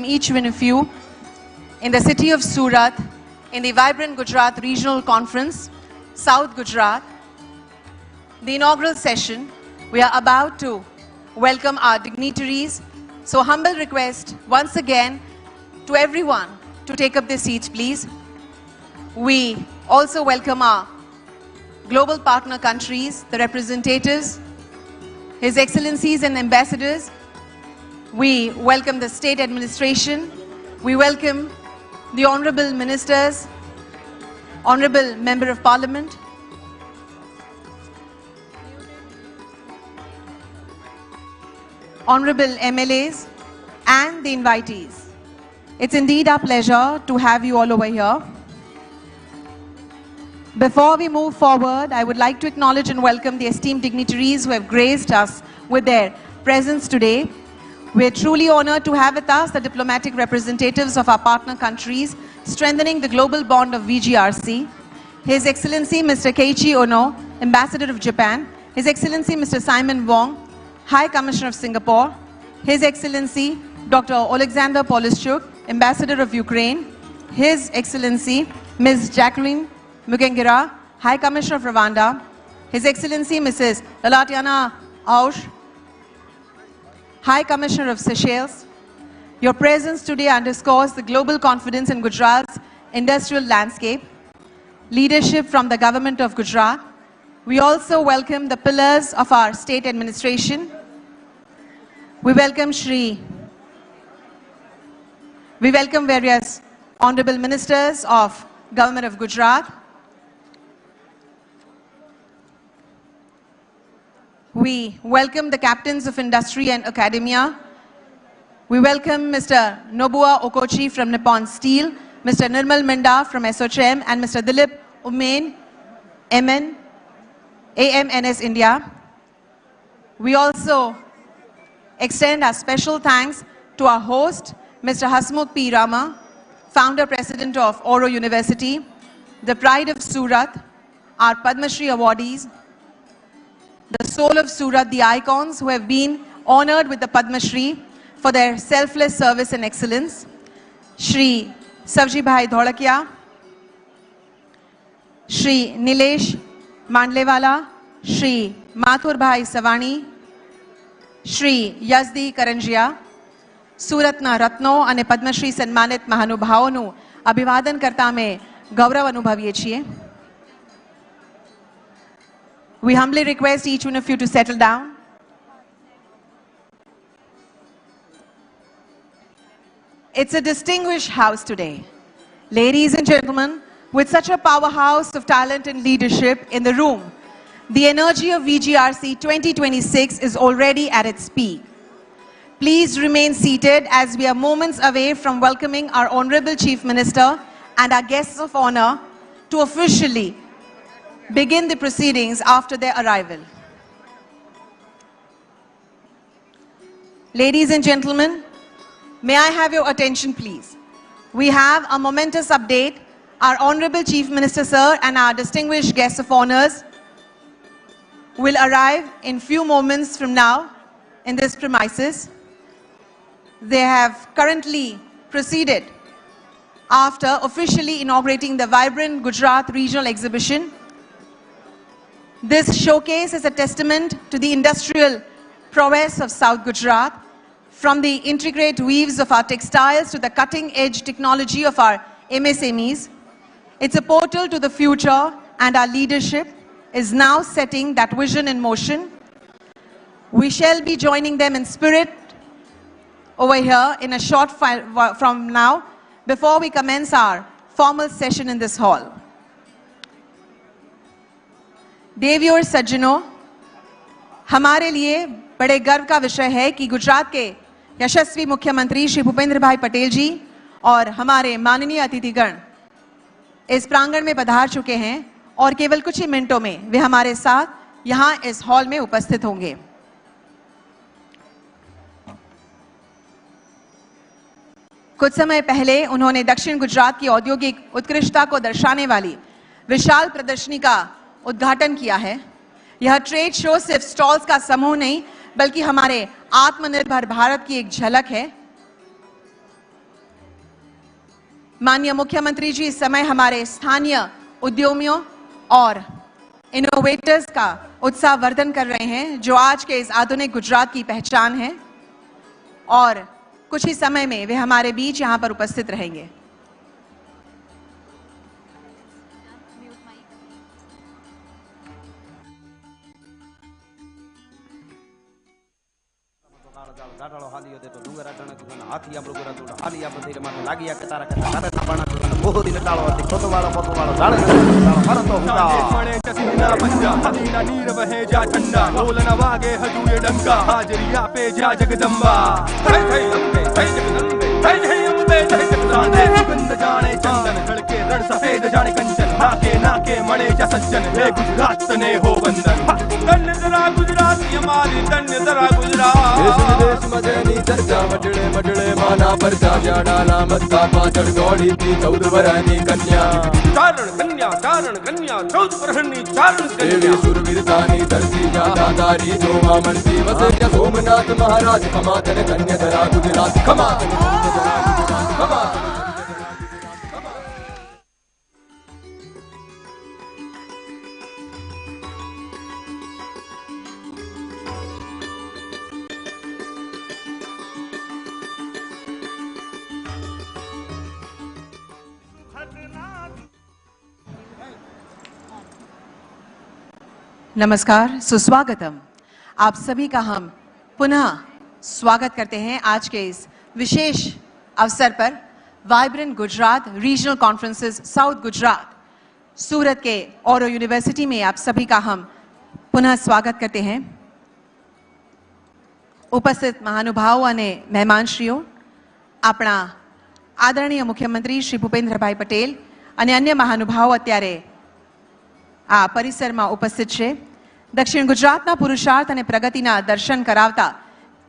welcome each one of you in the city of Surat, in the vibrant Gujarat Regional Conference, South Gujarat. The inaugural session, we are about to welcome our dignitaries. So humble request once again to everyone to take up their seats, please. We also welcome our global partner countries, the representatives, His Excellencies and ambassadors. We welcome the state administration. We welcome the honorable ministers, honorable member of parliament, honorable MLAs, and the invitees. It's indeed our pleasure to have you all over here. Before we move forward, I would like to acknowledge and welcome the esteemed dignitaries who have graced us with their presence today. We are truly honored to have with us the diplomatic representatives of our partner countries, strengthening the global bond of VGRC. His Excellency Mr. Keiichi Ono, Ambassador of Japan. His Excellency Mr. Simon Wong, High Commissioner of Singapore. His Excellency Dr. Alexander Polischuk, Ambassador of Ukraine. His Excellency Ms. Jacqueline Mugengira, High Commissioner of Rwanda. His Excellency Mrs. Lalatiana Ausch, High Commissioner of Seychelles. Your presence today underscores the global confidence in Gujarat's industrial landscape. Leadership from the government of Gujarat. We also welcome the pillars of our state administration. We welcome various honorable ministers of government of Gujarat. We welcome the captains of industry and academia. We welcome Mr. Nobuo Okochi from Nippon Steel, Mr. Nirmal Minda from SOCHM, and Mr. Dilip Umain, AMNS India. We also extend our special thanks to our host, Mr. Hasmukh P. Rama, founder president of Oro University, the pride of Surat, our Padma Shri awardees, the soul of Surat, the icons who have been honored with the Padma Shri for their selfless service and excellence, Shri Savji Bhai Dholakia, Shri Nilesh Mandlewala, Shri Mathur Bhai Savani, Shri Yazdi Karanjia, સુરતના રત્નો અને પદ્મશ્રી સન્માનિત મહાનુભાવોનું અભિવાદન કરતા અમે ગૌરવ અનુભવીએ છીએ. We humbly request each one of you to settle down. It's a distinguished house today. Ladies and gentlemen, with such a powerhouse of talent and leadership in the room, the energy of VGRC 2026 is already at its peak. Please remain seated as we are moments away from welcoming our Honorable Chief Minister and our guests of honor to officially begin the proceedings after their arrival. Ladies and gentlemen, may I have your attention please? We have a momentous update. Our Honorable Chief Minister Sir and our distinguished guests of honors will arrive in few moments from now in this premises. They have currently proceeded after officially inaugurating the vibrant Gujarat Regional Exhibition. This showcase is a testament to the industrial prowess of South Gujarat, from the intricate weaves of our textiles to the cutting-edge technology of our MSMEs. It's a portal to the future, and our leadership is now setting that vision in motion. We shall be joining them in spirit over here in a short from now, before we commence our formal session in this hall. देवी और सज्जनों, हमारे लिए बड़े गर्व का विषय है कि गुजरात के यशस्वी मुख्यमंत्री श्री भूपेंद्र भाई पटेल जी और हमारे माननीय अतिथिगण इस प्रांगण में पधार चुके हैं और केवल कुछ ही मिनटों में वे हमारे साथ यहाँ इस हॉल में उपस्थित होंगे. कुछ समय पहले उन्होंने दक्षिण गुजरात की औद्योगिक उत्कृष्टता को दर्शाने वाली विशाल प्रदर्शनी का उद्घाटन किया है. यह ट्रेड शो सिर्फ स्टॉल्स का समूह नहीं बल्कि हमारे आत्मनिर्भर भारत की एक झलक है. माननीय मुख्यमंत्री जी इस समय हमारे स्थानीय उद्यमियों और इनोवेटर्स का उत्साहवर्धन कर रहे हैं, जो आज के इस आधुनिक गुजरात की पहचान है, और कुछ ही समय में वे हमारे बीच यहां पर उपस्थित रहेंगे। જાટાળો હાલીયો દે તો ડુંગરા ચણક હાથી આપણો ગુરા તો હાલી આપણો ધીરે માથે લાગી આ કતારા કતા કાટા પાણા તો મોહદી નટાળો હતી કોતવાળો પોતવાળો જાળે નટાળો હરતો હુંડા મણે ચસીના પંજા હાથીના નીર વહે જા ઠંડા ઢોલના વાગે હજુ એ ડંકા હાજરી આપે જા જગદંબા જય જય અંબે જય જગદંબે જય જય અંબે જય જગદંબે સુગંધ જાણે ચંદન ધડકે રણ સફેદ જાણે કંચન નાકે નાકે મળે જા સજ્જન હે ગુજરાત તને હો વંદન ધન્ય જરા ગુજરાત અમારી ધન્ય જરા ગુજરાત દેશ વિદેશ મજેની ચર્ચા મટડે મટડે માના પરચા જાડાના મસ્કા પાછળ દોડી હતી 14 વર્ષની કન્યા ચારણ કન્યા 14 વર્ષની ચારણ કન્યા સુરવીરતાની ધરતી જાદાદારી જોવા મળતી વસે સોમનાથ મહારાજ ખમાતને કન્યા ધરા ગુજરાત ખમાતને કન્યા ધરા ગુજરાત ખમાતને नमस्कार, सुस्वागतम। आप सभी का हम पुनः स्वागत करते हैं आज के इस विशेष अवसर पर। Vibrant Gujarat regional conferences south Gujarat Surat के औरो यूनिवर्सिटी में आप सभी का हम पुनः स्वागत करते हैं। उपस्थित महानुभावों અને મહેમાનશ્રીઓ, આપણા આદરણીય મુખ્યમંત્રી શ્રી ભૂપેન્દ્રભાઈ પટેલ અને અન્ય મહાનુભાવો અત્યારે આ પરિસરમાં ઉપસ્થિત છે। દક્ષિણ ગુજરાતના પુરુષાર્થ અને પ્રગતિના દર્શન કરાવતા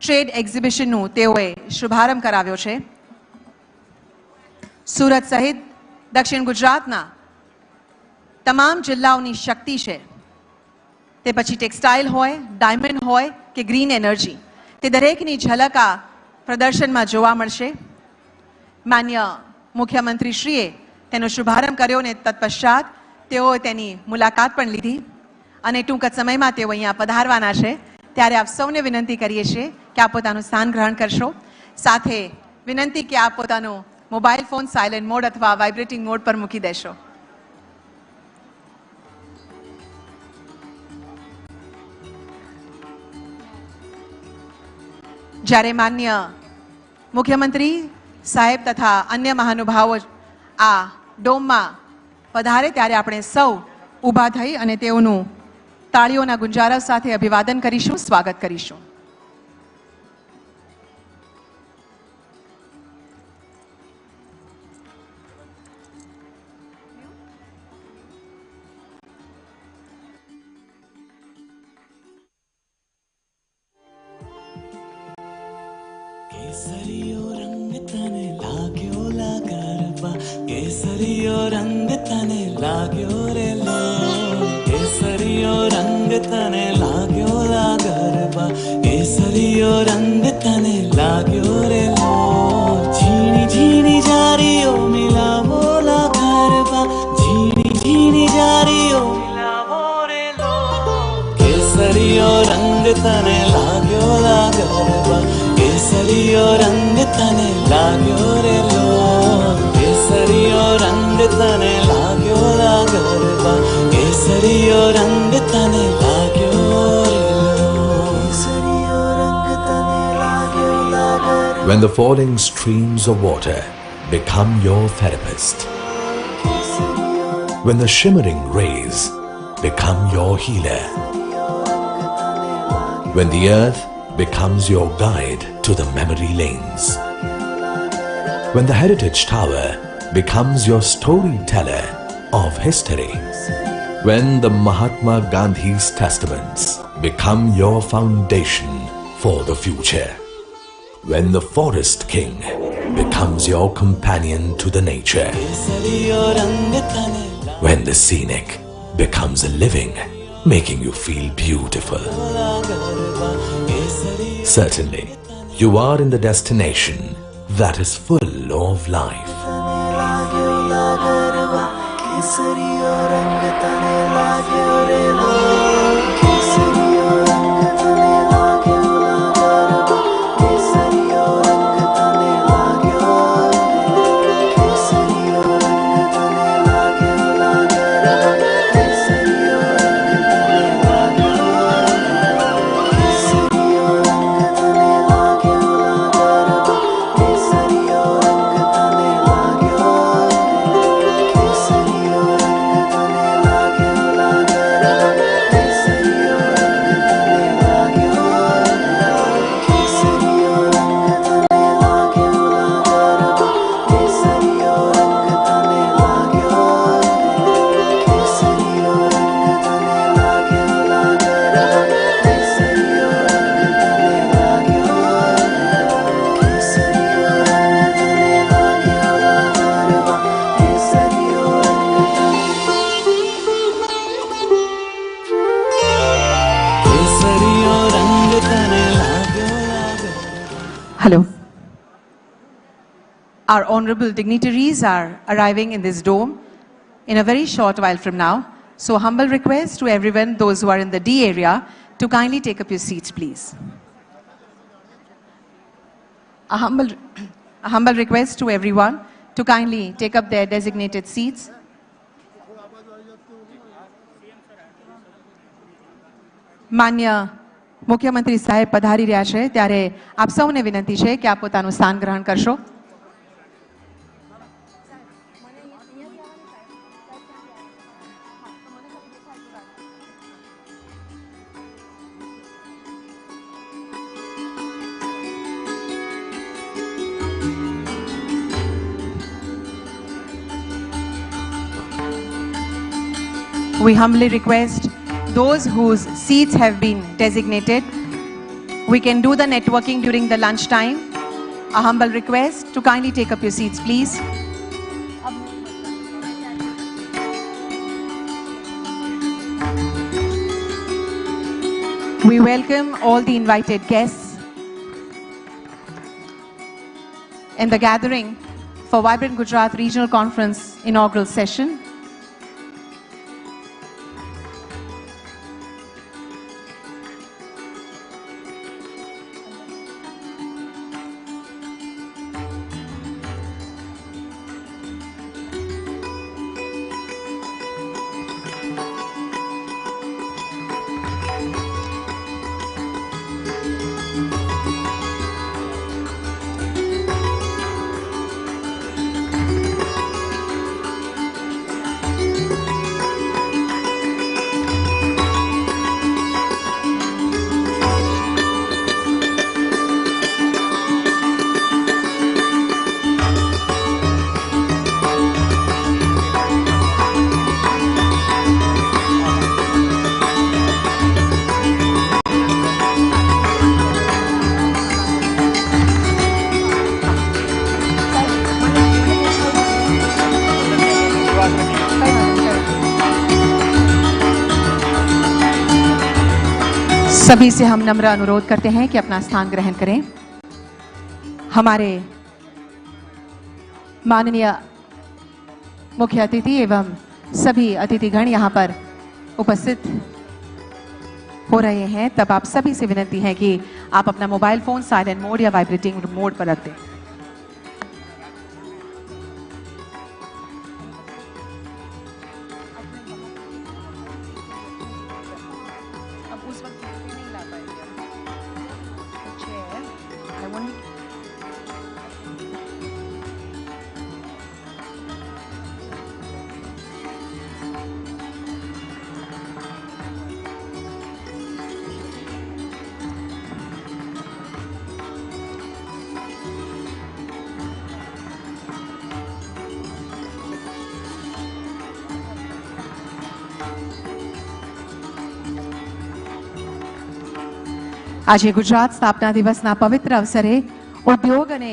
ટ્રેડ એક્ઝિબિશનનું તેઓએ શુભારંભ કરાવ્યો છે। સુરત સહિત દક્ષિણ ગુજરાતના તમામ જિલ્લાઓની શક્તિ છે, તે પછી ટેક્સટાઇલ હોય, ડાયમંડ હોય કે ગ્રીન એનર્જી, તે દરેકની ઝલક આ પ્રદર્શનમાં જોવા મળશે। માન્ય મુખ્યમંત્રીશ્રીએ તેનો શુભારંભ કર્યો અને તત્પશ્ચાત તેઓ તેની મુલાકાત પણ લીધી અને ટૂંક જ સમયમાં તેઓ અહીંયા પધારવાના છે। ત્યારે આપ સૌને વિનંતી કરીએ છીએ કે આપ પોતાનું સ્થાન ગ્રહણ કરશો। સાથે વિનંતી કે આપ પોતાનો મોબાઈલ ફોન સાયલેન્ટ મોડ અથવા વાઇબ્રેટિંગ મોડ પર મૂકી દેશો। જ્યારે માન્ય મુખ્યમંત્રી સાહેબ તથા અન્ય મહાનુભાવો આ ડોમમાં પધારે ત્યારે આપણે સૌ ઊભા થઈ અને તેઓનું તાળીઓના ગુંજારવ સાથે અભિવાદન કરીશું, સ્વાગત કરીશું। केसरियो रंग तने लाग्यो लागरबा केसरियो रंग तने लाग्यो रे लो केसरियो रंग तने लाग्यो लागरबा केसरियो रंग तने लाग्यो रे लो झीणी झीणी जारियो मिलावो लागरबा झीणी झीणी जारियो मिलावो रे लो केसरियो रंग तने लाग्यो लागरबा केसरियो रंग तने लाग्यो रे लो केसरियो रंग तने लाग्यो लागरबा केसरियो रंग तने लाग्यो रे लो केसरियो रंग तने लाग्यो लागरबा। When the falling streams of water become your therapist, when the shimmering rays become your healer, when the earth becomes your guide to the memory lanes, when the heritage tower becomes your storyteller of history, when the Mahatma Gandhi's testaments become your foundation for the future, when the forest king becomes your companion to the nature, when the scenic becomes a living, making you feel beautiful. Certainly, you are in the destination that is full of life. लाग्यो ला गरबा केसरियो रंग तने लाग्यो रे लो केसरियो रंग तने लाग्यो ला गरबा केसरियो रंग तने लाग्यो केसरियो रंग तने लाग्यो ला गरबा केसरियो रंग तने लाग्यो केसरियो रंग तने लाग्यो ला गरबा केसरियो रंग तने लाग्यो केसरियो रंग तने लाग्यो ला गरबा केसरियो रंग तने लाग्यो केसरियो रंग तने लाग्यो ला गरबा केसरियो रंग तने लाग्यो केसरियो रंग तने लाग्यो ला गरबा केसरियो रंग तने लाग्यो केसरियो रंग तने लाग्यो ला गरबा केसरियो रंग केसरियो रंग तने लाग्यो ला garba Hello. Our honorable dignitaries are arriving in this dome in a very short while from now. So humble request to everyone, those who are in the D area, to kindly take up your seats, please. A humble request to everyone to kindly take up their designated seats. માન્ય મુખ્યમંત્રી સાહેબ પધારી રહ્યા છે ત્યારે આપ સૌને વિનંતી છે કે આપ પોતાનું સ્થાન ગ્રહણ કરશો. We humbly request those whose seats have been designated. We can do the networking during the lunch time. A humble request to kindly take up your seats, please. We welcome all the invited guests in the gathering for Vibrant Gujarat Regional Conference inaugural session. सभी से हम नम्र अनुरोध करते हैं कि अपना स्थान ग्रहण करें. हमारे माननीय मुख्य अतिथि एवं सभी अतिथिगण यहाँ पर उपस्थित हो रहे हैं, तब आप सभी से विनती है कि आप अपना मोबाइल फोन साइलेंट मोड या वाइब्रेटिंग मोड पर रख दें. આજે ગુજરાત સ્થાપના દિવસના પવિત્ર અવસરે ઉદ્યોગ અને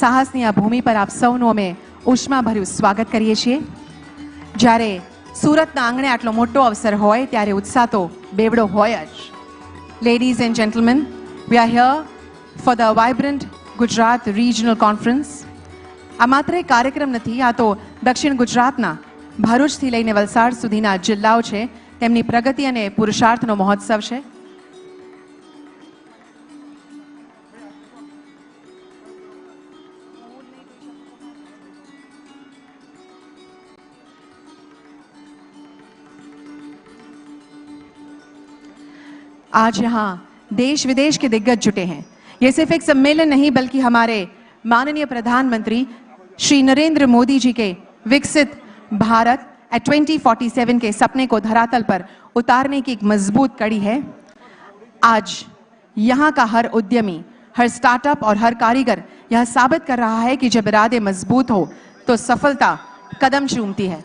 સાહસની આ ભૂમિ પર આપ સૌનું અમે ઉષ્માભર્યું સ્વાગત કરીએ છીએ. જ્યારે સુરતના આંગણે આટલો મોટો અવસર હોય ત્યારે ઉત્સાહ તો બેવડો હોય જ. Ladies and gentlemen, we are here for the Vibrant Gujarat Regional Conference. આ માત્ર એક કાર્યક્રમ નથી, આ તો દક્ષિણ ગુજરાતના ભરૂચથી લઈને વલસાડ સુધીના જિલ્લાઓ છે તેમની પ્રગતિ અને પુરુષાર્થનો મહોત્સવ છે. आज यहाँ देश विदेश के दिग्गज जुटे हैं. ये सिर्फ एक सम्मेलन नहीं बल्कि हमारे माननीय प्रधानमंत्री श्री नरेंद्र मोदी जी के विकसित भारत एट 2047 के सपने को धरातल पर उतारने की एक मजबूत कड़ी है. आज यहाँ का हर उद्यमी, हर स्टार्टअप और हर कारीगर यह साबित कर रहा है कि जब इरादे मजबूत हो तो सफलता कदम चूमती है.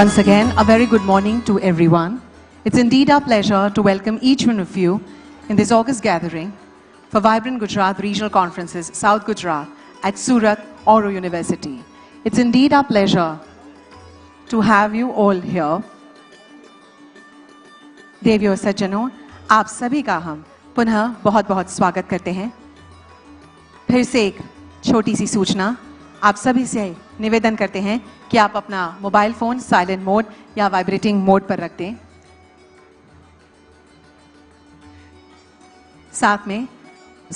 Once again, a very good morning to everyone. It's indeed our pleasure to welcome each one of you in this August gathering for Vibrant Gujarat Regional Conferences, South Gujarat at Surat Oro University. It's indeed our pleasure to have you all here. देवियों सज्जनों, आप सभी का हम पुनः बहुत बहुत स्वागत करते हैं। फिर से एक छोटी सी सूचना आप सभी से निवेदन करते हैं कि आप अपना मोबाइल फोन साइलेंट मोड या वाइब्रेटिंग मोड पर रख दें। साथ में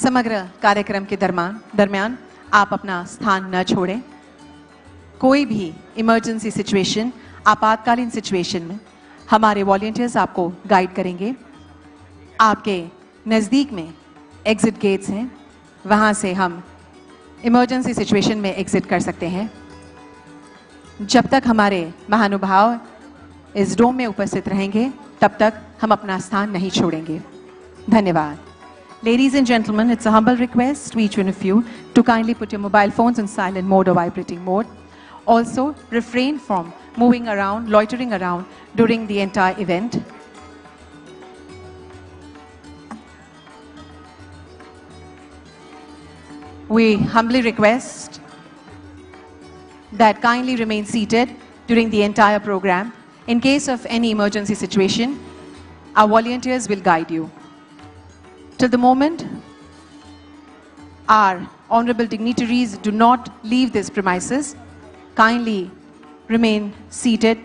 समग्र कार्यक्रम के दरमियान आप अपना स्थान न छोड़ें। कोई भी इमरजेंसी सिचुएशन, आपातकालीन सिचुएशन में हमारे वॉलंटियर्स आपको गाइड करेंगे। आपके नज़दीक में एग्जिट गेट्स हैं, वहाँ से हम इमरजेंसी सिचुएशन में एग्जिट कर सकते हैं। जब तक हमारे महानुभाव इस डोम में उपस्थित रहेंगे तब तक हम अपना स्थान नहीं छोड़ेंगे। धन्यवाद। Ladies and gentlemen, it's a humble request to each one of you to kindly put your mobile phones in silent mode or vibrating mode. Also, refrain from moving around, loitering around during the entire event. We humbly request that kindly remain seated during the entire program. In case of any emergency situation, our volunteers will guide you. Till the moment our honorable dignitaries do not leave this premises, kindly remain seated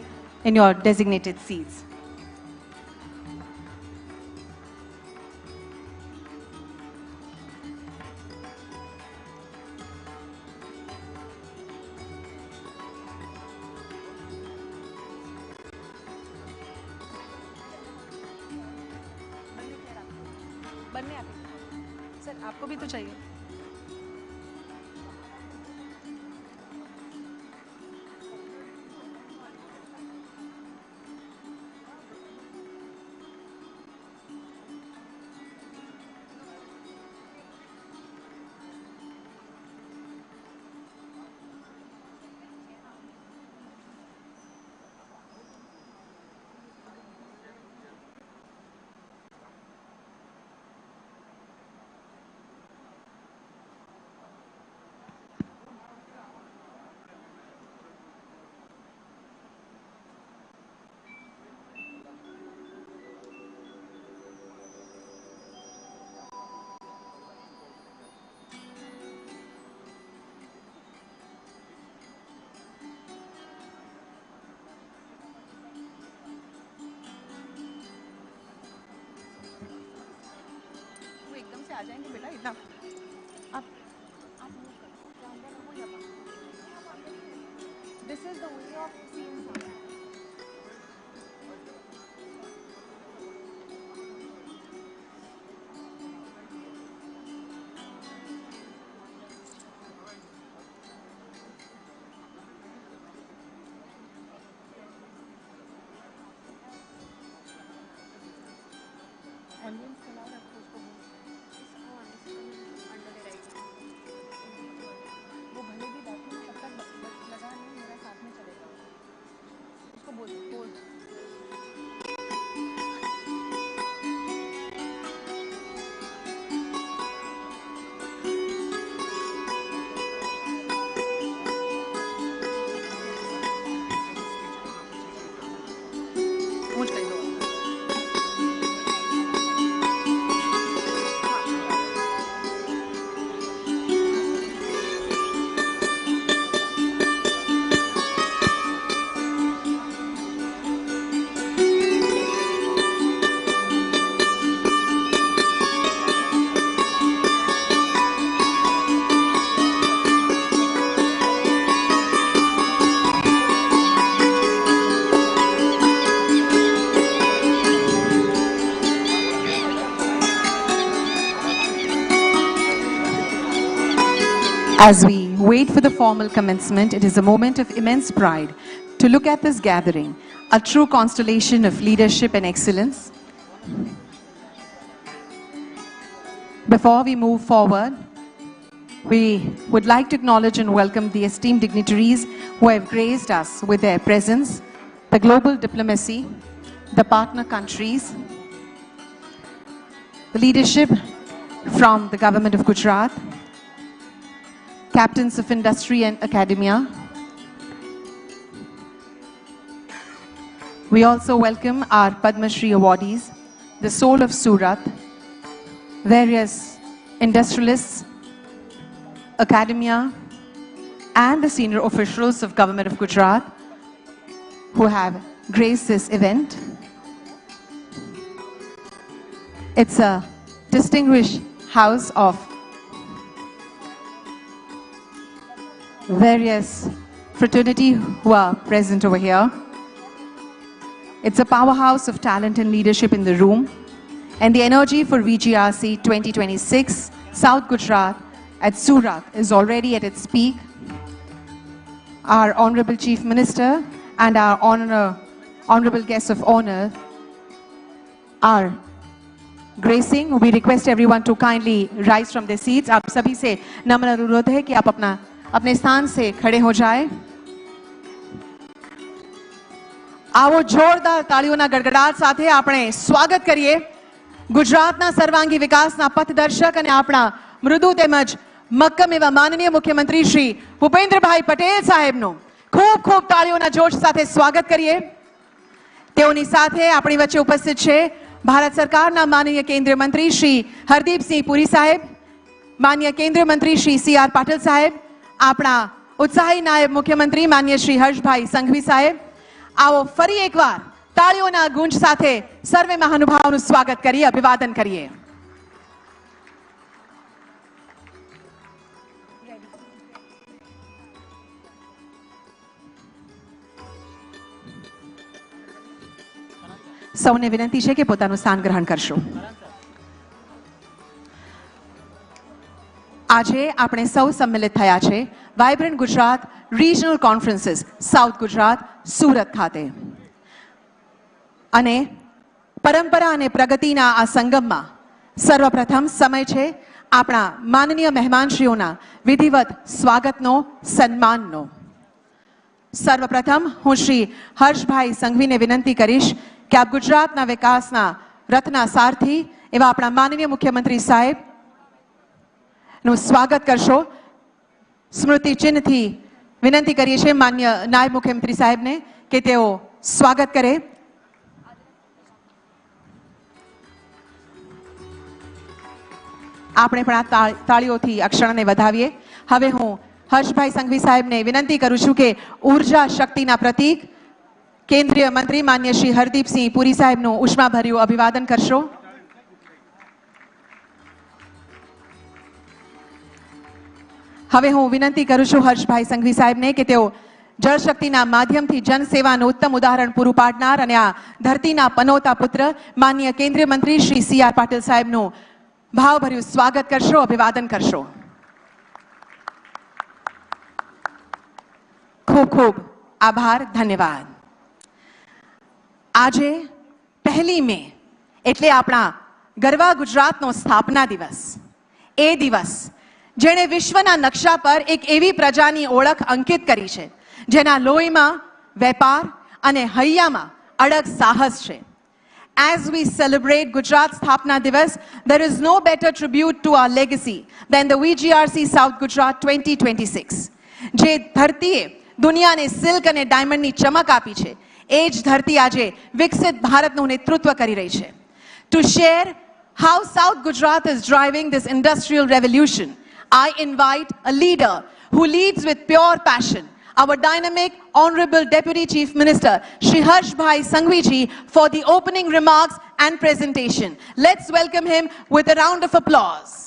in your designated seats. Sir आपको भी तो चाहिए। एकदम से आ जाएंगे बेटा, इतना आप move करो। This is the way of seeing sound. Ambience चला रखो उसको, वो भले भी बैठे तब तक लगा नहीं, मेरा साथ में चलेगा। उसको बोल पूछ कहीं दो। As we wait for the formal commencement, it is a moment of immense pride to look at this gathering, a true constellation of leadership and excellence. Before we move forward, we would like to acknowledge and welcome the esteemed dignitaries who have graced us with their presence the global diplomacy, the partner countries, the leadership from the government of Gujarat, captains of industry and academia. We also welcome our Padma Shri awardees, the soul of Surat, various industrialists, academia, and the senior officials of government of Gujarat who have graced this event. It's a distinguished house of various fraternity who are present over here. It's a powerhouse of talent and leadership in the room, and the energy for VGRC 2026 South Gujarat at Surat is already at its peak. Our Honorable Chief Minister and our Honorable Guests of Honor are gracing. We request everyone to kindly rise from their seats. आप सभी से नम्र अनुरोध है कि आप अपने स्थान से खड़े हो जाएं. આવો જોરદાર તાળીઓના ગડગડાટ સાથે આપણે સ્વાગત કરીએ ગુજરાતના સર્વાંગી વિકાસના પથદર્શક અને આપણા મૃદુ તેમજ મક્કમ એવા માનનીય મુખ્યમંત્રી શ્રી ભૂપેન્દ્રભાઈ પટેલ સાહેબનું ખૂબ ખૂબ તાળીઓના જોશ સાથે સ્વાગત કરીએ. તેઓની સાથે આપણી વચ્ચે ઉપસ્થિત છે ભારત સરકારના માનનીય કેન્દ્રીય મંત્રી શ્રી હરદીપસિંહ પુરી સાહેબ, માનનીય કેન્દ્રીય મંત્રી શ્રી CR પાટીલ સાહેબ, આપણા ઉત્સાહી નાયબ મુખ્યમંત્રી માનનીય શ્રી હર્ષભાઈ સંઘવી સાહેબ. आओ फरी एक बार तालियों गूंज साथे सर्वे महानुभावों स्वागत करिए, अभिवादन करिए. સૌને વિનંતી છે કે પોતાનું સ્થાન ગ્રહણ કરશો. આજે આપણે સૌ સંમિલિત થયા છે vibrant Gujarat regional conferences south Gujarat Surat ખાતે, અને પરંપરા અને પ્રગતિના આ સંગમમાં સર્વપ્રથમ સમય છે આપણા માનનીય મહેમાનશ્રીઓના વિધિવત સ્વાગતનો, સન્માનનો. સર્વપ્રથમ હું શ્રી હર્ષભાઈ સંઘવીને વિનંતી કરીશ કે આપ ગુજરાતના વિકાસના રથના સારથી એવા આપણા માનનીય મુખ્યમંત્રી સાહેબ નું સ્વાગત કરશો. સ્મૃતિ ચિહ્નથી વિનંતી કરીએ છીએ માન્ય નાયબ મુખ્યમંત્રી સાહેબને કે તેઓ સ્વાગત કરે. આપણે પણ આ તાળીઓથી આ ક્ષણને વધાવીએ. હવે હું હર્ષભાઈ સંઘવી સાહેબને વિનંતી કરું છું કે ઉર્જા શક્તિના પ્રતીક કેન્દ્રીય મંત્રી માન્ય શ્રી હરદીપસિંહ પુરી સાહેબનું ઉષ્માભર્યું અભિવાદન કરશો. હવે હું વિનંતી કરું છું હર્ષભાઈ સંઘવી સાહેબને કે તેઓ જળશક્તિના માધ્યમથી જનસેવાનું ઉત્તમ ઉદાહરણ પૂરું પાડનાર અને આ ધરતીના પનોતા પુત્ર માનનીય કેન્દ્રીય મંત્રી શ્રી CR પાટીલ સાહેબનું ભાવભર્યું સ્વાગત કરશો, અભિવાદન કરશો. ખૂબ ખૂબ આભાર, ધન્યવાદ. આજે 1 મે એટલે આપણા ગરવા ગુજરાતનો સ્થાપના દિવસ. એ દિવસ જેણે વિશ્વના નકશા પર એક એવી પ્રજાની ઓળખ અંકિત કરી છે જેના લોહીમાં વેપાર અને હૈયામાં અડગ સાહસ છે. As we celebrate Gujarat Sthapna Divas, there is no better tribute to our legacy than the VGRC South Gujarat 2026. જે ધરતીએ દુનિયાને સિલ્ક અને ડાયમંડની ચમક આપી છે, એ જ ધરતી આજે વિકસિત ભારતનું નેતૃત્વ કરી રહી છે. To share how South Gujarat is driving this industrial revolution, I invite a leader who leads with pure passion, our dynamic Honorable Deputy Chief Minister, Shri Harshbhai Sanghvi ji, for the opening remarks and presentation. Let's welcome him with a round of applause.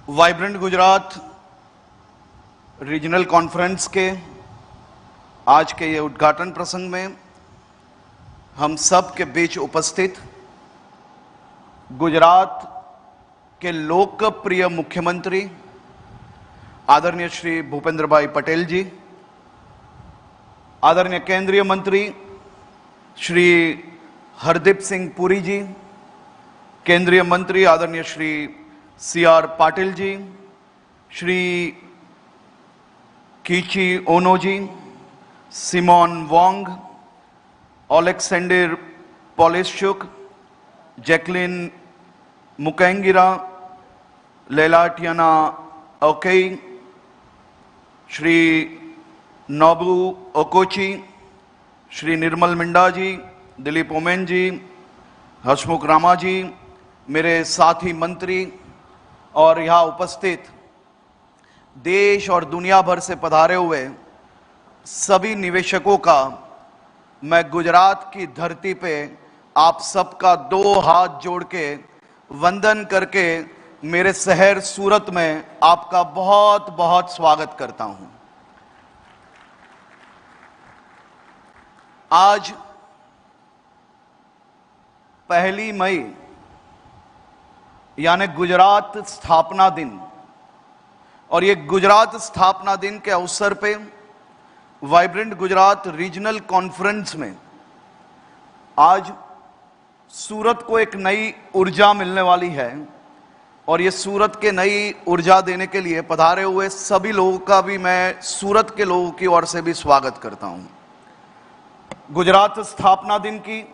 Vibrant Gujarat regional conference के आज के ये उद्घाटन प्रसंग में हम सब के बीच उपस्थित गुजरात के लोकप्रिय मुख्यमंत्री आदरणीय श्री भूपेंद्र भाई पटेल जी, आदरणीय केंद्रीय मंत्री श्री हरदीप सिंह पुरी जी, केंद्रीय मंत्री आदरणीय Shri CR Patil ji, Shri Keiichi Ono ji, Simon Wong, Oleksandr Polishchuk, Jacqueline Mukangira, Lalatiana ओकेई, श्री नोबू ओकोची, श्री निर्मल मिंडा जी, दिलीप ओमेन जी, हसमुख रामा जी, मेरे साथी मंत्री और यहाँ उपस्थित देश और दुनिया भर से पधारे हुए सभी निवेशकों का मैं गुजरात की धरती पे आप सबका 2 हाथ जोड़ के वंदन करके मेरे शहर सूरत में आपका बहुत बहुत स्वागत करता हूं। आज 1 मई यानी गुजरात स्थापना दिन, और ये गुजरात स्थापना दिन के अवसर पे वाइब्रेंट गुजरात रीजनल कॉन्फ्रेंस में आज सूरत को एक नई ऊर्जा मिलने वाली है, और ये सूरत के नई ऊर्जा देने के लिए पधारे हुए सभी लोगों का भी मैं सूरत के लोगों की ओर से भी स्वागत करता हूं। गुजरात स्थापना दिन की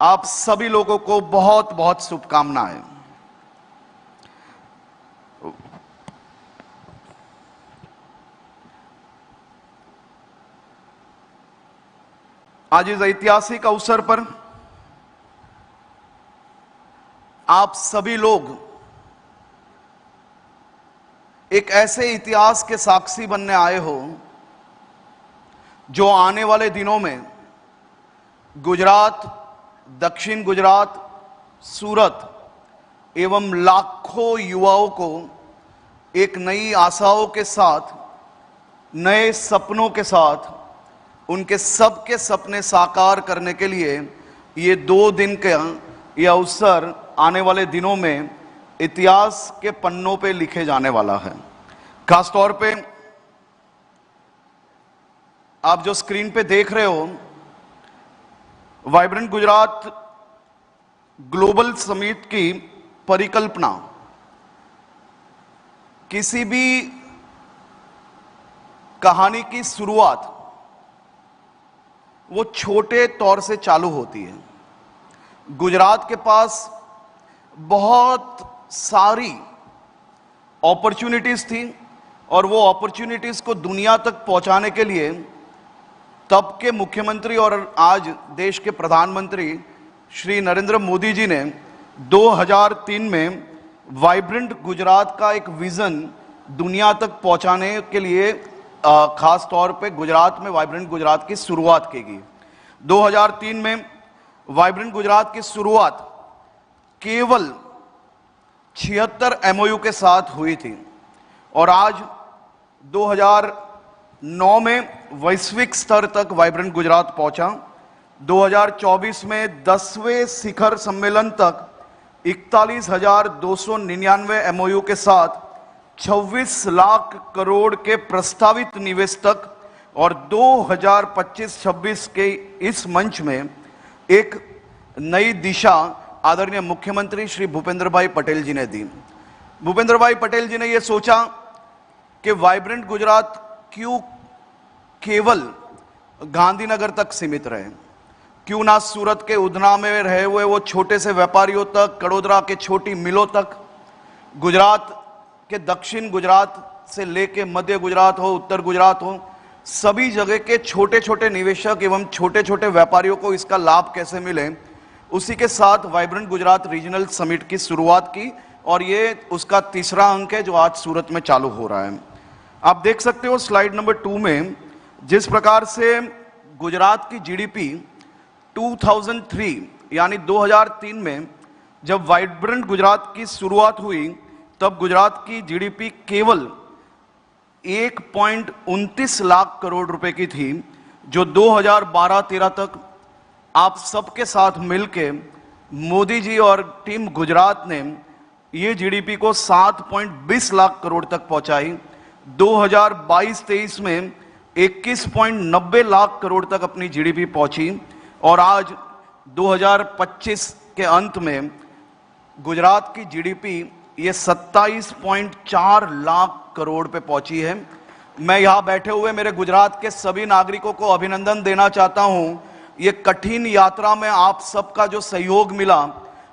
आप सभी लोगों को बहुत बहुत शुभकामनाएं। आज इस ऐतिहासिक अवसर पर आप सभी लोग एक ऐसे इतिहास के साक्षी बनने आए हो जो आने वाले दिनों में गुजरात, दक्षिण गुजरात, सूरत एवं लाखों युवाओं को एक नई आशाओं के साथ, नए सपनों के साथ, उनके सबके सपने साकार करने के लिए ये 2 दिन का ये अवसर आने वाले दिनों में इतिहास के पन्नों पे लिखे जाने वाला है। खासतौर पे आप जो स्क्रीन पे देख रहे हो, वाइब्रेंट गुजरात ग्लोबल समिट की परिकल्पना किसी भी कहानी की शुरुआत वो छोटे तौर से चालू होती है। गुजरात के पास बहुत सारी अपॉर्चुनिटीज थी, और वो अपॉर्चुनिटीज को दुनिया तक पहुंचाने के लिए तब के मुख्यमंत्री और आज देश के प्रधानमंत्री श्री नरेंद्र मोदी जी ने 2003 में वाइब्रेंट गुजरात का एक विजन दुनिया तक पहुंचाने के लिए खास तौर पे गुजरात में वाइब्रेंट गुजरात की शुरुआत की गई। 2003 में वाइब्रेंट गुजरात की शुरुआत केवल 76 MOU के साथ हुई थी, और आज 2009 में वैश्विक स्तर तक वाइब्रेंट गुजरात पहुंचा। 2024 में 10वें शिखर सम्मेलन तक 41,299 MOU के साथ 26 लाख करोड़ के प्रस्तावित निवेश तक, और 2025-26 के इस मंच में एक नई दिशा आदरणीय मुख्यमंत्री श्री भूपेंद्र भाई पटेल जी ने दी। भूपेंद्र भाई पटेल जी ने यह सोचा कि वाइब्रेंट गुजरात क्यों केवल गांधीनगर तक सीमित रहे, क्यों ना सूरत के उधना में रहे हुए वो छोटे से व्यापारियों तक, कड़ोदरा के छोटी मिलों तक, गुजरात के दक्षिण गुजरात से लेके मध्य गुजरात हो, उत्तर गुजरात हो, सभी जगह के छोटे छोटे निवेशक एवं छोटे छोटे व्यापारियों को इसका लाभ कैसे मिले, उसी के साथ वाइब्रेंट गुजरात रीजनल समिट की शुरुआत की, और ये उसका 3रा अंक है जो आज सूरत में चालू हो रहा है। आप देख सकते हो स्लाइड नंबर 2 में जिस प्रकार से गुजरात की जीडीपी 2003 यानी 2003 में जब वाइब्रेंट गुजरात की शुरुआत हुई तब गुजरात की जीडीपी केवल 1.29 लाख करोड़ रुपए की थी, जो 2012-13 तक आप सबके साथ मिलके मोदी जी और टीम गुजरात ने ये जीडीपी को 7.20 लाख करोड़ तक पहुंचाई। 2022-23 में 21.90 लाख करोड़ तक अपनी जीडीपी पहुंची और आज 2025 के अंत में गुजरात की जीडीपी ये 27.4 लाख करोड़ पे पहुंची है। मैं यहां बैठे हुए मेरे गुजरात के सभी नागरिकों को अभिनंदन देना चाहता हूं। ये कठिन यात्रा में आप सबका जो सहयोग मिला,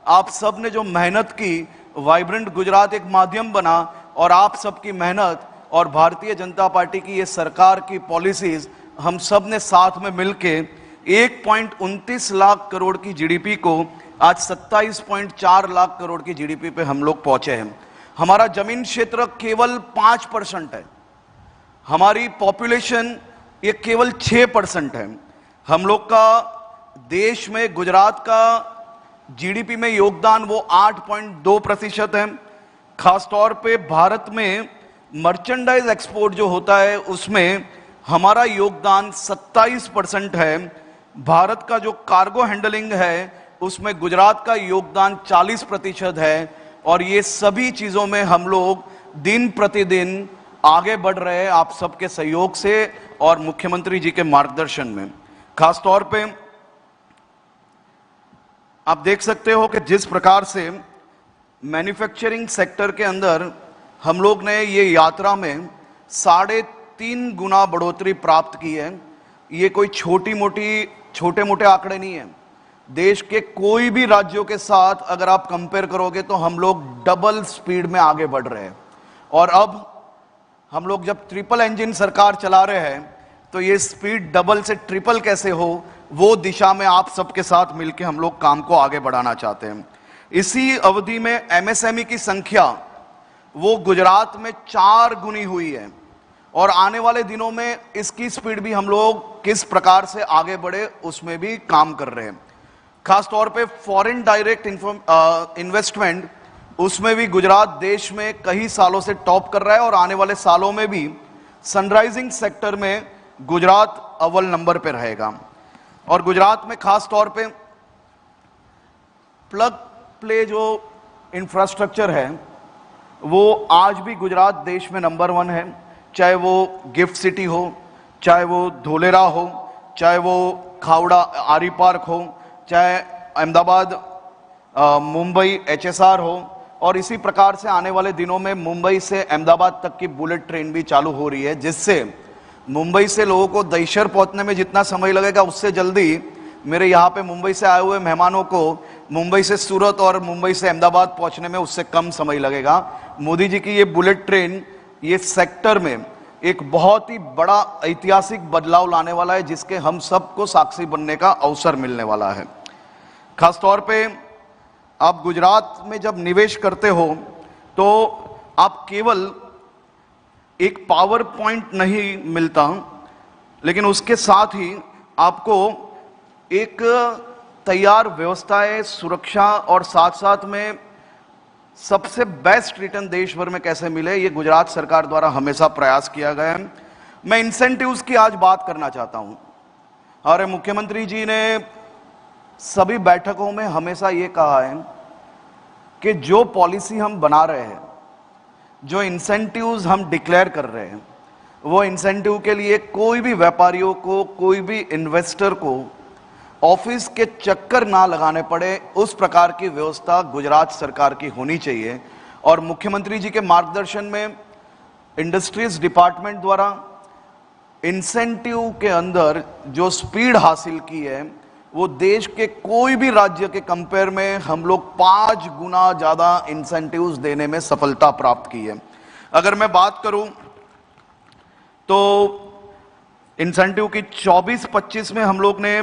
आप सब ने जो मेहनत की, वाइब्रेंट गुजरात एक माध्यम बना और आप सबकी मेहनत और भारतीय जनता पार्टी की ये सरकार की पॉलिसीज, हम सब ने साथ में मिलके 1.29 लाख करोड़ की जीडीपी को आज 27.4 लाख करोड़ की जीडीपी पे हम लोग पहुंचे हैं। हमारा जमीन क्षेत्र केवल 5% है, हमारी पॉपुलेशन ये केवल 6% है। हम लोग का देश में गुजरात का जीडीपी में योगदान वो 8.2% है। खासतौर पे भारत में मर्चेंडाइज एक्सपोर्ट जो होता है उसमें हमारा योगदान 27% है। भारत का जो कार्गो हैंडलिंग है उसमें गुजरात का योगदान 40% है। और ये सभी चीजों में हम लोग दिन प्रतिदिन आगे बढ़ रहे हैं आप सबके सहयोग से और मुख्यमंत्री जी के मार्गदर्शन में। खासतौर पे आप देख सकते हो कि जिस प्रकार से मैन्युफैक्चरिंग सेक्टर के अंदर हम लोग ने ये यात्रा में 3.5 गुना बढ़ोतरी प्राप्त की है। ये कोई छोटे मोटे आंकड़े नहीं है। देश के कोई भी राज्यों के साथ अगर आप कंपेयर करोगे तो हम लोग डबल स्पीड में आगे बढ़ रहे हैं। और अब हम लोग जब ट्रिपल इंजन सरकार चला रहे हैं तो ये स्पीड डबल से ट्रिपल कैसे हो, वो दिशा में आप सबके साथ मिलकर हम लोग काम को आगे बढ़ाना चाहते हैं। इसी अवधि में एमएसएमई की संख्या वो गुजरात में 4 गुनी हुई है और आने वाले दिनों में इसकी स्पीड भी हम लोग किस प्रकार से आगे बढ़े उसमें भी काम कर रहे हैं। खासतौर पे फॉरेन डायरेक्ट इन्वेस्टमेंट, उसमें भी गुजरात देश में कई सालों से टॉप कर रहा है और आने वाले सालों में भी सनराइजिंग सेक्टर में गुजरात अव्वल नंबर पे रहेगा। और गुजरात में खासतौर पे प्लग प्ले जो इंफ्रास्ट्रक्चर है वो आज भी गुजरात देश में नंबर 1 है। चाहे वो गिफ्ट सिटी हो, चाहे वो धोलेरा हो, चाहे वो खावड़ा आरी पार्क हो, चाहे अहमदाबाद मुंबई एचएसआर हो। और इसी प्रकार से आने वाले दिनों में मुंबई से अहमदाबाद तक की बुलेट ट्रेन भी चालू हो रही है, जिससे मुंबई से लोगों को दहिसर पहुंचने में जितना समय लगेगा उससे जल्दी मेरे यहाँ पे मुंबई से आए हुए मेहमानों को मुंबई से सूरत और मुंबई से अहमदाबाद पहुंचने में उससे कम समय लगेगा। मोदी जी की ये बुलेट ट्रेन ये सेक्टर में एक बहुत ही बड़ा ऐतिहासिक बदलाव लाने वाला है, जिसके हम सबको साक्षी बनने का अवसर मिलने वाला है। खासतौर पे आप गुजरात में जब निवेश करते हो तो आप केवल एक पावर पॉइंट नहीं मिलता, लेकिन उसके साथ ही आपको एक तैयार व्यवस्थाएं, सुरक्षा और साथ साथ में सबसे बेस्ट रिटर्न देश भर में कैसे मिले, ये गुजरात सरकार द्वारा हमेशा प्रयास किया गया है। मैं इंसेंटिव्स की आज बात करना चाहता हूं। हमारे मुख्यमंत्री जी ने सभी बैठकों में हमेशा ये कहा है कि जो पॉलिसी हम बना रहे हैं, जो इंसेंटिव्स हम डिक्लेयर कर रहे हैं, वो इंसेंटिव के लिए कोई भी व्यापारियों को, कोई भी इन्वेस्टर को ऑफिस के चक्कर ना लगाने पड़े, उस प्रकार की व्यवस्था गुजरात सरकार की होनी चाहिए। और मुख्यमंत्री जी के मार्गदर्शन में इंडस्ट्रीज डिपार्टमेंट द्वारा इंसेंटिव के अंदर जो स्पीड हासिल की है वो देश के कोई भी राज्य के कंपेयर में हम लोग 5 गुना ज्यादा इंसेंटिव्स देने में सफलता प्राप्त की है। अगर मैं बात करूं तो इंसेंटिव की 24-25 में हम लोग ने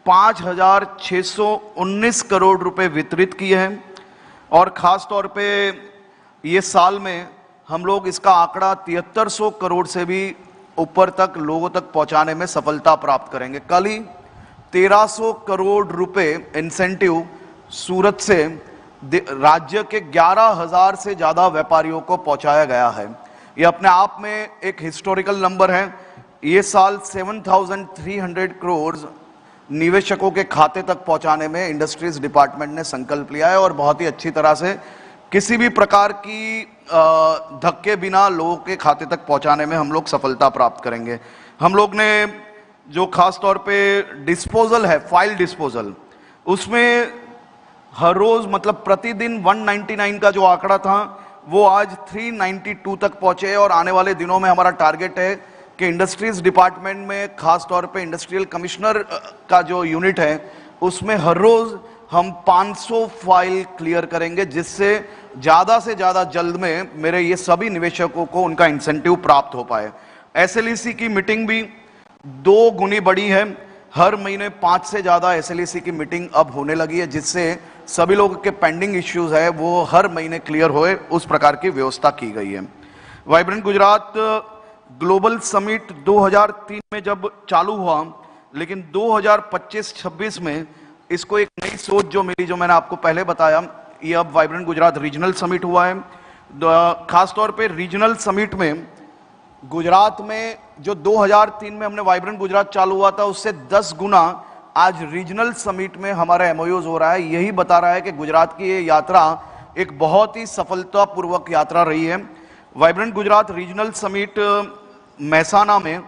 5,619 करोड़ रुपए वितरित किए हैं और खास तौर पे ये साल में हम लोग इसका आंकड़ा 7300 करोड़ से भी ऊपर तक लोगों तक पहुंचाने में सफलता प्राप्त करेंगे। कल ही 1300 करोड़ रुपए इंसेंटिव सूरत से राज्य के 11,000 से ज्यादा व्यापारियों को पहुंचाया गया है। ये अपने आप में एक हिस्टोरिकल नंबर है। ये साल 7,300 करोड़ निवेशकों के खाते तक पहुंचाने में इंडस्ट्रीज डिपार्टमेंट ने संकल्प लिया है और बहुत ही अच्छी तरह से किसी भी प्रकार की धक्के बिना लोगों के खाते तक पहुंचाने में हम लोग सफलता प्राप्त करेंगे। हम लोग ने जो खास तौर पे डिस्पोजल है, फाइल डिस्पोजल, उसमें हर रोज मतलब प्रतिदिन 199 का जो आंकड़ा था वो आज 392 तक पहुंचे और आने वाले दिनों में हमारा टारगेट है कि इंडस्ट्रीज डिपार्टमेंट में खास तौर पे इंडस्ट्रियल कमिश्नर का जो यूनिट है उसमें हर रोज हम 500 फाइल क्लियर करेंगे, जिससे ज्यादा से ज्यादा जल्द में मेरे ये सभी निवेशकों को उनका इंसेंटिव प्राप्त हो पाए। एसएलईसी की मीटिंग भी 2 गुनी बढ़ी है। हर महीने 5 से ज्यादा एसएलईसी की मीटिंग अब होने लगी है, जिससे सभी लोगों के पेंडिंग इश्यूज है वो हर महीने क्लियर होए, उस प्रकार की व्यवस्था की गई है। वाइब्रेंट गुजरात ग्लोबल समिट 2003 में जब चालू हुआ, लेकिन 2025-26 में इसको एक नई सोच जो मिली, जो मैंने आपको पहले बताया, ये अब वाइब्रेंट गुजरात रीजनल समिट हुआ है। खास तौर पे रीजनल समिट में गुजरात में जो 2003 में हमने वाइब्रेंट गुजरात चालू हुआ था उससे 10 गुना आज रीजनल समिट में हमारा एमओयूज हो रहा है। यही बता रहा है कि गुजरात की ये यात्रा एक बहुत ही सफलतापूर्वक यात्रा रही है। Vibrant Gujarat regional summit Mehsana में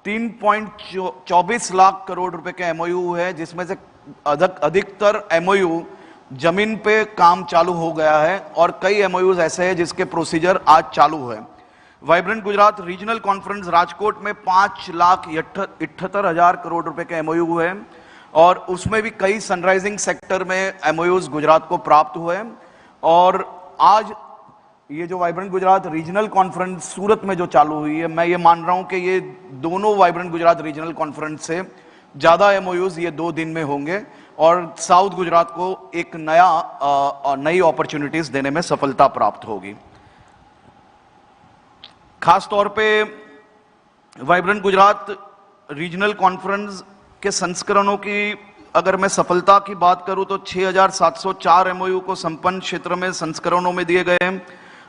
3.24 लाख करोड़ रुपए के एमओयू है, जिसमें से अधिकतर एमओयू जमीन पे काम चालू हो गया है और कई एमओयूज ऐसे हैं जिसके प्रोसीजर आज चालू है। Vibrant Gujarat regional conference Rajkot में 5,78,000 करोड़ रुपए के एमओयू है और उसमें भी कई सनराइजिंग सेक्टर में एमओयूज गुजरात को प्राप्त हुए हैं। और आज ये जो वाइब्रेंट गुजरात रीजनल कॉन्फ्रेंस सूरत में जो चालू हुई है, मैं ये मान रहा हूं कि ये दोनों वाइब्रेंट गुजरात रीजनल कॉन्फ्रेंस से ज्यादा एमओयूज ये 2 दिन में होंगे और साउथ गुजरात को एक नई अपॉर्चुनिटीज देने में सफलता प्राप्त होगी। खास तौर पे वाइब्रेंट गुजरात रीजनल कॉन्फ्रेंस के संस्करणों की अगर मैं सफलता की बात करूं तो 6,704 एमओयू को संपन्न क्षेत्र में संस्करणों में दिए गए हैं।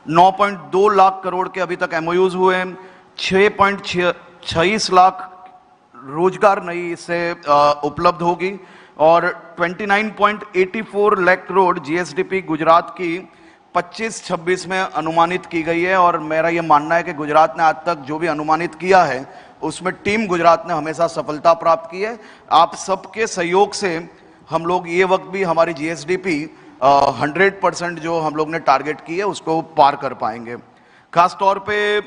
9.2 लाख करोड़ के अभी तक एमओयूज हुए हैं। 6.26 लाख रोजगार नई इससे उपलब्ध होगी और 29.84 लाख करोड़ जीएसडीपी गुजरात की 25-26 में अनुमानित की गई है। और मेरा यह मानना है कि गुजरात ने आज तक जो भी अनुमानित किया है उसमें टीम गुजरात ने हमेशा सफलता प्राप्त की है। आप सबके सहयोग से हम लोग ये वक्त भी हमारी जीएसडीपी 100% जो हम लोग ने टारगेट की है उसको पार कर पाएंगे। खास तौर पे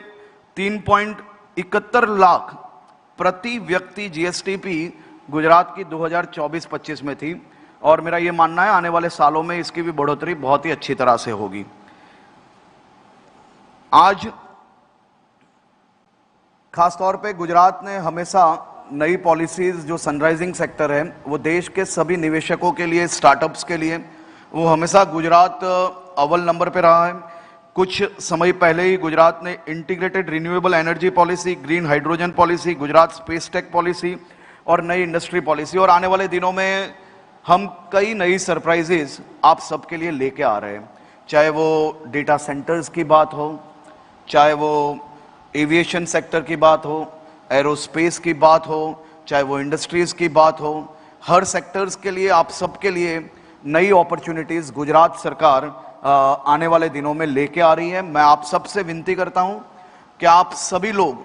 3.71 लाख प्रति व्यक्ति जीएसडीपी गुजरात की 2024-25 में थी और मेरा यह मानना है आने वाले सालों में इसकी भी बढ़ोतरी बहुत ही अच्छी तरह से होगी। आज खास तौर पे गुजरात ने हमेशा नई पॉलिसीज जो सनराइजिंग सेक्टर है वो देश के सभी निवेशकों के लिए, स्टार्टअप्स के लिए, वो हमेशा गुजरात अव्वल नंबर पे रहा है। कुछ समय पहले ही गुजरात ने integrated renewable energy policy, green hydrogen policy, Gujarat space tech policy और नई इंडस्ट्री पॉलिसी, और आने वाले दिनों में हम कई नई सरप्राइजेस आप सबके लिए लेके आ रहे हैं। चाहे वो डेटा सेंटर्स की बात हो, चाहे वो एविएशन सेक्टर की बात हो, एरोस्पेस की बात हो, चाहे वो इंडस्ट्रीज की बात हो, हर सेक्टर्स के लिए आप सबके लिए नई अपॉर्चुनिटीज गुजरात सरकार आने वाले दिनों में लेके आ रही है। मैं आप सबसे विनती करता हूं कि आप सभी लोग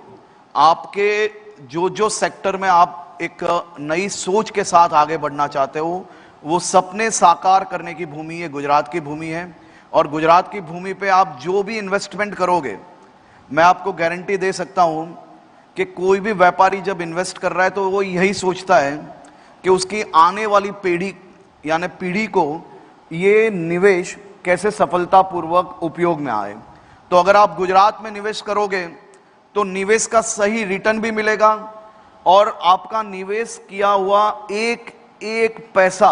आपके जो सेक्टर में आप एक नई सोच के साथ आगे बढ़ना चाहते हो, वो सपने साकार करने की भूमि ये गुजरात की भूमि है। और गुजरात की भूमि पे आप जो भी इन्वेस्टमेंट करोगे, मैं आपको गारंटी दे सकता हूं कि कोई भी व्यापारी जब इन्वेस्ट कर रहा है तो वो यही सोचता है कि उसकी आने वाली पीढ़ी को ये निवेश कैसे सफलतापूर्वक उपयोग में आए। तो अगर आप गुजरात में निवेश करोगे तो निवेश का सही रिटर्न भी मिलेगा और आपका निवेश किया हुआ एक एक पैसा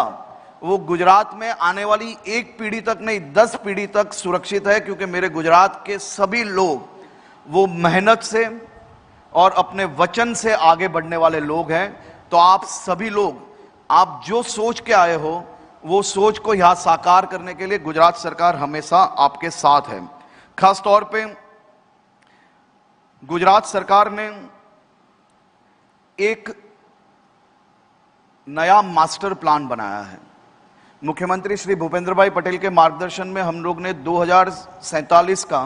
वो गुजरात में आने वाली एक पीढ़ी तक नहीं, 10 पीढ़ी तक सुरक्षित है, क्योंकि मेरे गुजरात के सभी लोग वो मेहनत से और अपने वचन से आगे बढ़ने वाले लोग हैं। तो आप सभी लोग, आप जो सोच के आए हो वो सोच को यहां साकार करने के लिए गुजरात सरकार हमेशा आपके साथ है। खास तौर पे गुजरात सरकार ने एक नया मास्टर प्लान बनाया है। मुख्यमंत्री श्री भूपेंद्र भाई पटेल के मार्गदर्शन में हम लोग ने 2047 का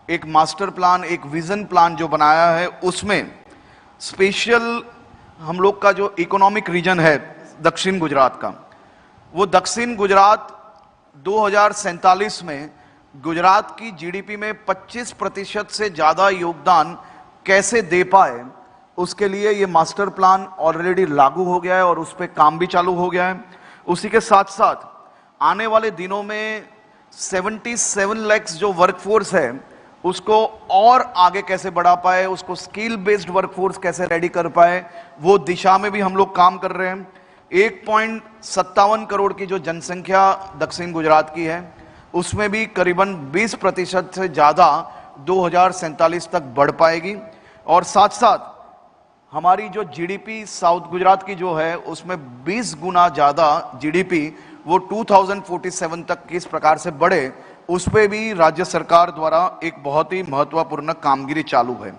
एक मास्टर प्लान, एक विजन प्लान जो बनाया है, उसमें स्पेशल हम लोग का जो इकोनॉमिक रीजन है दक्षिण गुजरात का, वो दक्षिण गुजरात 2047 में गुजरात की जीडीपी में 25% से ज़्यादा योगदान कैसे दे पाए, उसके लिए ये मास्टर प्लान ऑलरेडी लागू हो गया है और उस पर काम भी चालू हो गया है। उसी के साथ साथ आने वाले दिनों में 77 लाख जो वर्कफोर्स है उसको और आगे कैसे बढ़ा पाए, उसको स्किल बेस्ड वर्कफोर्स कैसे रेडी कर पाए, वो दिशा में भी हम लोग काम कर रहे हैं। 1.57 करोड़ की जो जनसंख्या दक्षिण गुजरात की है, उसमें भी करीबन 20% से ज़्यादा 2047 तक बढ़ पाएगी। और साथ साथ हमारी जो जीडीपी साउथ गुजरात की जो है, उसमें 20 गुना ज़्यादा जीडीपी वो 2047 तक किस प्रकार से बढ़े, उस पर भी राज्य सरकार द्वारा एक बहुत ही महत्वपूर्ण कामगिरी चालू है।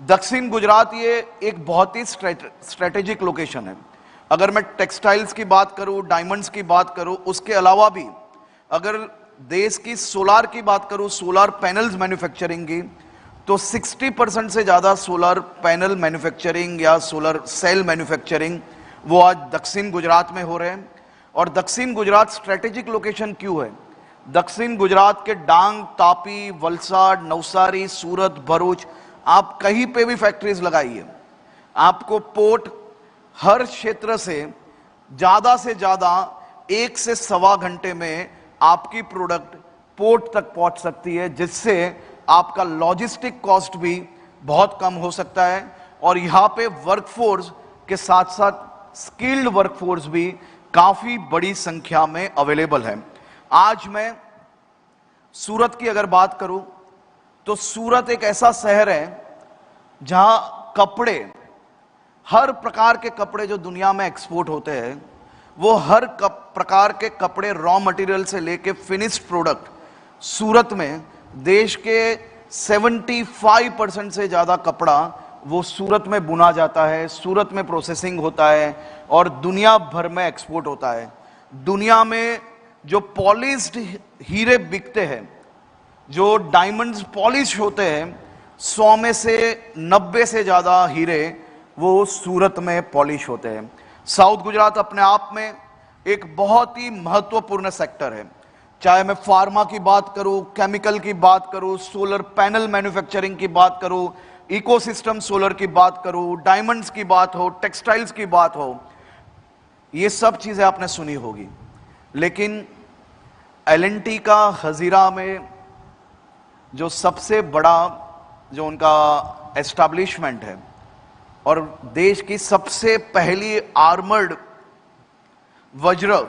दक्षिण गुजरात ये एक बहुत ही स्ट्रेटेजिक लोकेशन है। अगर मैं टेक्सटाइल्स की बात करूं, डायमंड्स की बात करूं, उसके अलावा भी अगर देश की सोलार की बात करूं, सोलार पैनल्स मैन्युफैक्चरिंग की, तो 60% से ज़्यादा सोलर पैनल मैन्युफैक्चरिंग या सोलर सेल मैन्युफैक्चरिंग वो आज दक्षिण गुजरात में हो रहे हैं। और दक्षिण गुजरात स्ट्रेटेजिक लोकेशन क्यों है? दक्षिण गुजरात के डांग, तापी, वलसाड, नवसारी, सूरत, भरूच, आप कहीं पे भी फैक्ट्रीज लगाइए, आपको पोर्ट हर क्षेत्र से ज़्यादा 1 से सवा घंटे में आपकी प्रोडक्ट पोर्ट तक पहुंच सकती है, जिससे आपका लॉजिस्टिक कॉस्ट भी बहुत कम हो सकता है। और यहाँ पे वर्कफोर्स के साथ साथ स्किल्ड वर्कफोर्स भी काफ़ी बड़ी संख्या में अवेलेबल है। आज मैं सूरत की अगर बात करूं, तो सूरत एक ऐसा शहर है जहां कपड़े, हर प्रकार के कपड़े जो दुनिया में एक्सपोर्ट होते हैं, वो हर प्रकार के कपड़े रॉ मटेरियल से लेके फिनिश्ड प्रोडक्ट सूरत में, देश के 75% से ज़्यादा कपड़ा वो सूरत में बुना जाता है, सूरत में प्रोसेसिंग होता है और दुनिया भर में एक्सपोर्ट होता है। दुनिया में जो पॉलिश्ड हीरे बिकते हैं, जो डायमंड्स पॉलिश होते हैं, 100 में से 90 से ज़्यादा हीरे वो सूरत में पॉलिश होते हैं। साउथ गुजरात अपने आप में एक बहुत ही महत्वपूर्ण सेक्टर है। चाहे मैं फार्मा की बात करूं, केमिकल की बात करूं, सोलर पैनल मैन्युफैक्चरिंग की बात करूं, इकोसिस्टम सोलर की बात करूं, डायमंड्स की बात हो, टेक्सटाइल्स की बात हो, ये सब चीजें आपने सुनी होगी। लेकिन एल&टी का हजीरा में जो सबसे बड़ा जो उनका एस्टैब्लिशमेंट है और देश की सबसे पहली आर्मर्ड वज्र,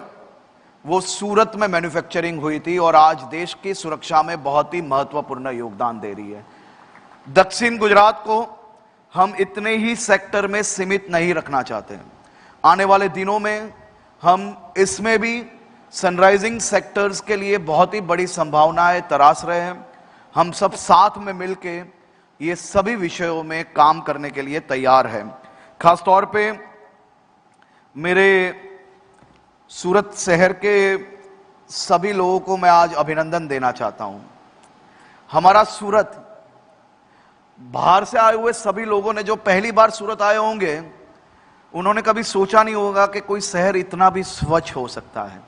वो सूरत में मैन्युफैक्चरिंग हुई थी और आज देश की सुरक्षा में बहुत ही महत्वपूर्ण योगदान दे रही है। दक्षिण गुजरात को हम इतने ही सेक्टर में सीमित नहीं रखना चाहते हैं। आने वाले दिनों में हम इसमें भी सनराइजिंग सेक्टर्स के लिए बहुत ही बड़ी संभावनाएं तराश रहे हैं। हम सब साथ में मिलके ये सभी विषयों में काम करने के लिए तैयार हैं। खास तौर पे मेरे सूरत शहर के सभी लोगों को मैं आज अभिनंदन देना चाहता हूं। हमारा सूरत, बाहर से आए हुए सभी लोगों ने जो पहली बार सूरत आए होंगे, उन्होंने कभी सोचा नहीं होगा कि कोई शहर इतना भी स्वच्छ हो सकता है।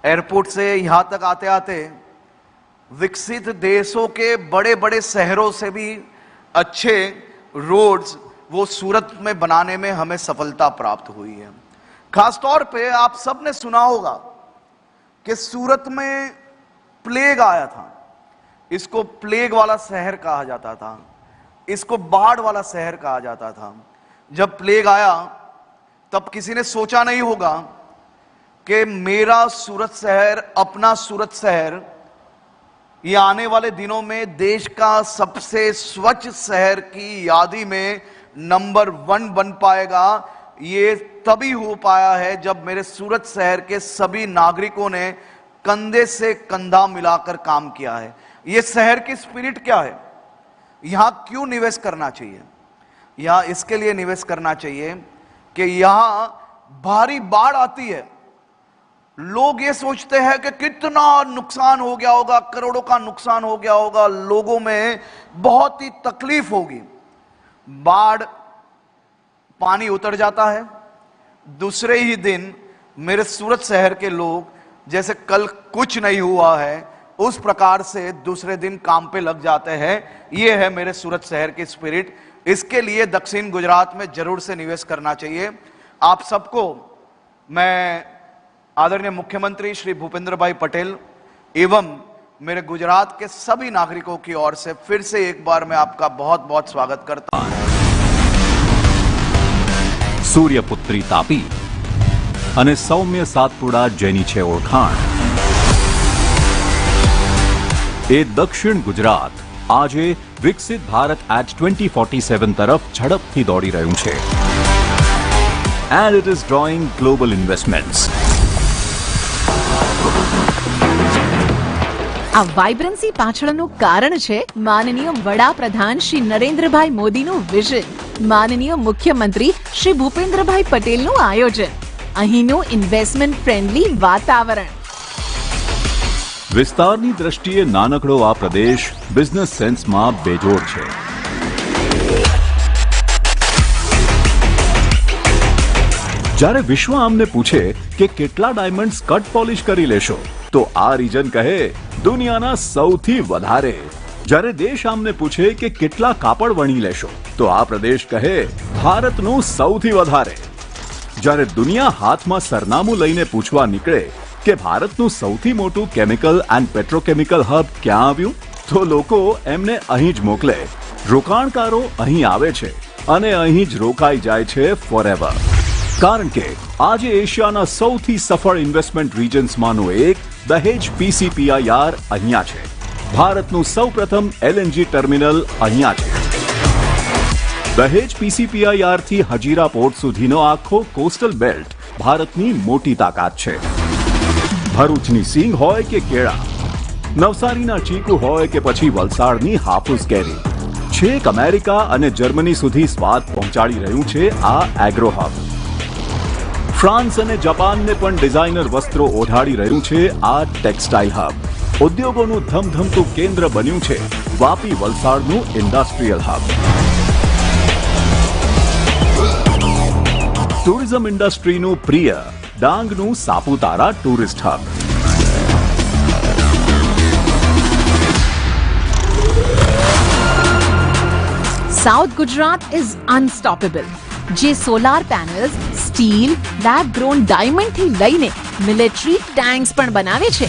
एयरपोर्ट से यहां तक आते आते विकसित देशों के बड़े बड़े शहरों से भी अच्छे रोड्स वो सूरत में बनाने में हमें सफलता प्राप्त हुई है। खास तौर पे आप सब ने सुना होगा कि सूरत में प्लेग आया था। इसको प्लेग वाला शहर कहा जाता था, इसको बाढ़ वाला शहर कहा जाता था। जब प्लेग आया तब किसी ने सोचा नहीं होगा कि मेरा सूरत शहर, अपना सूरत शहर, ये आने वाले दिनों में देश का सबसे स्वच्छ शहर की यादी में नंबर 1 बन पाएगा। ये तभी हो पाया है जब मेरे सूरत शहर के सभी नागरिकों ने कंधे से कंधा मिलाकर काम किया है। ये शहर की स्पिरिट क्या है? यहां क्यों निवेश करना चाहिए? यहां इसके लिए निवेश करना चाहिए कि यहां भारी बाढ़ आती है लोग ये सोचते हैं कि कितना नुकसान हो गया होगा, करोड़ों का नुकसान हो गया होगा, लोगों में बहुत ही तकलीफ होगी। बाढ़, पानी उतर जाता है, दूसरे ही दिन मेरे सूरत शहर के लोग जैसे कल कुछ नहीं हुआ है उस प्रकार से दूसरे दिन काम पे लग जाते हैं। ये है मेरे सूरत शहर की स्पिरिट। इसके लिए दक्षिण गुजरात में जरूर से निवेश करना चाहिए। आप सबको मैं आदरणीय मुख्यमंत्री श्री भूपेंद्र भाई पटेल एवं मेरे गुजरात के सभी नागरिकों की ओर से फिर से एक बार मैं आपका बहुत बहुत स्वागत करता हूं। સૂર્યપુત્રી તાપી અને સૌમ્ય સાતપુડા જેની છે ઓળખાણ, એ દક્ષિણ ગુજરાત આજે વિકસિત ભારત એટ 2047 તરફ ઝડપથી દોડી રહ્યું છે. And it is drawing global investments. આ વાઇબ્રન્સી પાછળનું કારણ છે માનનીય વડાપ્રધાન શ્રી નરેન્દ્રભાઈ મોદીનું વિઝન, માનનીય મુખ્યમંત્રી શ્રી ભૂપેન્દ્રભાઈ પટેલનું આયોજન, અહીંનું ઇન્વેસ્ટમેન્ટ ફ્રેન્ડલી વાતાવરણ. વિસ્તારની દ્રષ્ટિએ નાનકડો આ પ્રદેશ બિઝનેસ સેન્સમાં બેજોડ છે. જ્યારે વિશ્વ આમને પૂછે કે કેટલા ડાયમંડ્સ કટ પોલિશ કરી લેશો, તો આ રીજન કહે દુનિયાના સૌથી વધારે. જ્યારે દેશ આમને પૂછે કે કેટલા કાપડ વણી લેશો, તો આ પ્રદેશ કહે ભારતનું સૌથી વધારે. જ્યારે દુનિયા હાથમાં સરનામું લઈને પૂછવા નીકળે કે ભારતનું સૌથી મોટું કેમિકલ એન્ડ પેટ્રોકેમિકલ હબ ક્યાં આવ્યું, તો લોકો એમને અહીં જ મોકલે. રોકાણકારો અહીં આવે છે અને અહીં જ રોકાઈ જાય છે ફોરએવર. કારણ કે આજે એશિયાના સૌથી સફળ ઇન્વેસ્ટમેન્ટ રિજન્સમાંનું એક દહેજ PCPIR અહીંયા છે. ભારતનું સૌપ્રથમ LNG ટર્મિનલ અહીંયા છે. દહેજ PCPIR થી હજીરા પોર્ટ સુધીનો આખો કોસ્ટલ બેલ્ટ ભારતની મોટી તાકાત છે. ભરૂચની સિંગ હોય કે કેળા, નવસારીના ચીકુ હોય કે પછી વલસાડની હાફૂસ કેરી, છેક અમેરિકા અને જર્મની સુધી સ્વાદ પહોંચાડી રહ્યું છે આ એગ્રો હબ. ફ્રાન્સ અને જાપાનને પણ ડિઝાઇનર વસ્ત્રો ઓઢાડી રહ્યું છે આ ટેક્સટાઇલ હબ. ઉદ્યોગોનું ધમધમતું કેન્દ્ર બન્યું છે વાપી વલસાડનું ઇન્ડસ્ટ્રીયલ હબ. ટુરિઝમ ઇન્ડસ્ટ્રીનું પ્રિય ડાંગનું Saputara tourist hub. South Gujarat is unstoppable, જે solar panels, steel, lab grown diamond થી લઈને મિલિટરી ટેન્ક્સ પણ બનાવે છે.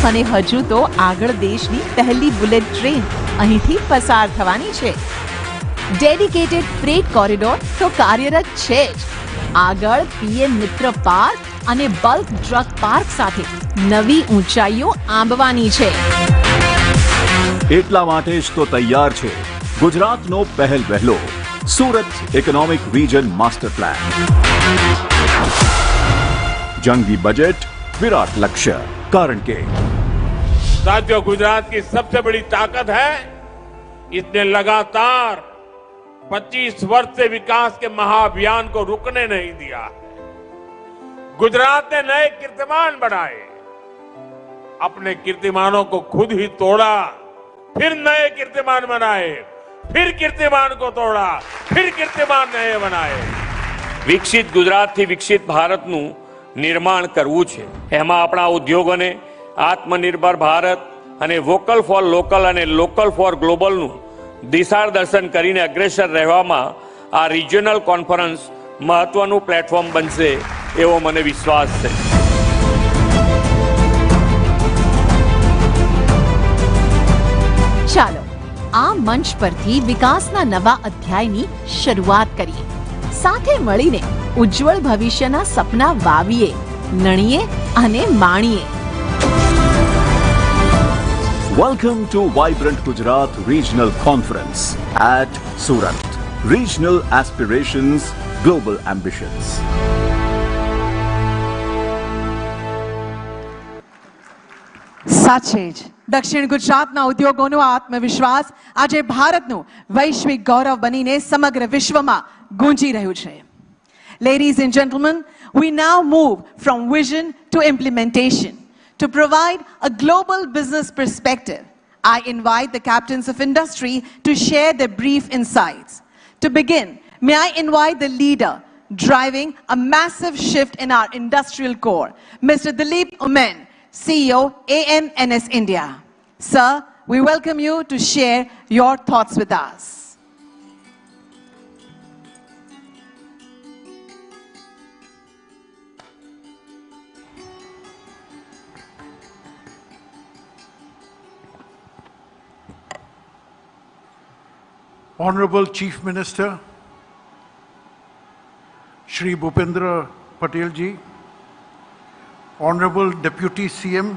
અને હજુ તો આગળ દેશની પહેલી બુલેટ ટ્રેન અહીંથી પસાર થવાની છે. ડેડિકેટેડ ફ્રેટ કોરિડોર તો કાર્યરત છે જ. આગળ PM મિત્ર પાર્ક અને બલ્ક ડ્રગ પાર્ક સાથે નવી ઊંચાઈઓ આંબવાની છે. એટલા માટે જ તો તૈયાર છે ગુજરાતનો પહેલ વહેલો Surat economic region master plan. જંગી બજેટ, વિરાટ લક્ષ્ય. કારણ કે साथियों, गुजरात की सबसे बड़ी ताकत है इसने लगातार 25 वर्ष से विकास के महाअभियान को रुकने नहीं दिया. गुजरात ने नए कीर्तिमान बनाए, अपने कीर्तिमानों को खुद ही तोड़ा, फिर नए कीर्तिमान बनाए, फिर कीर्तिमान को तोड़ा, फिर कीर्तिमान नए बनाए. વિકસિત ગુજરાતથી વિકસિત ભારતનું નિર્માણ કરવું છે. એમાં આપણા ઉદ્યોગોને આત્મનિર્ભર ભારત અને વોકલ ફોર લોકલ અને લોકલ ફોર ગ્લોબલનું દિશા દર્શન કરીને અગ્રેસર રહેવામાં આ રિજિયોનલ કોન્ફરન્સ મહત્વનું પ્લેટફોર્મ બનશે એવો મને વિશ્વાસ છે. ચાલો આ મંચ પરથી વિકાસના નવા અધ્યાયની શરૂઆત કરીએ. સાથે મળીને ઉજ્જવળ ભવિષ્યના સપના વાવીએ, નણીએ અને માણીએ. Welcome to Vibrant Gujarat Regional Conference at Surat. Regional aspirations, global ambitions. સાચે જ દક્ષિણ ગુજરાતના ઉદ્યોગોનો આત્મવિશ્વાસ આજે ભારતનું વૈશ્વિક ગૌરવ બનીને સમગ્ર વિશ્વમાં ગૂંજી રહ્યું છે. Ladies and gentlemen, we now move from vision to implementation. To provide a global business perspective, I invite the captains of industry to share their brief insights. To begin, may I invite the leader driving a massive shift in our industrial core, Mr. Dilip Omen, CEO, AMNS India. Sir, we welcome you to share your thoughts with us. Honorable Chief Minister, Shri Bhupendra Patel ji, Honorable Deputy CM,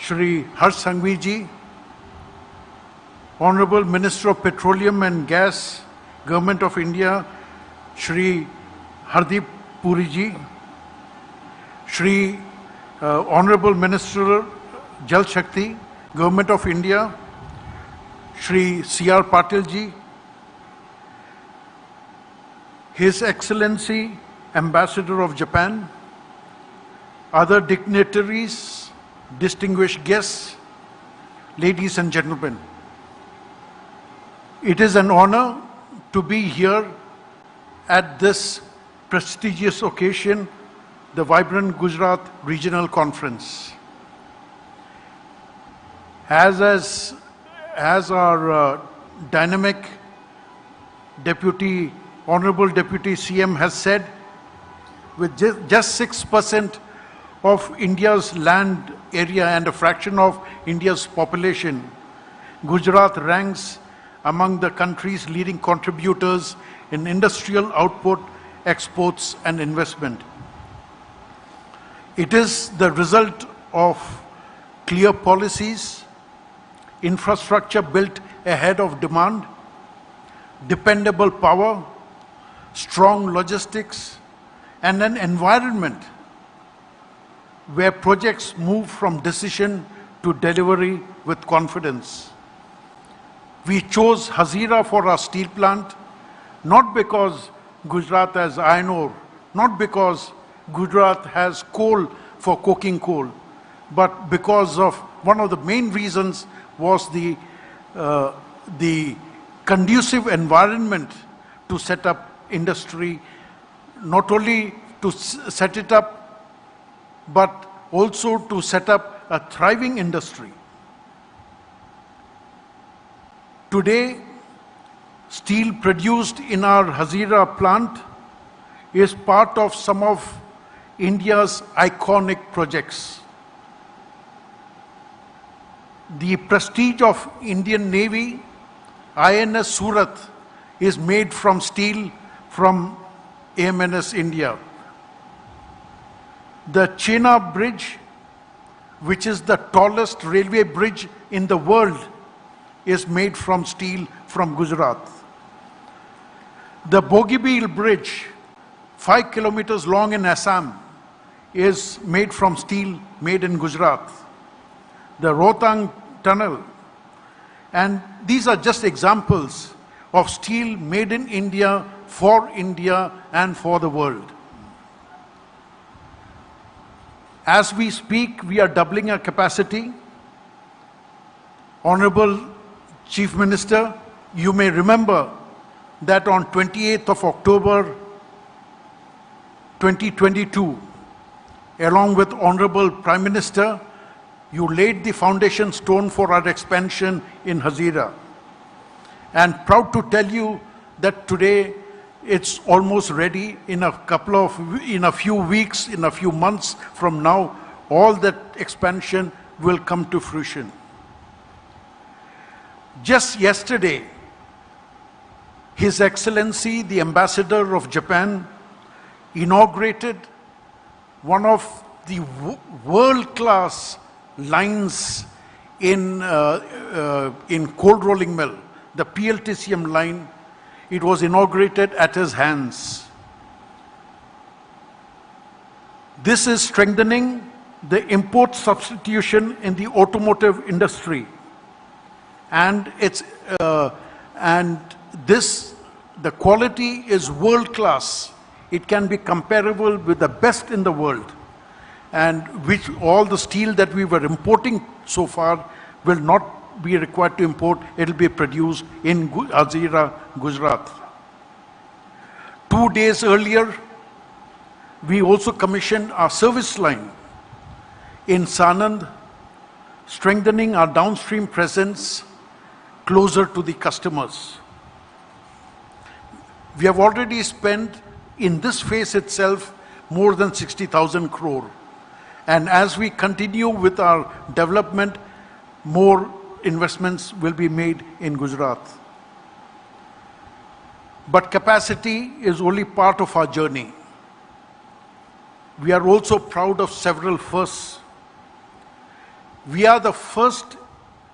Shri Harsh Sanghvi ji, Honorable Minister of Petroleum and Gas, Government of India, Shri Hardeep Puri ji, Shri Honorable Minister Jal Shakti, Government of India, Shri C.R. Patil ji, His Excellency Ambassador of Japan, other dignitaries, distinguished guests, ladies and gentlemen. It is an honor to be here at this prestigious occasion, the Vibrant Gujarat Regional Conference. As our dynamic Honorable Deputy CM has said, with just 6% of India's land area and a fraction of India's population, Gujarat ranks among the country's leading contributors in industrial output, exports and investment. It is the result of clear policies, infrastructure built ahead of demand, dependable power, strong logistics, and an environment where projects move from decision to delivery with confidence. We chose Hazira for our steel plant, not because Gujarat has iron ore, not because Gujarat has coal for coking coal, but because of one of the main reasons was the conducive environment to set up industry, not only to set it up, but also to set up a thriving industry. Today, steel produced in our Hazira plant is part of some of India's iconic projects. The prestige of Indian Navy, INS Surat, is made from steel from AMNS India. The Chenab Bridge, which is the tallest railway bridge in the world, is made from steel from Gujarat. The Bogibeel Bridge, 5 kilometers long in Assam, is made from steel made in Gujarat. The Rohtang Tunnel, and these are just examples of steel made in India, for India and for the world. As we speak, we are doubling our capacity. Honorable Chief Minister, you may remember that on 28th of October 2022, along with Honorable Prime Minister, you laid the foundation stone for our expansion in Hazira. And proud to tell you that today it's almost ready. In a few weeks, in a few months from now, all that expansion will come to fruition. Just yesterday, His Excellency, the Ambassador of Japan, inaugurated one of the world-class lines in cold rolling mill, the PLTCM line. It was inaugurated at his hands. This is strengthening the import substitution in the automotive industry, and the quality is world class. It can be comparable with the best in the world, and which all the steel that we were importing so far will not be required to import. It will be produced in Hazira, Gujarat. 2 days earlier, we also commissioned our service line in Sanand, strengthening our downstream presence closer to the customers. We have already spent in this phase itself more than 60,000 crore. And as we continue with our development, more investments will be made in Gujarat. But capacity is only part of our journey. We are also proud of several firsts. We are the first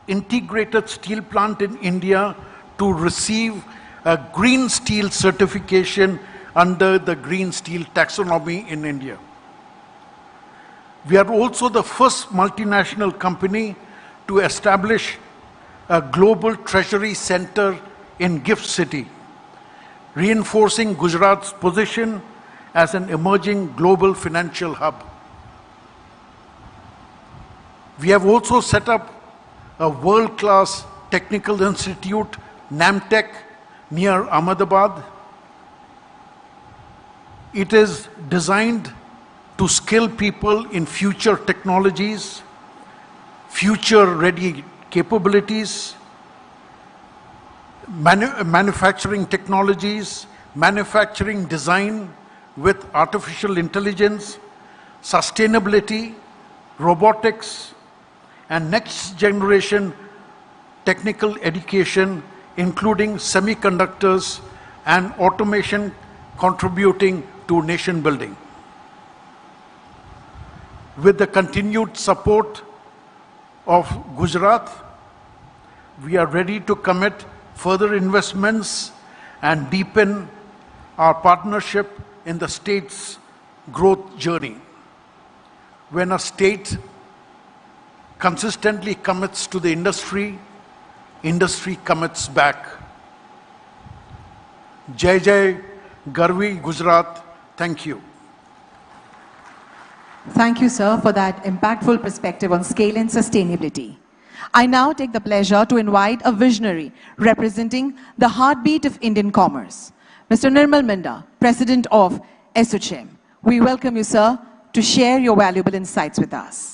integrated steel plant in India to receive a green steel certification under the green steel taxonomy in India. We are also the first multinational company to establish a global treasury center in GIFT City, reinforcing Gujarat's position as an emerging global financial hub. We have also set up a world-class technical institute, NAMTech, near Ahmedabad. It is designed to skill people in future technologies, future-ready capabilities, manufacturing technologies, manufacturing design with artificial intelligence, sustainability, robotics, and next generation technical education, including semiconductors and automation, contributing to nation building. With the continued support of Gujarat, we are ready to commit further investments and deepen our partnership in the state's growth journey. When a state consistently commits to the industry, industry commits back. Jai Jai Garvi Gujarat. Thank you. Thank you, sir, for that impactful perspective on scale and sustainability. I now take the pleasure to invite a visionary representing the heartbeat of Indian commerce, Mr. Nirmal Minda, President of ASSOCHAM. We welcome you, sir, to share your valuable insights with us.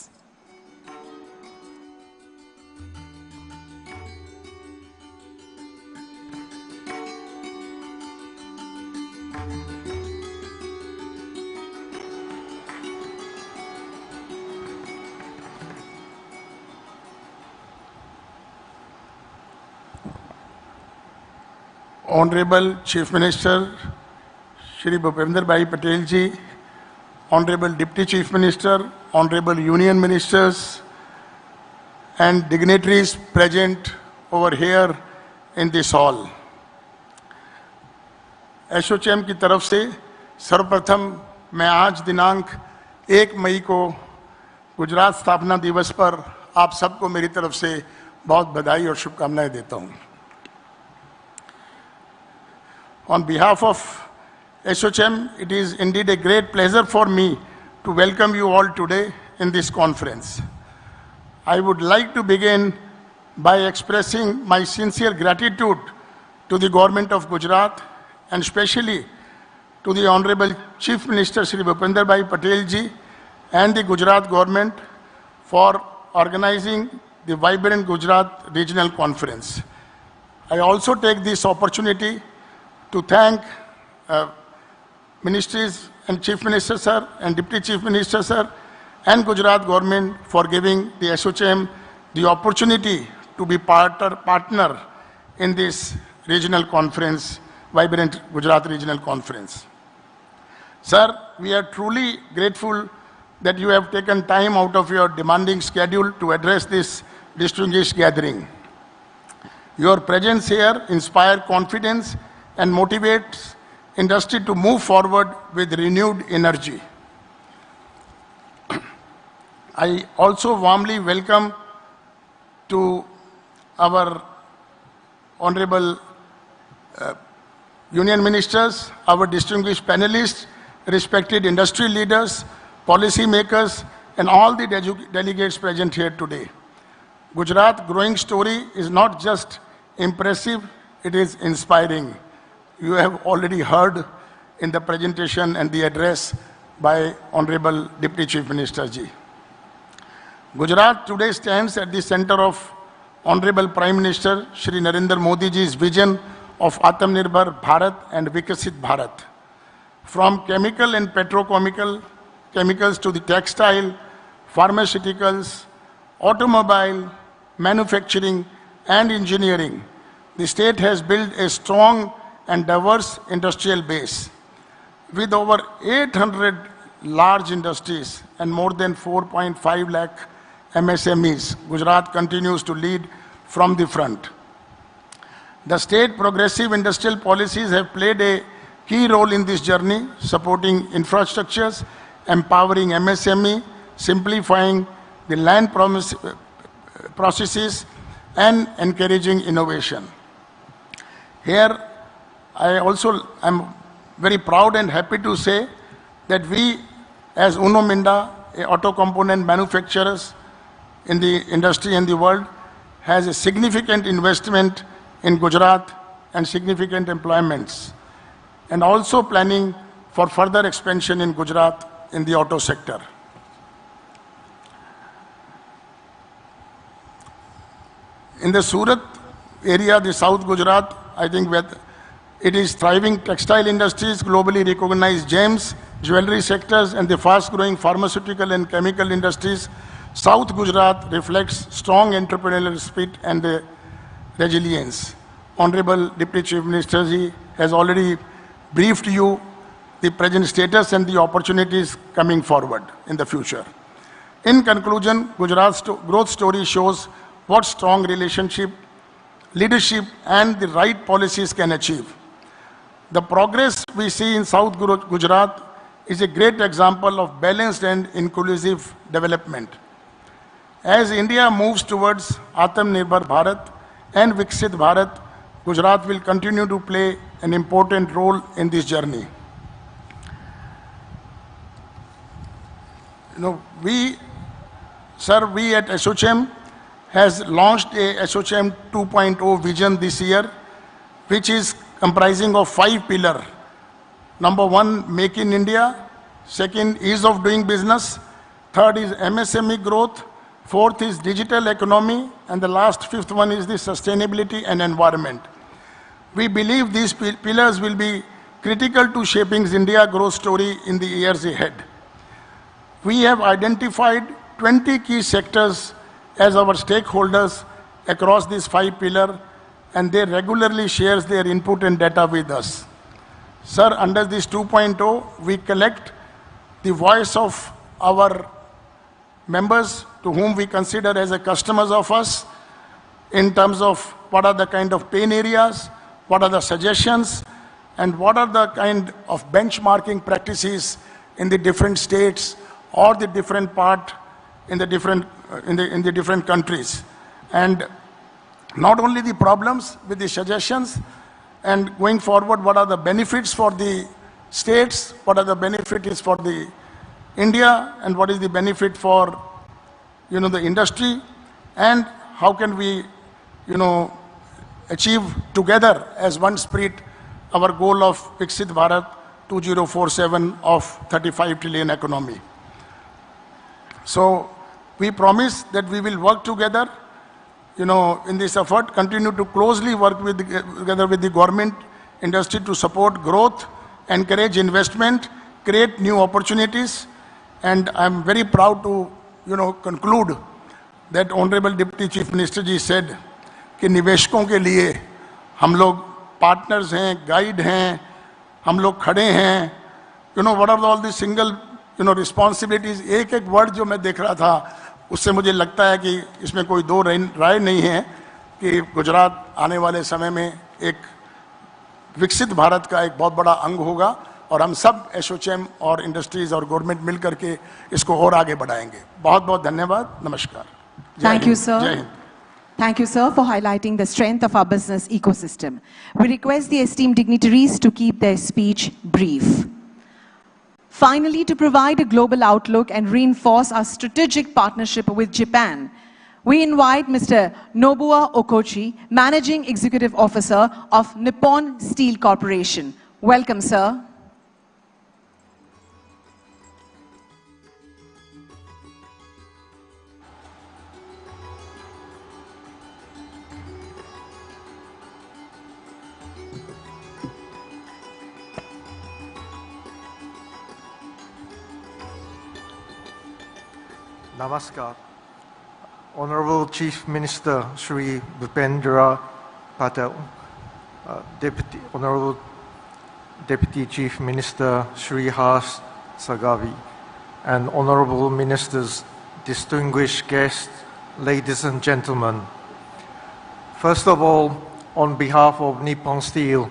Honorable Chief Minister, Shri Bhupender Bhai Patel ji, Honorable Deputy Chief Minister, Honorable Union Ministers, and dignitaries present over here in this hall. ASSOCHAM की तरफ से सर्वप्रथम मैं आज दिनांक 1 मई को गुजरात स्थापना दिवस पर आप सबको मेरी तरफ से बहुत बधाई और शुभकामनाएं देता हूं. On behalf of ASSOCHAM, it is indeed a great pleasure for me to welcome you all today in this conference. I would like to begin by expressing my sincere gratitude to the government of Gujarat and especially to the Honorable Chief Minister Shri Bhupender Bhai Patel ji and the Gujarat government for organizing the Vibrant Gujarat Regional Conference. I also take this opportunity to thank ministries and Chief Minister sir and Deputy Chief Minister sir and Gujarat government for giving the ASSOCHAM the opportunity to be partner in this regional conference, Vibrant Gujarat Regional Conference. Sir, we are truly grateful that you have taken time out of your demanding schedule to address this distinguished gathering. Your presence here inspires confidence and motivates industry to move forward with renewed energy. I also warmly welcome to our honorable union ministers, our distinguished panelists, respected industry leaders, policy makers, and all the delegates present here today. Gujarat growing story is not just impressive, it is inspiring. You have already heard in the presentation and the address by Honorable Deputy Chief Minister ji. Gujarat today stands at the center of Honorable Prime Minister Shri Narendra Modi ji's vision of Atmanirbhar Bharat and Viksit Bharat. From chemical and petrochemicals to the textile, pharmaceuticals, automobile, manufacturing and engineering, the state has built a strong and diverse industrial base. With over 800 large industries and more than 4.5 lakh MSMEs, Gujarat continues to lead from the front. The state progressive industrial policies have played a key role in this journey, supporting infrastructures, empowering MSME, simplifying the land processes, and encouraging innovation. Here, I also am very proud and happy to say that we, as Uno Minda, auto component manufacturers in the industry and the world, has a significant investment in Gujarat and significant employments, and also planning for further expansion in Gujarat in the auto sector. In the Surat area, the South Gujarat, I think it is thriving textile industries, globally recognized gems, jewelry sectors, and the fast-growing pharmaceutical and chemical industries. South Gujarat reflects strong entrepreneurial spirit and resilience. Honorable Deputy Chief Minister ji has already briefed you the present status and the opportunities coming forward in the future. In conclusion, Gujarat's growth story shows what strong relationship, leadership, and the right policies can achieve. The progress we see in South Gujarat is a great example of balanced and inclusive development. As India moves towards Atmanirbhar Bharat and Viksit Bharat, Gujarat will continue to play an important role in this journey. We at ASSOCHAM has launched a ASSOCHAM 2.0 vision this year, which is comprising of 5 pillars. Number 1, Make in India. Second, ease of doing business. Third is MSME growth. Fourth is digital economy. And the last, 5th one is the sustainability and environment. We believe these pillars will be critical to shaping India's growth story in the years ahead. We have identified 20 key sectors as our stakeholders across these 5 pillars, and they regularly share their input and data with us. Sir, under this 2.0, we collect the voice of our members to whom we consider as a customers of us in terms of what are the kind of pain areas, what are the suggestions, and what are the kind of benchmarking practices in the different states or the different part in the different countries. And not only the problems with the suggestions, and going forward, what are the benefits for the states, what are the benefits for the India, and what is the benefit for the industry, and how can we achieve together as one spirit our goal of Viksit Bharat 2047 of 35 trillion economy. So we promise that we will work together in this effort, continue to closely work together with the government, industry to support growth, encourage investment, create new opportunities. And I'm very proud to conclude that Honorable Deputy Chief Minister ji said कि निवेशकों के लिए हम लोग partners हैं, guide हैं, हम लोग खड़े हैं. What are all the single responsibilities? एक वर्ड जो मैं देख रहा था उससे मुझे लगता है कि इसमें कोई दो राय नहीं है कि गुजरात आने वाले समय में एक विकसित भारत का एक बहुत बड़ा अंग होगा और हम सब एसोचैम और इंडस्ट्रीज और गवर्नमेंट मिल करके इसको और आगे बढ़ाएंगे। बहुत बहुत धन्यवाद, नमस्कार। Thank you, sir. जय Hind. Thank you, sir, for highlighting the strength of our business ecosystem. We request the esteemed dignitaries to keep their speech brief. Finally, to provide a global outlook and reinforce our strategic partnership with Japan, we invite Mr. Nobuo Okochi, Managing Executive Officer of Nippon Steel Corporation. Welcome, sir. Namaskar. Honorable Chief Minister Shri Bhupendra Patel, Honorable Deputy Chief Minister Shri Harsh Sagavi, and Honorable Ministers, distinguished guests, ladies and gentlemen. First of all, on behalf of Nippon Steel,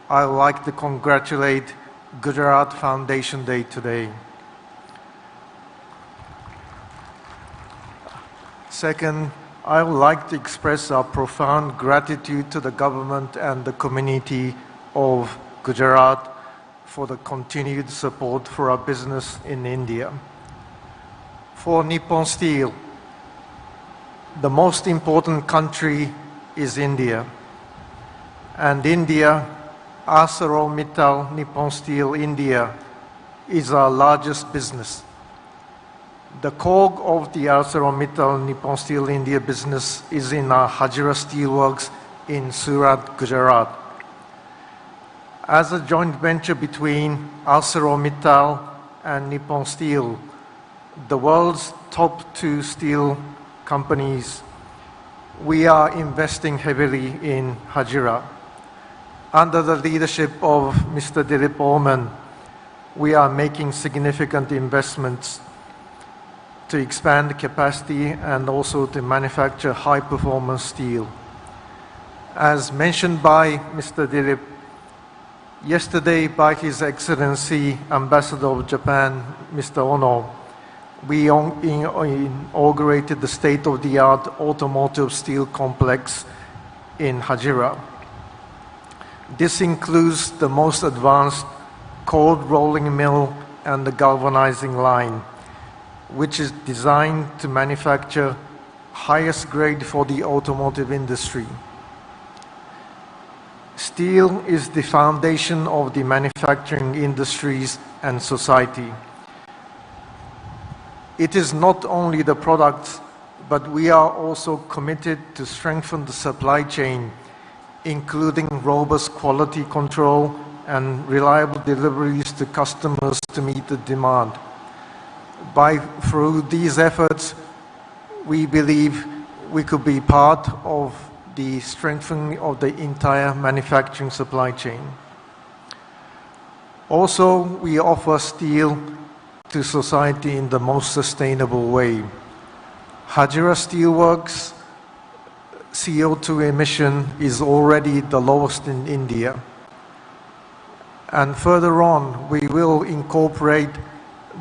I would like to congratulate Gujarat Foundation Day today. Second, I would like to express our profound gratitude to the government and the community of Gujarat for the continued support for our business in India. For Nippon Steel, the most important country is India. And India, ArcelorMittal Nippon Steel India, is our largest business. The core of the ArcelorMittal Nippon Steel India business is in our Hazira Steelworks in Surat, Gujarat. As a joint venture between ArcelorMittal and Nippon Steel, the world's top two steel companies, we are investing heavily in Hazira. Under the leadership of Mr. Dilip Oman, we are making significant investments to expand capacity and also to manufacture high-performance steel. As mentioned by Mr. Dilip, yesterday by His Excellency Ambassador of Japan, Mr. Ono, we inaugurated the state-of-the-art automotive steel complex in Hazira. This includes the most advanced cold rolling mill and the galvanizing line, which is designed to manufacture highest grade for the automotive industry. Steel is the foundation of the manufacturing industries and society. It is not only the products, but we are also committed to strengthen the supply chain, including robust quality control and reliable deliveries to customers to meet the demand. Through these efforts, we believe we could be part of the strengthening of the entire manufacturing supply chain. Also, we offer steel to society in the most sustainable way. Hazira Steelworks CO2 emission is already the lowest in India. And further on, we will incorporate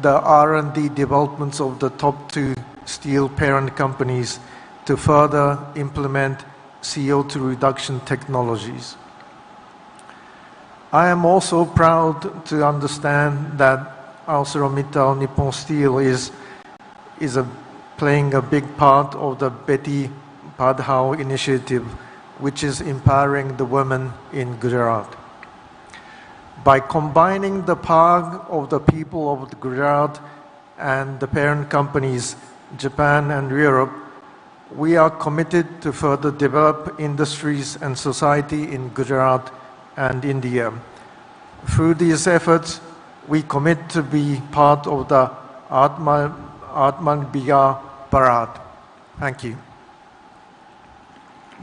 the R&D developments of the top two steel parent companies to further implement CO2 reduction technologies. I am also proud to understand that ArcelorMittal Nippon Steel is playing a big part of the Beti Padhao initiative, which is empowering the women in Gujarat. By combining the power of the people of Gujarat and the parent companies, Japan and Europe, we are committed to further develop industries and society in Gujarat and India. Through these efforts, we commit to be part of the Atmanirbhar Bharat. Thank you.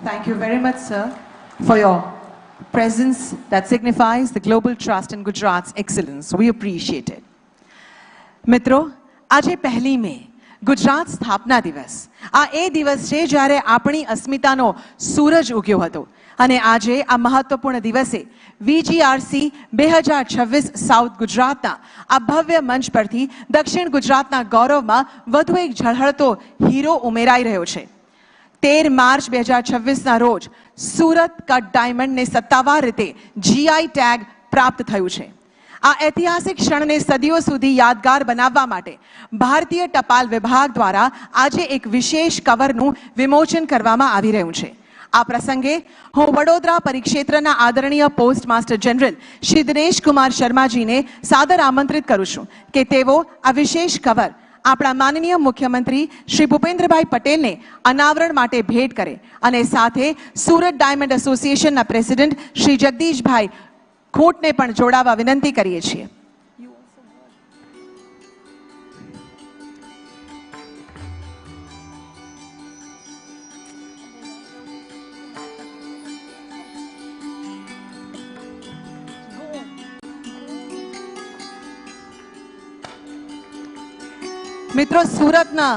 Thank you very much, sir, for your presence that signifies the global trust in Gujarat's excellence. We appreciate it. મિત્રો, આજે પહેલી મે ગુજરાત સ્થાપના દિવસ. આ એ દિવસ છે જ્યારે આપણી અસ્મિતાનો સૂરજ ઉગ્યો હતો અને આજે આ મહત્વપૂર્ણ દિવસે VGRC 2026 સાઉથ ગુજરાતના આ ભવ્ય મંચ પરથી દક્ષિણ ગુજરાતના ગૌરવમાં વધુ એક ઝળહળતો હીરો ઉમેરાઈ રહ્યો છે. 13 માર્ચ 2026ના રોજ સુરત કટ ડાયમંડને સત્તાવાર રીતે GI ટેગ પ્રાપ્ત થયું છે. આ ઐતિહાસિક ક્ષણને સદીઓ સુધી યાદગાર બનાવવા માટે ભારતીય ટપાલ વિભાગ દ્વારા આજે એક વિશેષ કવરનું વિમોચન કરવામાં આવી રહ્યું છે. આ પ્રસંગે હું વડોદરા પરિક્ષેત્રના આદરણીય post master general Shri Dinesh Kumar શર્માજીને સાદર આમંત્રિત કરું છું કે તેઓ આ વિશેષ કવર આપણા માનનીય મુખ્યમંત્રી શ્રી ભૂપેન્દ્રભાઈ પટેલને અનાવરણ માટે ભેટ કરે અને સાથે સુરત ડાયમંડ એસોસિએશનના પ્રેસિડેન્ટ શ્રી જગદીશભાઈ खोटने पण जोड़ावा विनंती करीए छीए. मित्रों, सूरतना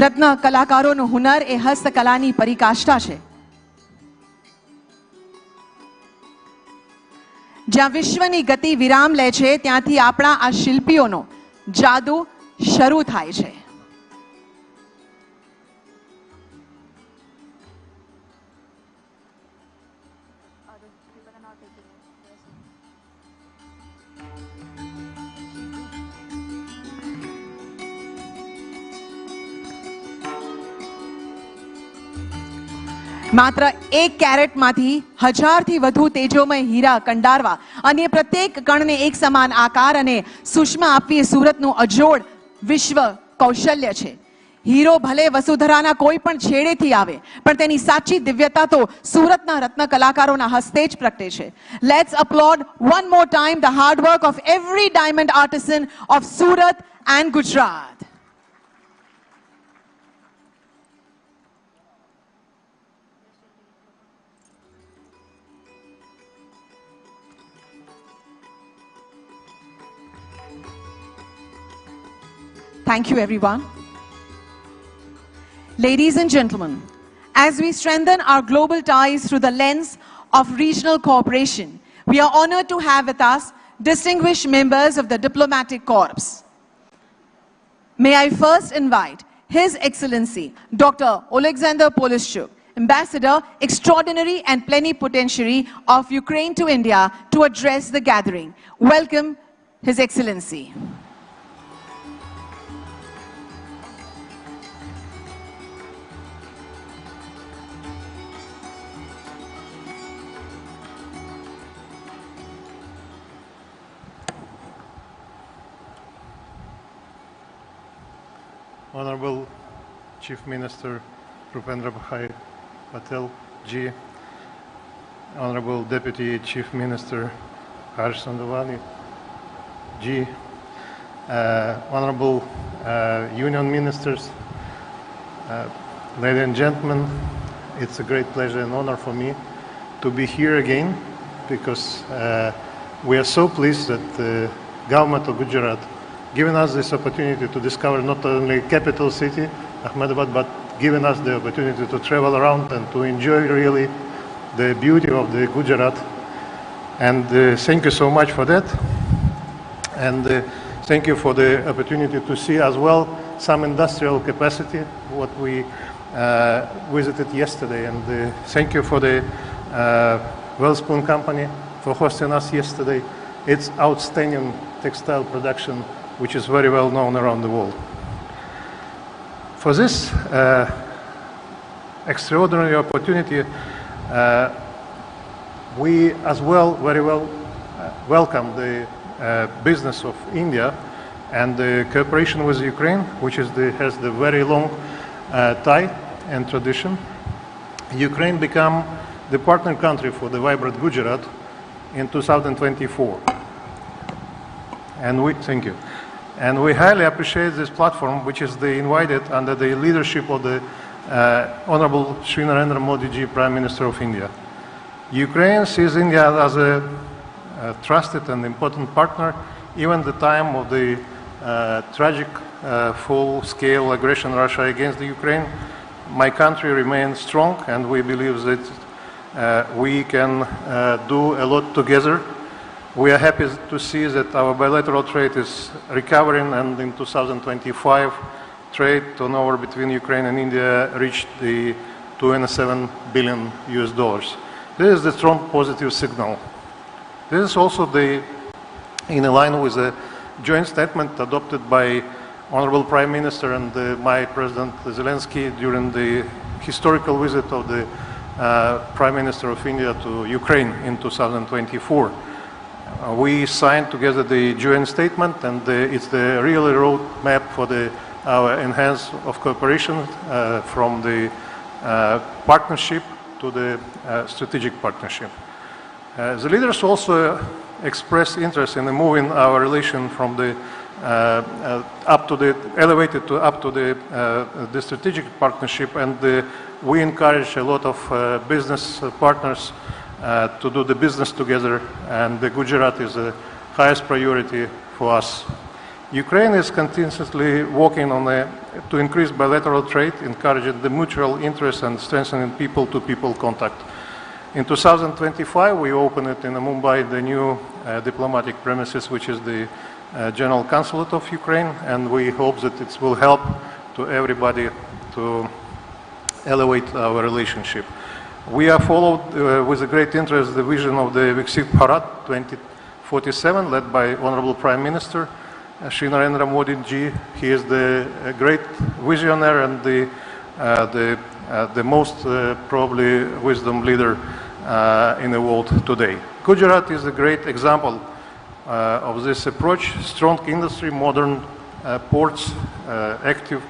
रत्न कलाकारों हुनर ए हस्तकलानी परिकाष्ठा है. જ્યાં વિશ્વની ગતિ વિરામ લે છે ત્યાંથી આપણા આ શિલ્પીઓનો જાદુ શરૂ થાય છે. માત્ર 1 કેરેટમાંથી 1000થી વધુ તેજોમય હીરા કંડારવા અને પ્રત્યેક કણને એક સમાન આકાર અને સુષ્મા આપવી એ સુરતનું અજોડ વિશ્વ કૌશલ્ય છે. હીરો ભલે વસુધરાના કોઈ પણ છેડેથી આવે પણ તેની સાચી દિવ્યતા તો સુરતના રત્ન કલાકારોના હસ્તે જ પ્રગટે છે. Let's upload one more time the hard work of every diamond artisan of Surat and Gujarat. Thank you, everyone. Ladies and gentlemen, as we strengthen our global ties through the lens of regional cooperation, we are honored to have with us distinguished members of the Diplomatic Corps. May I first invite His Excellency Dr. Alexander Polishchuk, Ambassador Extraordinary and Plenipotentiary of Ukraine to India, to address the gathering. Welcome, His Excellency. Honorable Chief Minister Bhupendra Bhai Patel ji, Honorable Deputy Chief Minister Harsh Sandhavani ji, Honorable Union Ministers, ladies and gentlemen, it's a great pleasure and honor for me to be here again because we are so pleased that the government of Gujarat given us this opportunity to discover not only capital city, Ahmedabad, but given us the opportunity to travel around and to enjoy really the beauty of the Gujarat. And thank you so much for that. And thank you for the opportunity to see as well some industrial capacity, what we visited yesterday. And thank you for the Wellspoon company for hosting us yesterday. It's outstanding textile production, which is very well known around the world. For this extraordinary opportunity, we as well very well welcome the business of India and the cooperation with Ukraine, which is has the very long tie and tradition. Ukraine became the partner country for the Vibrant Gujarat in 2024. And thank you. And we highly appreciate this platform, which is invited under the leadership of the Honorable Shri Narendra Modi ji, Prime Minister of India. Ukraine sees India as a trusted and important partner, even the time of the tragic full-scale aggression Russia against the Ukraine, my country remains strong, and we believe that we can do a lot together. We are happy to see that our bilateral trade is recovering, and in 2025, trade turnover between Ukraine and India reached the $27 billion US. This is the strong positive signal. This is also in line with a joint statement adopted by Honorable Prime Minister and my President Zelensky during the historical visit of the Prime Minister of India to Ukraine in 2024. We signed together the joint statement, and it's the real roadmap for our enhancement of cooperation from the partnership to the strategic partnership. The leaders also expressed interest in moving our relation from the elevated to up to the strategic partnership, and we encourage a lot of business partners to do the business together, and the Gujarat is the highest priority for us. Ukraine is continuously working to increase bilateral trade, encouraging the mutual interest and strengthening people-to-people contact. In 2025, we opened it in Mumbai, the new diplomatic premises, which is the General Consulate of Ukraine, and we hope that it will help to everybody to elevate our relationship. We are followed with a great interest the vision of the Viksit Bharat 2047, led by Honorable Prime Minister Shri Narendra Modi ji. He is the great visionary and the most probably wisdom leader in the world today. Gujarat is a great example of this approach: strong industry, modern ports, active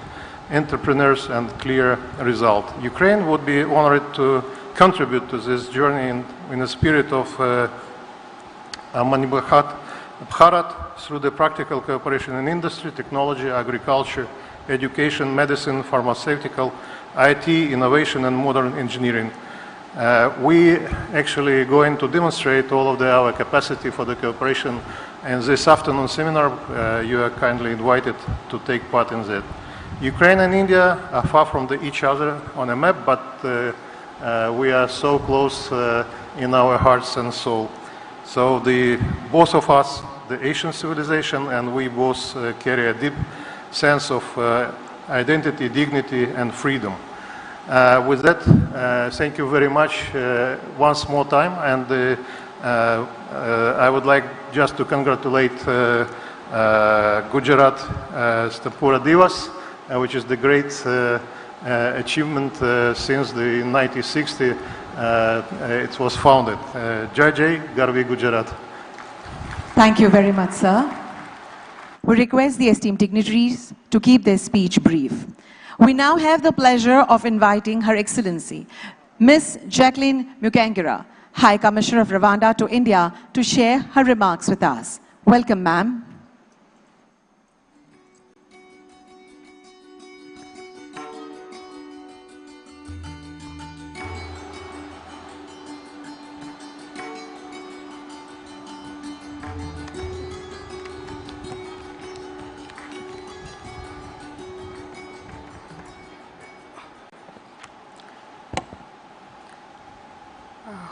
entrepreneurs, and clear result. Ukraine would be honored to contribute to this journey in the spirit of Manibhat Bharat through the practical cooperation in industry, technology, agriculture, education, medicine, pharmaceutical, IT, innovation, and modern engineering. We actually going to demonstrate all of our capacity for the cooperation in this afternoon seminar. You are kindly invited to take part in that. Ukraine and India are far from each other on a map, but we are so close in our hearts and soul. So both of us, the Asian civilization, and we both carry a deep sense of identity, dignity, and freedom. With that, thank you very much once more time, and I would like just to congratulate Gujarat Stapura Divas, which is the great achievement since the 1960 it was founded. Jai Jai, Garvi Gujarat. Thank you very much, sir. We request the esteemed dignitaries to keep their speech brief. We now have the pleasure of inviting Her Excellency, Ms. Jacqueline Mukangira, High Commissioner of Rwanda to India, to share her remarks with us. Welcome, ma'am.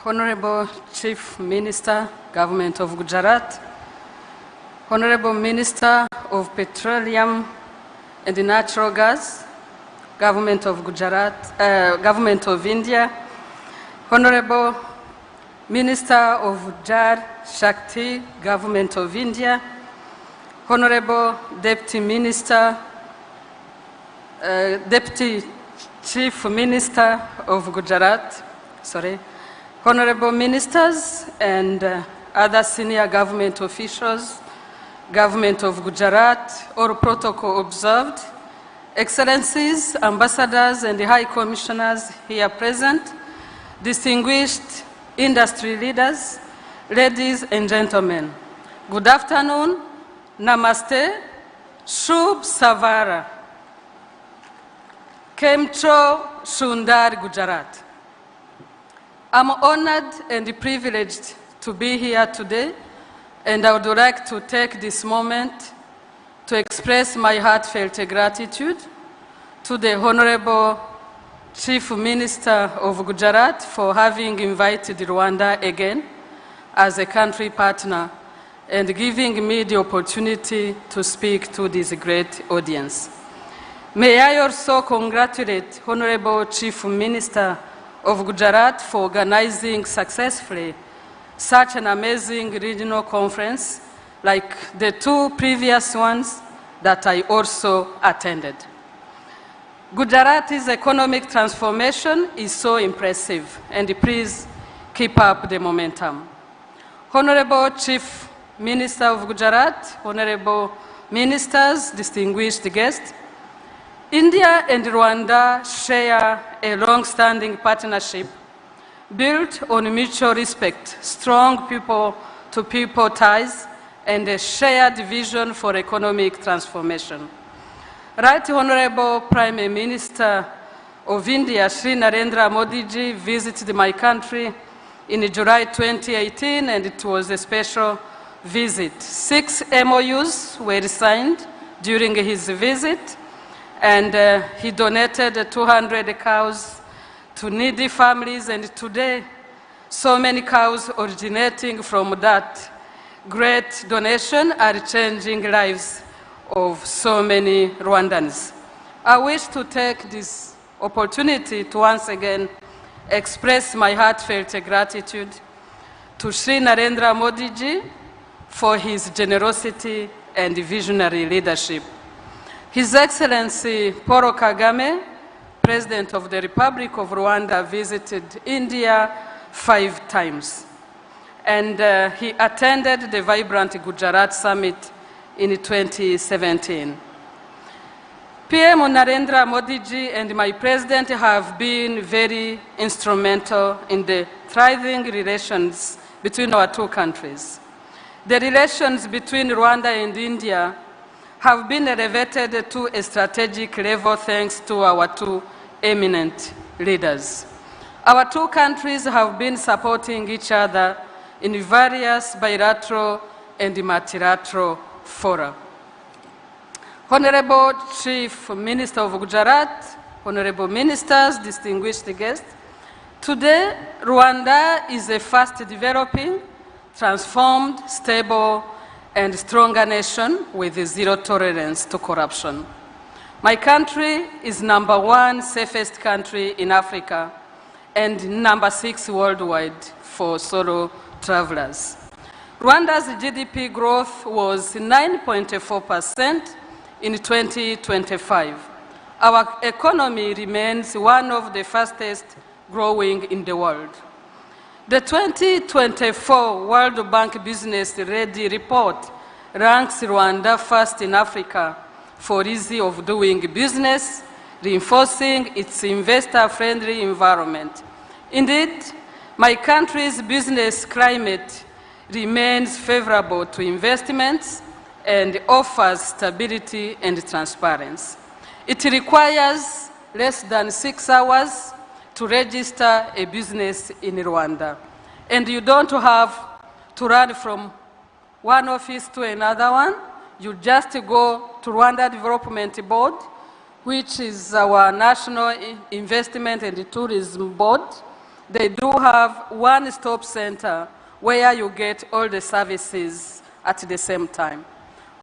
Honorable Chief Minister, Government of Gujarat, Honorable Minister of Petroleum and Natural Gas, Government of Gujarat, Government of India, Honorable Minister of Jal Shakti, Government of India, Honorable Deputy Minister, Deputy Chief Minister of Gujarat, Honorable Ministers and other senior government officials, Government of Gujarat, all protocol observed, Excellencies, Ambassadors and High Commissioners here present, distinguished industry leaders, ladies and gentlemen, good afternoon, Namaste, Shubh Savara, Kemcho Sundar, Gujarat. I'm honored and privileged to be here today, and I would like to take this moment to express my heartfelt gratitude to the Honorable Chief Minister of Gujarat for having invited Rwanda again as a country partner and giving me the opportunity to speak to this great audience. May I also congratulate Honorable Chief Minister of Gujarat for organizing successfully such an amazing regional conference like the two previous ones that I also attended. Gujarat's economic transformation is so impressive, and please keep up the momentum. Honorable Chief Minister of Gujarat, Honorable Ministers, distinguished guests, India and Rwanda share a long-standing partnership built on mutual respect, strong people-to-people ties, and a shared vision for economic transformation. Right Honorable Prime Minister of India, Shri Narendra Modi ji, visited my country in July 2018, and it was a special visit. 6 MOUs were signed during his visit, and he donated 200 cows to needy families, and today so many cows originating from that great donation are changing lives of so many Rwandans. I wish to take this opportunity to once again express my heartfelt gratitude to Shri Narendra Modi ji for his generosity and visionary leadership. His Excellency Paul Kagame, President of the Republic of Rwanda, visited India 5 times, and he attended the vibrant Gujarat Summit in 2017. PM Narendra Modi ji and my president have been very instrumental in the thriving relations between our two countries. The relations between Rwanda and India have been elevated to a strategic level thanks to our two eminent leaders. Our two countries have been supporting each other in various bilateral and multilateral fora. Honorable Chief Minister of Gujarat, Honorable Ministers, distinguished guests, today Rwanda is a fast-developing, transformed, stable, and stronger nation with zero tolerance to corruption. My country is #1 safest country in Africa and #6 worldwide for solo travelers. Rwanda's GDP growth was 9.4% in 2025. Our economy remains one of the fastest growing in the world. The 2024 World Bank Business Ready report ranks Rwanda first in Africa for ease of doing business, reinforcing its investor-friendly environment. Indeed, my country's business climate remains favorable to investments and offers stability and transparency. It requires less than 6 hours to register a business in Rwanda, and you don't have to run from one office to another one. You just go to Rwanda Development Board, which is our national investment and tourism board. They do have one-stop center where you get all the services at the same time.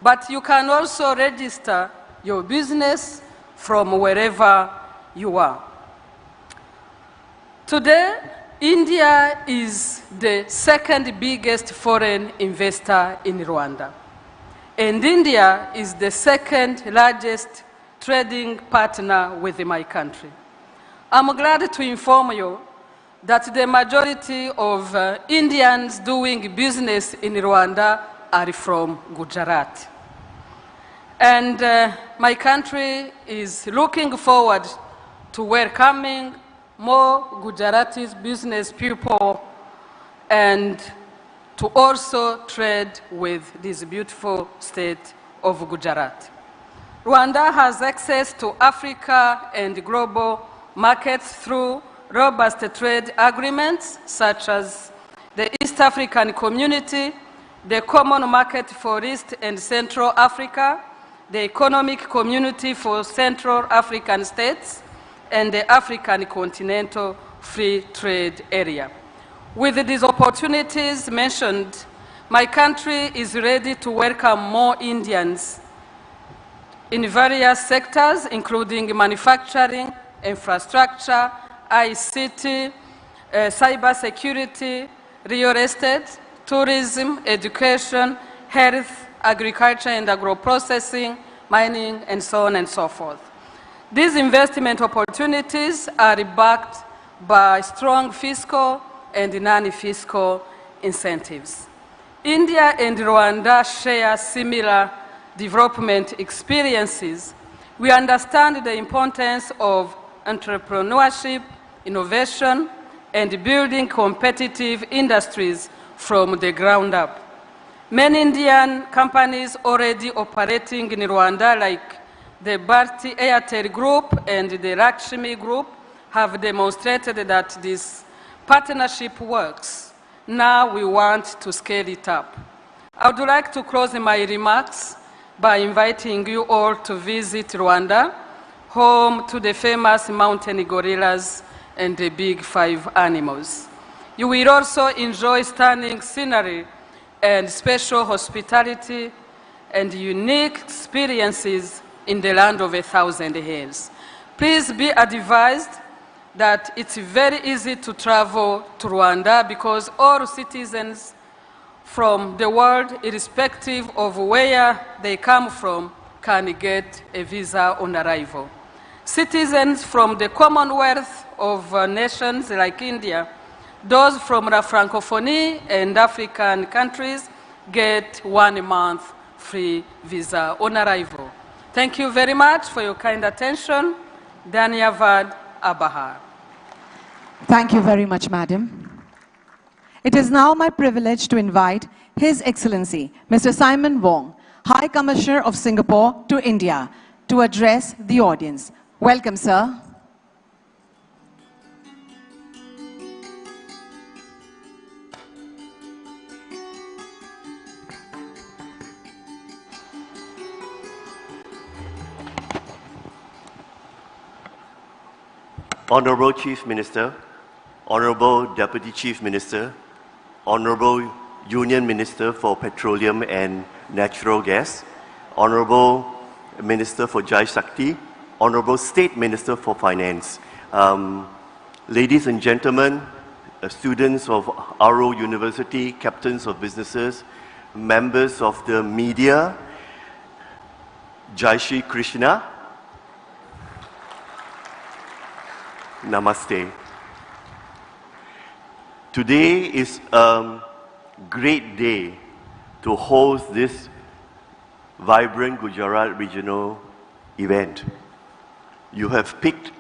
But you can also register your business from wherever you are. Today, India is the second biggest foreign investor in Rwanda. And India is the second largest trading partner with my country. I'm glad to inform you that the majority of Indians doing business in Rwanda are from Gujarat. And my country is looking forward to welcoming more Gujarati business people and to also trade with this beautiful state of Gujarat. Rwanda has access to Africa and global markets through robust trade agreements such as the East African Community, the Common Market for East and Central Africa, the Economic Community for Central African States, and the African Continental Free Trade Area. With these opportunities mentioned, my country is ready to welcome more Indians in various sectors, including manufacturing, infrastructure, ICT, cybersecurity, real estate, tourism, education, health, agriculture and agro-processing, mining, and so on and so forth. These investment opportunities are backed by strong fiscal and non-fiscal incentives. India and Rwanda share similar development experiences. We understand the importance of entrepreneurship, innovation, and building competitive industries from the ground up. Many Indian companies already operating in Rwanda, like the Bharti Airtel Group and the Lakshmi Group, have demonstrated that this partnership works. Now we want to scale it up. I would like to close my remarks by inviting you all to visit Rwanda, home to the famous mountain gorillas and the big five animals. You will also enjoy stunning scenery and special hospitality and unique experiences in the land of 1,000 hills. Please be advised that it's very easy to travel to Rwanda because all citizens from the world, irrespective of where they come from, can get a visa on arrival. Citizens from the Commonwealth of nations like India, those from la Francophonie and African countries get 1 month free visa on arrival. Thank you very much for your kind attention. Dhanyavad Abahar. Thank you very much, Madam. It is now my privilege to invite His Excellency, Mr. Simon Wong, High Commissioner of Singapore to India, to address the audience. Welcome, sir. Honorable Chief Minister, Honorable Deputy Chief Minister, Honorable Union Minister for Petroleum and Natural Gas, Honorable Minister for Jai Shakti, Honorable State Minister for Finance, ladies and gentlemen, students of RO University, captains of businesses, members of the media, Jai Shri Krishna, Namaste. Today is a great day to host this vibrant Gujarat regional event. You have picked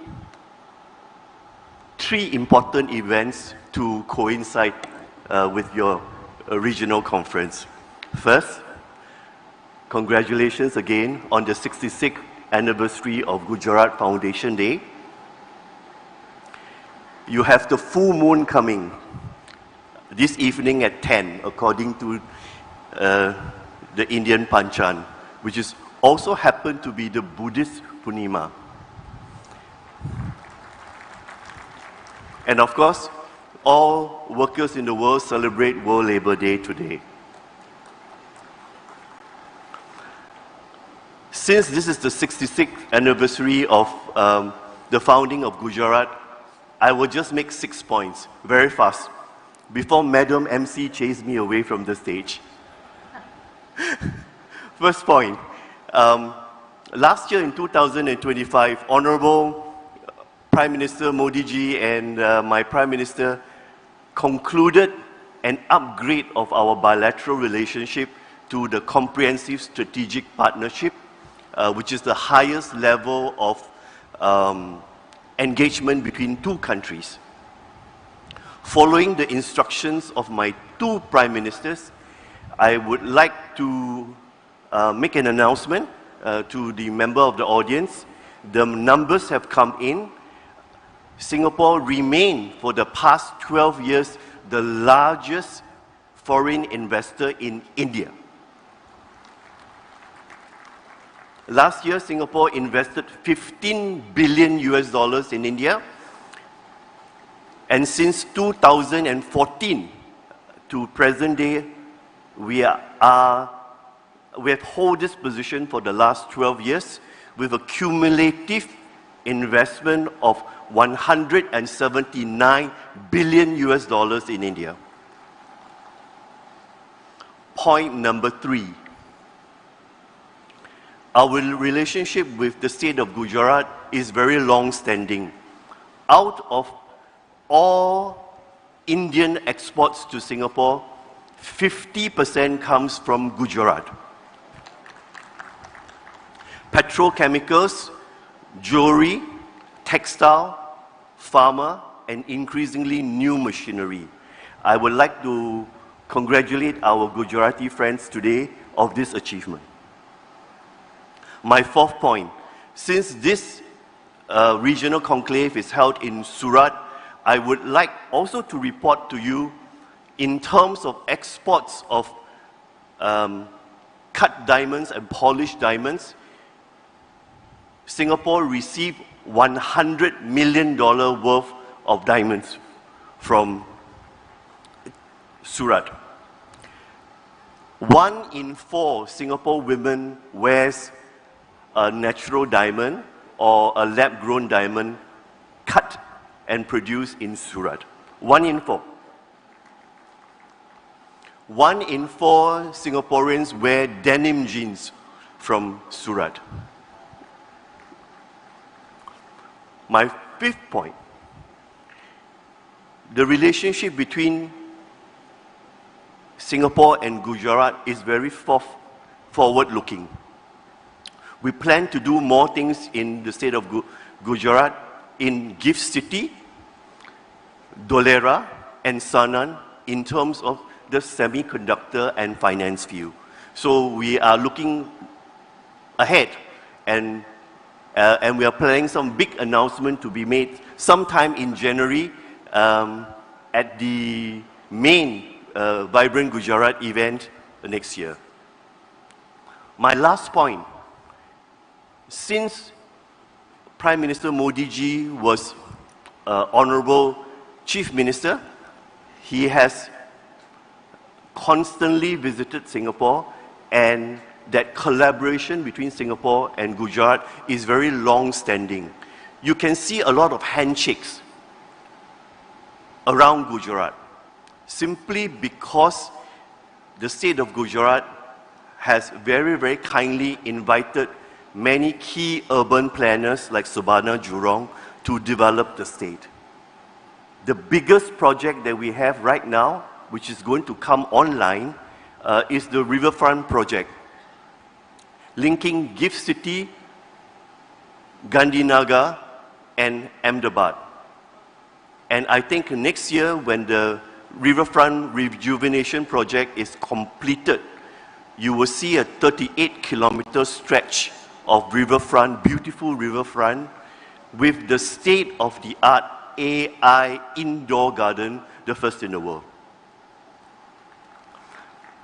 3 important events to coincide with your regional conference. First, congratulations again on the 66th anniversary of Gujarat Foundation Day. You have the full moon coming this evening at 10, according to the Indian Panchan, which is also happened to be the Buddhist Purnima. And of course, all workers in the world celebrate World Labour Day today. Since this is the 66th anniversary of the founding of Gujarat, I will just make 6 points, very fast, before Madam MC chased me away from the stage. First point, last year in 2025, Honorable Prime Minister Modi ji and my Prime Minister concluded an upgrade of our bilateral relationship to the Comprehensive Strategic Partnership, which is the highest level of engagement between 2 countries. Following the instructions of my 2 prime ministers, I would like to make an announcement to the member of the audience. The numbers have come in. Singapore remained for the past 12 years the largest foreign investor in India. Last year, Singapore invested 15 billion US dollars in India. And since 2014 to present day, we have held this position for the last 12 years with a cumulative investment of 179 billion US dollars in India. Point number 3. Our relationship with the state of Gujarat is very long-standing. Out of all Indian exports to Singapore, 50% comes from Gujarat. Petrochemicals, jewelry, textile, pharma, and increasingly new machinery. I would like to congratulate our Gujarati friends today of this achievement. My 4th point, since this regional conclave is held in Surat, I would like also to report to you in terms of exports of cut diamonds and polished diamonds, Singapore received $100 million worth of diamonds from Surat. 1 in 4 Singapore women wears a natural diamond or a lab-grown diamond cut and produced in Surat. 1 in 4. 1 in 4 Singaporeans wear denim jeans from Surat. My 5th point, the relationship between Singapore and Gujarat is very forward-looking. We plan to do more things in the state of Gujarat, in GIFT City, Dholera, and Sanand in terms of the semiconductor and finance field. So we are looking ahead, and we are planning some big announcement to be made sometime in January at the main Vibrant Gujarat event next year. My last point, since Prime Minister Modi ji was Honorable Chief Minister, he has constantly visited Singapore, and that collaboration between Singapore and Gujarat is very long-standing. You can see a lot of handshakes around Gujarat, simply because the state of Gujarat has very, very kindly invited many key urban planners like Subarna Jurong to develop the state. The biggest project that we have right now, which is going to come online, is the Riverfront project, linking GIFT City, Gandhinagar, and Ahmedabad. And I think next year, when the Riverfront Rejuvenation Project is completed, you will see a 38-kilometer stretch of riverfront, beautiful riverfront, with the state-of-the-art AI indoor garden, the first in the world.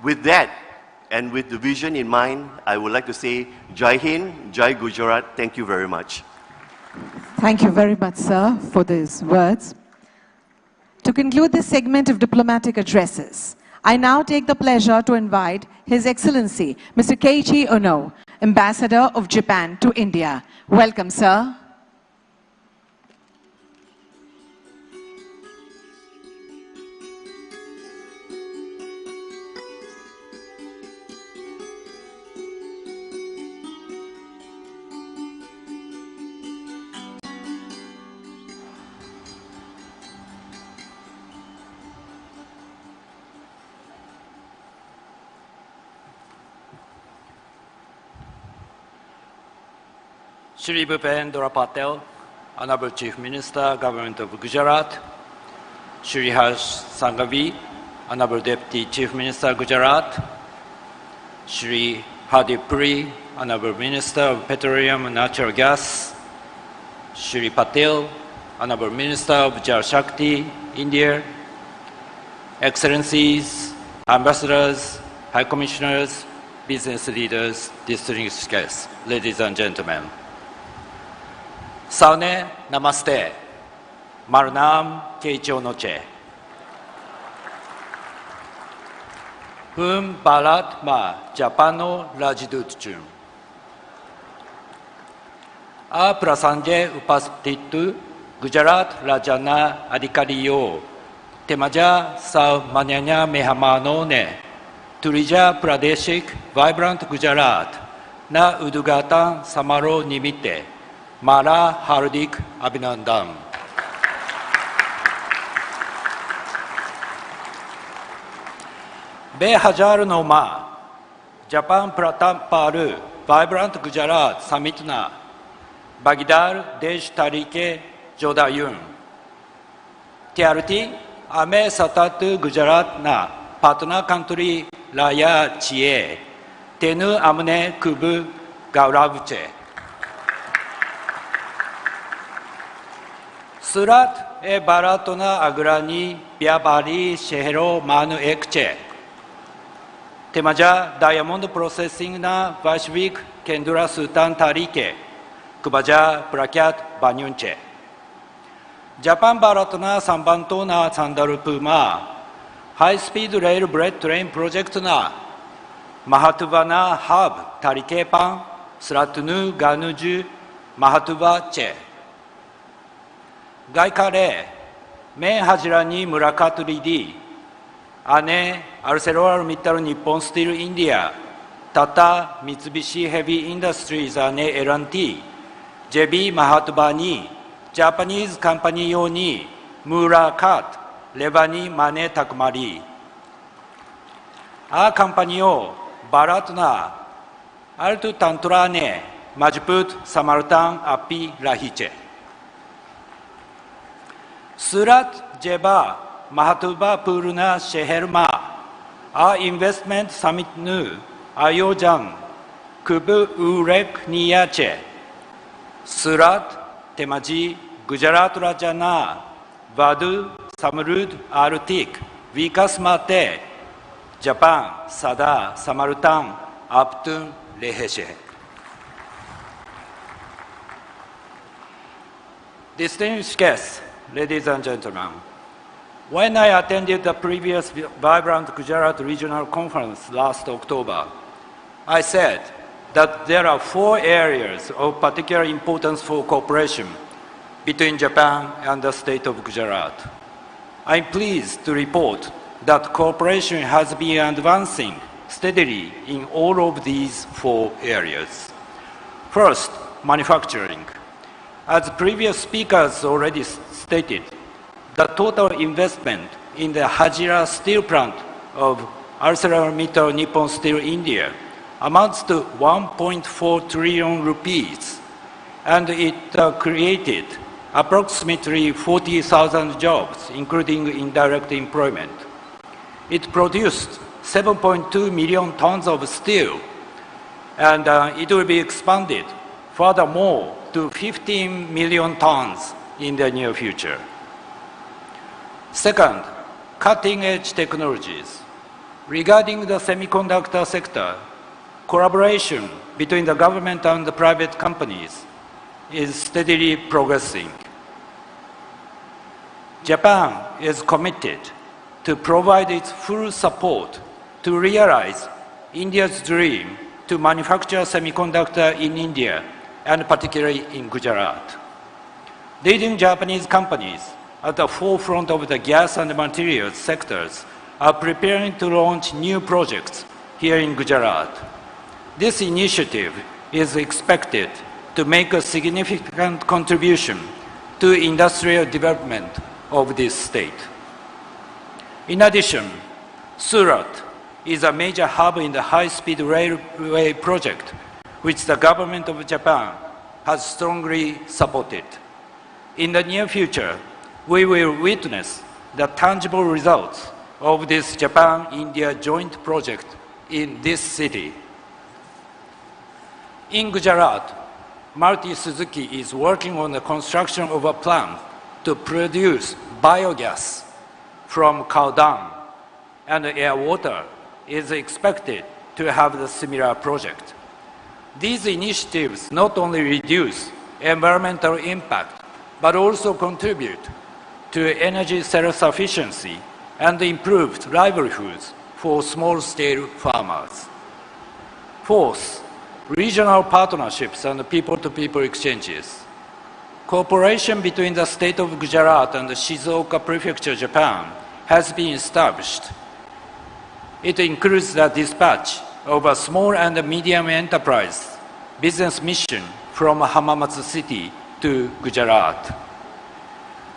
With that, and with the vision in mind, I would like to say, Jai Hind, Jai Gujarat, thank you very much. Thank you very much, sir, for these words. To conclude this segment of diplomatic addresses, I now take the pleasure to invite His Excellency, Mr. Keiichi Ono, Ambassador of Japan to India. Welcome, sir. Shri Bhupendra Patel, Honorable Chief Minister, Government of Gujarat, Shri Harsh Sanghvi, Honorable Deputy Chief Minister, Gujarat, Shri Hardip Puri, Honorable Minister of Petroleum and Natural Gas, Shri Patel, Honorable Minister of Jal Shakti, India, Excellencies, Ambassadors, High Commissioners, business leaders, distinguished guests, ladies and gentlemen. Saune, namaste. Marnam Keicho Noche. Hum Barat Ma Japano Rajdut Chum. A prasanje upastitu Gujarat Rajana Adhikariyo. Temaja sa manyanya mehamano ne. Turija Pradeshik Vibrant Gujarat na Udugatan Samaro Nimitte. Mara Hardik Abhinandan. बेहजार नौ माह Japan प्रथम Paru vibrant Gujarat summit ना भागीदार देश तरीके जोदायुन त्यारती आमे सतत गुजरात ना partner country लाया चिए तेनु आमने कुबु गौरव चे सूरत ए भारतना अग्रणी व्यापारी शहरों मानु एक चे Temaja diamond processing na Vashvik Kendura Sultan Tarike, Kubaja Prakyat Banyunche. Japan Baratna Sambanto na Sandaru Puma, High Speed Rail Bread Train Project na Mahatuvana Hub Tarikepan, Sratunu Ganuju Mahatuva Che. Gaikare, Me Hajirani Murakaturidi, Ane ArcelorMittal Nippon Steel India, Tata Mitsubishi Heavy Industries Ane L&T, JB Mahatbani, Japanese company Yoni, Murakat, Levani Mane Takmari. A company O, Baratna, Altu Tantrane, Majput Samartan Api Rahiche. Surat Jeba, Mahatuba Purna Sheherma, A Investment Summit Nu, Ayojan, Kubu Urek Niyache, Surat, Temaji, Gujarat Rajana, Vadu, Samrud Arutik, Vikas Mate, Japan, Sada, Samartan, Aptun, Leheshe. Distinguished guests, ladies and gentlemen, when I attended the previous Vibrant Gujarat Regional Conference last October, I said that there are 4 areas of particular importance for cooperation between Japan and the state of Gujarat. I'm pleased to report that cooperation has been advancing steadily in all of these 4 areas. First, manufacturing. As previous speakers already stated, the total investment in the Hajira steel plant of ArcelorMittal Nippon Steel India amounts to 1.4 trillion rupees, and it created approximately 40,000 jobs, including indirect employment. It produced 7.2 million tons of steel, and it will be expanded furthermore to 15 million tons in the near future. Second, cutting-edge technologies. Regarding the semiconductor sector, collaboration between the government and the private companies is steadily progressing. Japan is committed to provide its full support to realize India's dream to manufacture semiconductor in India, and particularly in Gujarat. Leading Japanese companies at the forefront of the gas and materials sectors are preparing to launch new projects here in Gujarat. This initiative is expected to make a significant contribution to industrial development of this state. In addition, Surat is a major hub in the high-speed railway project, which the government of Japan has strongly supported. In the near future, we will witness the tangible results of this Japan-India joint project in this city. In Gujarat, Maruti Suzuki is working on the construction of a plant to produce biogas from cow dung, and air water is expected to have the similar project. These initiatives not only reduce environmental impact, but also contribute to energy self-sufficiency and improved livelihoods for small-scale farmers. Fourth, regional partnerships and people-to-people exchanges. Cooperation between the state of Gujarat and the Shizuoka Prefecture, Japan, has been established. It includes the dispatch of a small and medium enterprise business mission from Hamamatsu City to Gujarat.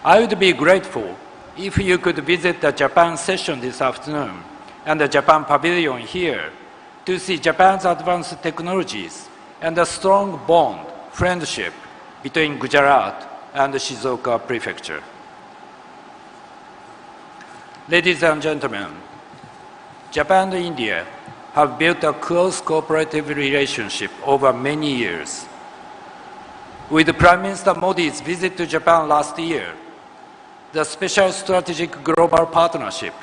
I would be grateful if you could visit the Japan session this afternoon and the Japan Pavilion here to see Japan's advanced technologies and the strong bond, friendship between Gujarat and the Shizuoka Prefecture. Ladies and gentlemen, Japan and India have built a close cooperative relationship over many years. With Prime Minister Modi's visit to Japan last year, the special strategic global partnership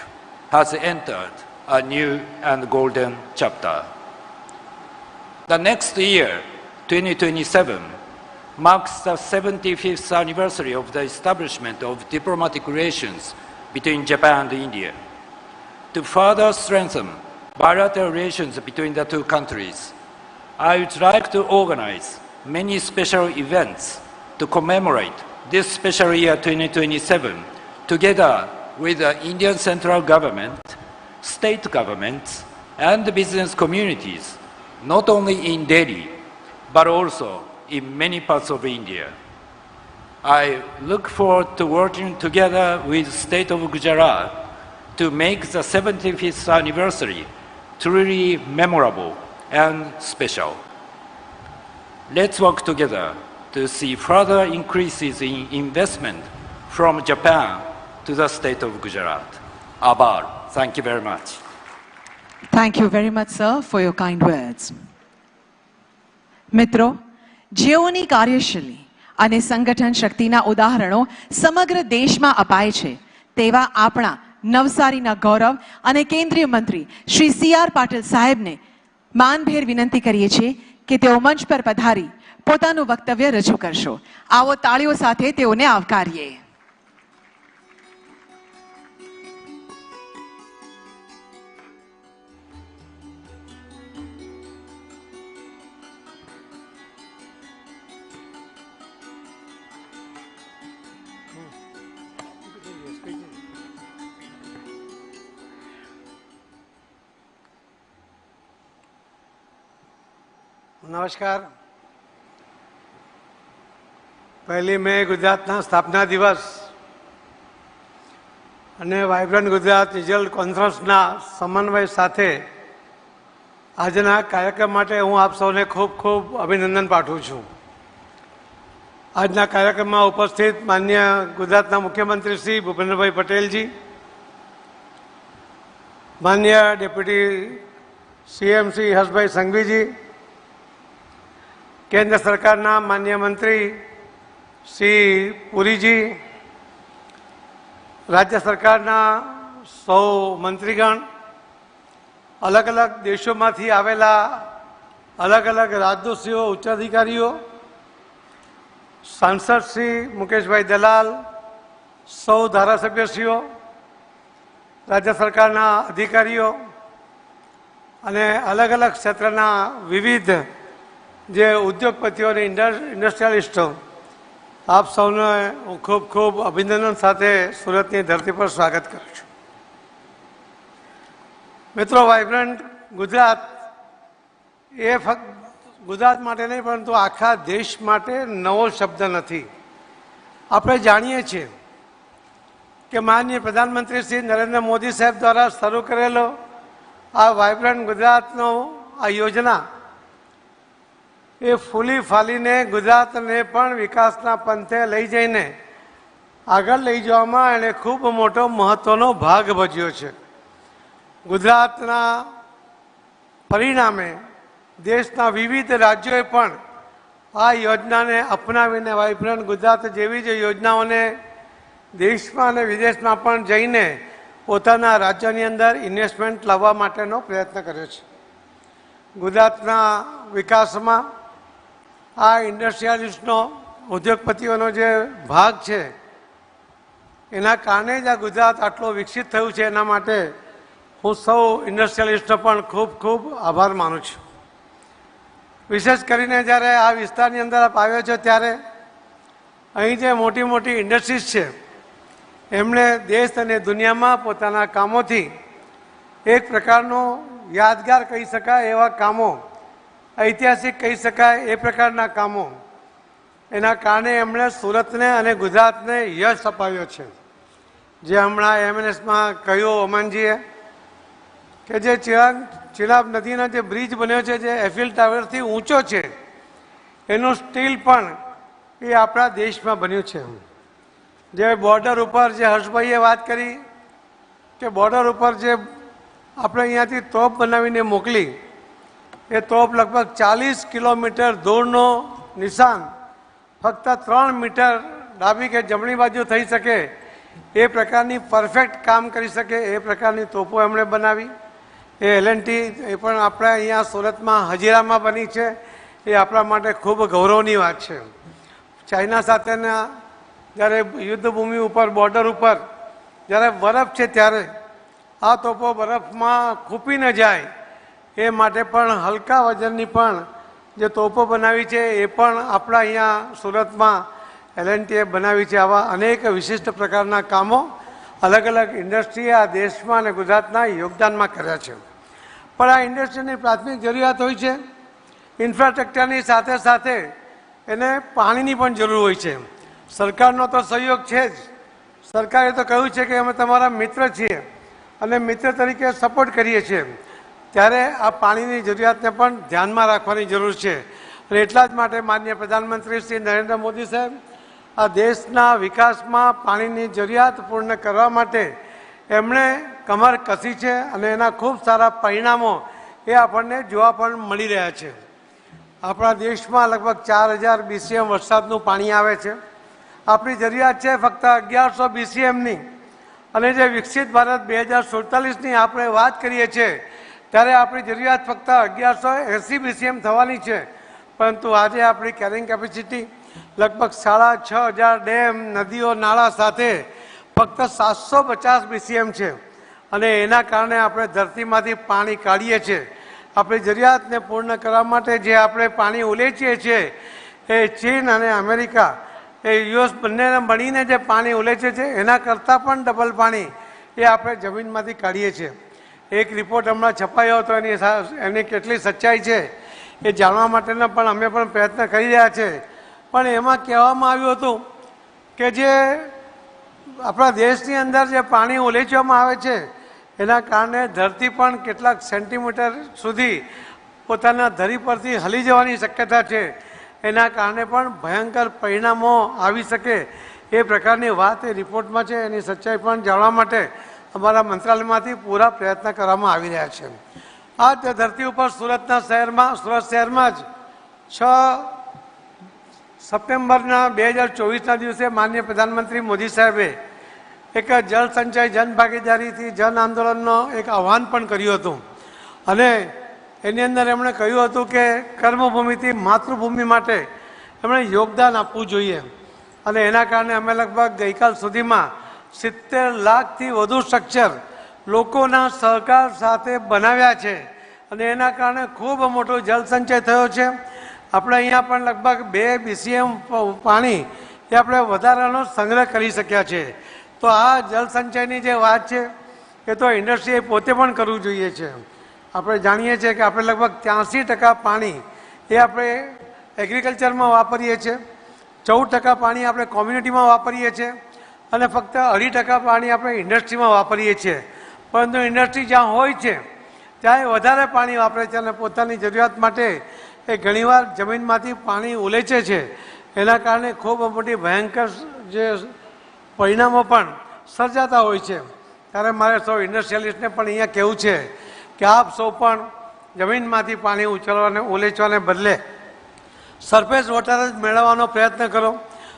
has entered a new and golden chapter. The next year, 2027, marks the 75th anniversary of the establishment of diplomatic relations between Japan and India. To further strengthen bilateral relations between the two countries, I would like to organize many special events to commemorate this special year 2027 together with the Indian central government, state governments, and the business communities, not only in Delhi, but also in many parts of India. I look forward to working together with the state of Gujarat to make the 75th anniversary truly memorable and special. Let's work together to see further increases in investment from Japan to the state of Gujarat. Abar. Thank you very much. Thank you very much, sir, for your kind words. મિત્રો, જેઓની કાર્યશૈલી અને સંગઠન શક્તિના ઉદાહરણો સમગ્ર દેશમાં અપાય છે, તેવા આપણા નવસારીના ગૌરવ અને કેન્દ્રીય મંત્રી શ્રી CR પાટીલ સાહેબને માનભેર વિનંતી કરીએ છીએ કે તેઓ મંચ પર પધારી પોતાનું વક્તવ્ય રજૂ કરશો. આવો તાળીઓ સાથે તેઓને આવકારીએ. નમસ્કાર. પહેલી મે ગુજરાતના સ્થાપના દિવસ અને વાઇબ્રન્ટ ગુજરાત રિજનલ કોન્ફરન્સના સમન્વય સાથે આજના કાર્યક્રમ માટે હું આપ સૌને ખૂબ ખૂબ અભિનંદન પાઠવું છું. આજના કાર્યક્રમમાં ઉપસ્થિત માન્ય ગુજરાતના મુખ્યમંત્રી શ્રી ભૂપેન્દ્રભાઈ પટેલજી, માન્ય ડેપ્યુટી CM શ્રી હર્ષભાઈ સંઘવીજી, केंद्र सरकारना मान्य मंत्री श्री पुरीजी, राज्य सरकारना सौ मंत्रीगण, अलग अलग देशों में आवेला अलग अलग राजदूतों, उच्चाधिकारीओ, सांसद श्री मुकेश भाई दलाल, सौ धारासभ्यश्रीओ, राज्य सरकारना अधिकारीओ अने अलग अलग क्षेत्रना विविध जे उद्योगपतिओ ने इंडस्ट्रियलिस्टो, आप सौने हूँ खूब खूब अभिनंदन साथे सूरतनी धरती पर स्वागत करूँ छूं. मित्रों, वाइब्रન્ટ गुजरात ए फक्त गुजरात माटे नहीं परंतु आखा देश माटे नवो शब्द नथी. आपणे जाणीए छीए के माननीय प्रधानमंत्री श्री नरेंद्र मोदी साहेब द्वारा शुरू करेलो आ वाइब्रન્ટ गुजरातनो आ योजना એ ફૂલી ફાલીને ગુજરાતને પણ વિકાસના પંથે લઈ જઈને આગળ લઈ જવામાં એણે ખૂબ મોટો મહત્વનો ભાગ ભજવ્યો છે. ગુજરાતના પરિણામે દેશના વિવિધ રાજ્યોએ પણ આ યોજનાને અપનાવીને વાઇબ્રન્ટ ગુજરાત જેવી જ યોજનાઓને દેશમાં અને વિદેશમાં પણ જઈને પોતાના રાજ્યની અંદર ઇન્વેસ્ટમેન્ટ લાવવા માટેનો પ્રયત્ન કર્યો છે. ગુજરાતના વિકાસમાં આ ઇન્ડસ્ટ્રીયાલિસ્ટનો ઉદ્યોગપતિઓનો જે ભાગ છે એના કારણે જ આ ગુજરાત આટલો વિકસિત થયું છે. એના માટે હું સૌ ઇન્ડસ્ટ્રીયાલિસ્ટનો પણ ખૂબ ખૂબ આભાર માનું છું. વિશેષ કરીને જ્યારે આ વિસ્તારની અંદર આપ આવ્યો છો ત્યારે અહીં જે મોટી મોટી ઇન્ડસ્ટ્રીઝ છે એમણે દેશ અને દુનિયામાં પોતાના કામોથી એક પ્રકારનું યાદગાર કહી શકાય એવા કામો, ઐતિહાસિક કહી શકાય એ પ્રકારના કામો, એના કારણે એમણે સુરતને અને ગુજરાતને યશ અપાવ્યો છે. જે હમણાં એમએનએસમાં કહ્યું ઓમાનજીએ કે જે ચિરાબ નદીનો જે બ્રિજ બન્યો છે જે એફિલ ટાવરથી ઊંચો છે એનું સ્ટીલ પણ એ આપણા દેશમાં બન્યું છે. જે બોર્ડર ઉપર જે હર્ષભાઈએ વાત કરી કે બોર્ડર ઉપર જે આપણે અહીંયાથી તોપ બનાવીને મોકલી એ તોપ લગભગ 40 કિલોમીટર દૂરનો નિશાન ફક્ત 3 મીટર ડાબી કે જમણી બાજુ થઈ શકે એ પ્રકારની પરફેક્ટ કામ કરી શકે એ પ્રકારની તોપો એમણે બનાવી. એ એલએનટી એ પણ આપણે અહીંયા સુરતમાં હજીરામાં બની છે. એ આપણા માટે ખૂબ ગૌરવની વાત છે. ચાઇના સાથેના જ્યારે યુદ્ધભૂમિ ઉપર બોર્ડર ઉપર જ્યારે બરફ છે ત્યારે આ તોપો બરફમાં ખૂંપી ન જાય એ માટે પણ હલકા વજનની પણ જે તોપો બનાવી છે એ પણ આપણા અહીંયા સુરતમાં એલએનટીએ બનાવી છે. આવા અનેક વિશિષ્ટ પ્રકારના કામો અલગ અલગ ઇન્ડસ્ટ્રીએ આ દેશમાં અને ગુજરાતના યોગદાનમાં કર્યા છે. પણ આ ઇન્ડસ્ટ્રીની પ્રાથમિક જરૂરિયાત હોય છે ઇન્ફ્રાસ્ટ્રક્ચરની સાથે સાથે એને પાણીની પણ જરૂર હોય છે. સરકારનો તો સહયોગ છે જ. સરકારે તો કહ્યું છે કે અમે તમારા મિત્ર છીએ અને મિત્ર તરીકે સપોર્ટ કરીએ છીએ. ત્યારે આ પાણીની જરૂરિયાતને પણ ધ્યાનમાં રાખવાની જરૂર છે. અને એટલા જ માટે માનનીય પ્રધાનમંત્રી શ્રી નરેન્દ્ર મોદી સાહેબ આ દેશના વિકાસમાં પાણીની જરૂરિયાત પૂર્ણ કરવા માટે એમણે કમર કસી છે અને એના ખૂબ સારા પરિણામો એ આપણને જોવા પણ મળી રહ્યા છે. આપણા દેશમાં લગભગ 4000 BCM વરસાદનું પાણી આવે છે. આપણી જરૂરિયાત છે ફક્ત 1100 BCMની. અને જે વિકસિત ભારત 2047ની આપણે વાત કરીએ છીએ ત્યારે આપણી જરૂરિયાત ફક્ત 1180 BCM થવાની છે. પરંતુ આજે આપણી કેરિંગ કેપેસિટી લગભગ 6500 ડેમ, નદીઓ, નાળા સાથે ફક્ત 750 BCM છે. અને એના કારણે આપણે ધરતીમાંથી પાણી કાઢીએ છીએ. આપણી જરૂરિયાતને પૂર્ણ કરવા માટે જે આપણે પાણી ઉલેચીએ છીએ એ ચીન અને અમેરિકા એ યુએસ બંનેને મળીને જે પાણી ઉલેચે છે એના કરતાં પણ ડબલ પાણી એ આપણે જમીનમાંથી કાઢીએ છીએ. એક રિપોર્ટ હમણાં છપાયો હતો એની કેટલી સચ્ચાઈ છે એ જાણવા માટેના પણ અમે પણ પ્રયત્ન કરી રહ્યા છે. પણ એમાં કહેવામાં આવ્યું હતું કે જે આપણા દેશની અંદર જે પાણી ઉલેચવામાં આવે છે એના કારણે ધરતી પણ કેટલાક સેન્ટીમીટર સુધી પોતાના ધરી પરથી હલી જવાની શક્યતા છે. એના કારણે પણ ભયંકર પરિણામો આવી શકે એ પ્રકારની વાત એ રિપોર્ટમાં છે. એની સચ્ચાઈ પણ જાણવા માટે અમારા મંત્રાલયમાંથી પૂરા પ્રયત્ન કરવામાં આવી રહ્યા છે. આ ધરતી ઉપર સુરત શહેરમાં જ 6 સપ્ટેમ્બરના 2024ના દિવસે માનનીય પ્રધાનમંત્રી મોદી સાહેબે એક જળ સંચય જન ભાગીદારીથી જન આંદોલનનો એક આહ્વાન પણ કર્યું હતું. અને એની અંદર એમણે કહ્યું હતું કે કર્મભૂમિથી માતૃભૂમિ માટે એમણે યોગદાન આપવું જોઈએ. અને એના કારણે અમે લગભગ ગઈકાલ સુધીમાં 70 લાખથી વધુ સ્ટ્રક્ચર લોકોના સહકાર સાથે બનાવ્યા છે. અને એના કારણે ખૂબ મોટો જળ સંચય થયો છે. આપણે અહીંયા પણ લગભગ 2 BCM પાણી એ આપણે વધારાનો સંગ્રહ કરી શક્યા છે. તો આ જળ સંચયની જે વાત છે એ તો ઇન્ડસ્ટ્રીએ પોતે પણ કરવું જોઈએ છે. આપણે જાણીએ છીએ કે આપણે લગભગ 83% પાણી એ આપણે એગ્રીકલ્ચરમાં વાપરીએ છીએ, 14% પાણી આપણે કોમ્યુનિટીમાં વાપરીએ છીએ અને ફક્ત 2.5% પાણી આપણે ઇન્ડસ્ટ્રીમાં વાપરીએ છીએ. પરંતુ ઇન્ડસ્ટ્રી જ્યાં હોય છે ત્યાં વધારે પાણી વાપરે છે અને પોતાની જરૂરિયાત માટે એ ઘણીવાર જમીનમાંથી પાણી ઉલેચે છે. એના કારણે ખૂબ મોટી ભયંકર જે પરિણામો પણ સર્જાતા હોય છે. ત્યારે મારે સૌ ઇન્ડસ્ટ્રીયલિસ્ટને પણ અહીંયા કહેવું છે કે આપ સૌ પણ જમીનમાંથી પાણી ઉલેચવાને બદલે સરફેસ વોટર જ મેળવવાનો પ્રયત્ન કરો.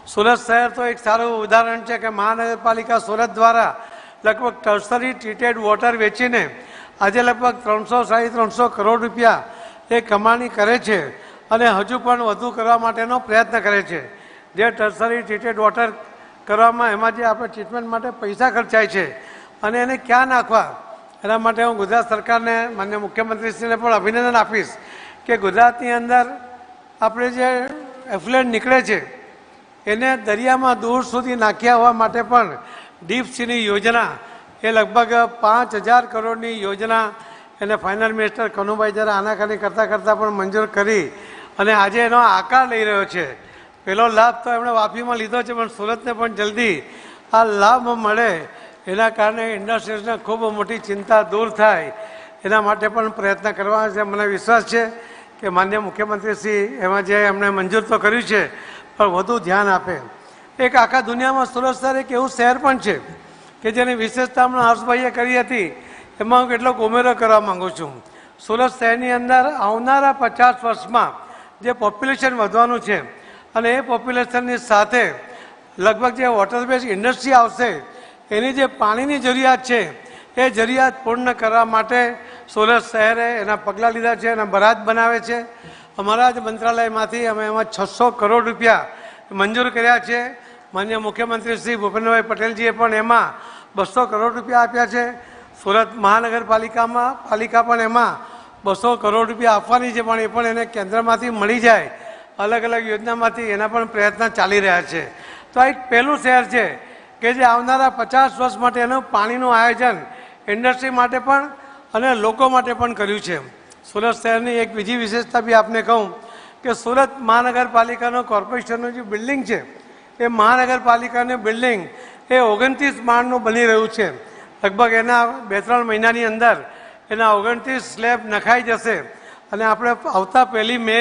સુરત શહેર તો એક સારું ઉદાહરણ છે કે મહાનગરપાલિકા સુરત દ્વારા લગભગ ટર્સરી ટ્રીટેડ વોટર વેચીને આજે લગભગ 300-350 કરોડ રૂપિયા એ કમાણી કરે છે અને હજુ પણ વધુ કરવા માટેનો પ્રયત્ન કરે છે. જે ટર્સરી ટ્રીટેડ વોટર કરવામાં એમાં જે આપણે ટ્રીટમેન્ટ માટે પૈસા ખર્ચાય છે અને એને ક્યાં નાખવા, એના માટે હું ગુજરાત સરકારને માનનીય મુખ્યમંત્રીશ્રીને પણ અભિનંદન આપીશ કે ગુજરાતની અંદર આપણે જે એફ્લુએન્ટ નીકળે છે એને દરિયામાં દૂર સુધી નાખ્યા હોવા માટે પણ ડીપ સીની યોજના એ લગભગ 5,000 કરોડની યોજના એને ફાઇનલ મિનિસ્ટર કનુભાઈ જ્યારે આનાકાની કરતાં કરતાં પણ મંજૂર કરી અને આજે એનો આકાર લઈ રહ્યો છે. પહેલો લાભ તો એમણે વાપીમાં લીધો છે, પણ સુરતને પણ જલ્દી આ લાભ મળે એના કારણે ઇન્ડસ્ટ્રીઝને ખૂબ મોટી ચિંતા દૂર થાય એના માટે પણ પ્રયત્ન કરવા છે. મને વિશ્વાસ છે કે માનનીય મુખ્યમંત્રીશ્રી એમાં જે એમણે મંજૂર તો કર્યું છે પણ વધુ ધ્યાન આપે. એક આખા દુનિયામાં સુરત શહેર એક એવું શહેર પણ છે કે જેની વિશેષતા હમણાં હર્ષભાઈએ કરી હતી, એમાં હું કેટલોક ઉમેરો કરવા માગું છું. સુરત શહેરની અંદર આવનારા 50 વર્ષમાં જે પોપ્યુલેશન વધવાનું છે અને એ પોપ્યુલેશનની સાથે લગભગ જે વોટર બેઝ ઇન્ડસ્ટ્રી આવશે એની જે પાણીની જરૂરિયાત છે એ જરૂરિયાત પૂર્ણ કરવા માટે સુરત શહેરે એના પગલાં લીધા છે, એના બરાજ બનાવે છે. અમારા જ મંત્રાલયમાંથી અમે એમાં 600 કરોડ રૂપિયા મંજૂર કર્યા છે. માનનીય મુખ્યમંત્રી શ્રી ભૂપેન્દ્રભાઈ પટેલજીએ પણ એમાં 200 કરોડ રૂપિયા આપ્યા છે. સુરત પાલિકા પણ એમાં 200 કરોડ રૂપિયા આપવાની છે, પણ એ પણ એને કેન્દ્રમાંથી મળી જાય અલગ અલગ યોજનામાંથી એના પણ પ્રયત્ન ચાલી રહ્યા છે. તો આ એક પહેલું શહેર છે કે જે આવનારા 50 વર્ષ માટે એનું પાણીનું આયોજન ઇન્ડસ્ટ્રી માટે પણ અને લોકો માટે પણ કર્યું છે. સુરત શહેરની એક બીજી વિશેષતા બી આપને કહું કે સુરત મહાનગરપાલિકાનો કોર્પોરેશનનું જે બિલ્ડિંગ છે એ મહાનગરપાલિકાનું બિલ્ડિંગ એ 29 માળનું બની રહ્યું છે. લગભગ એના 2-3 મહિનાની અંદર એના 29 સ્લેબ નખાઈ જશે અને આપણે આવતા 1 મે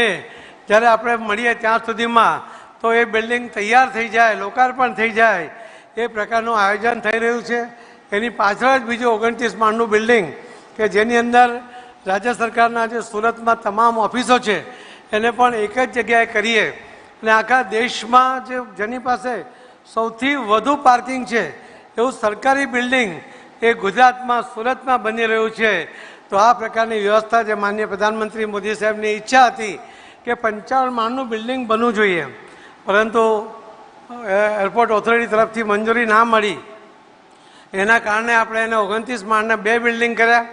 જ્યારે આપણે મળીએ ત્યાં સુધીમાં તો એ બિલ્ડિંગ તૈયાર થઈ જાય, લોકાર્પણ થઈ જાય એ પ્રકારનું આયોજન થઈ રહ્યું છે. એની પાછળ જ બીજું 29 માળનું બિલ્ડિંગ કે જેની અંદર રાજ્ય સરકારના જે સુરતમાં તમામ ઓફિસો છે એને પણ એક જ જગ્યાએ કરીએ અને આખા દેશમાં જેની પાસે સૌથી વધુ પાર્કિંગ છે એવું સરકારી બિલ્ડિંગ એ ગુજરાતમાં સુરતમાં બની રહ્યું છે. તો આ પ્રકારની વ્યવસ્થા જે માનનીય પ્રધાનમંત્રી મોદી સાહેબની ઈચ્છા હતી કે 55 માળનું બિલ્ડિંગ બનવું જોઈએ, પરંતુ એરપોર્ટ ઓથોરિટી તરફથી મંજૂરી ના મળી એના કારણે આપણે એને 29 માળના 2 બિલ્ડિંગ કર્યા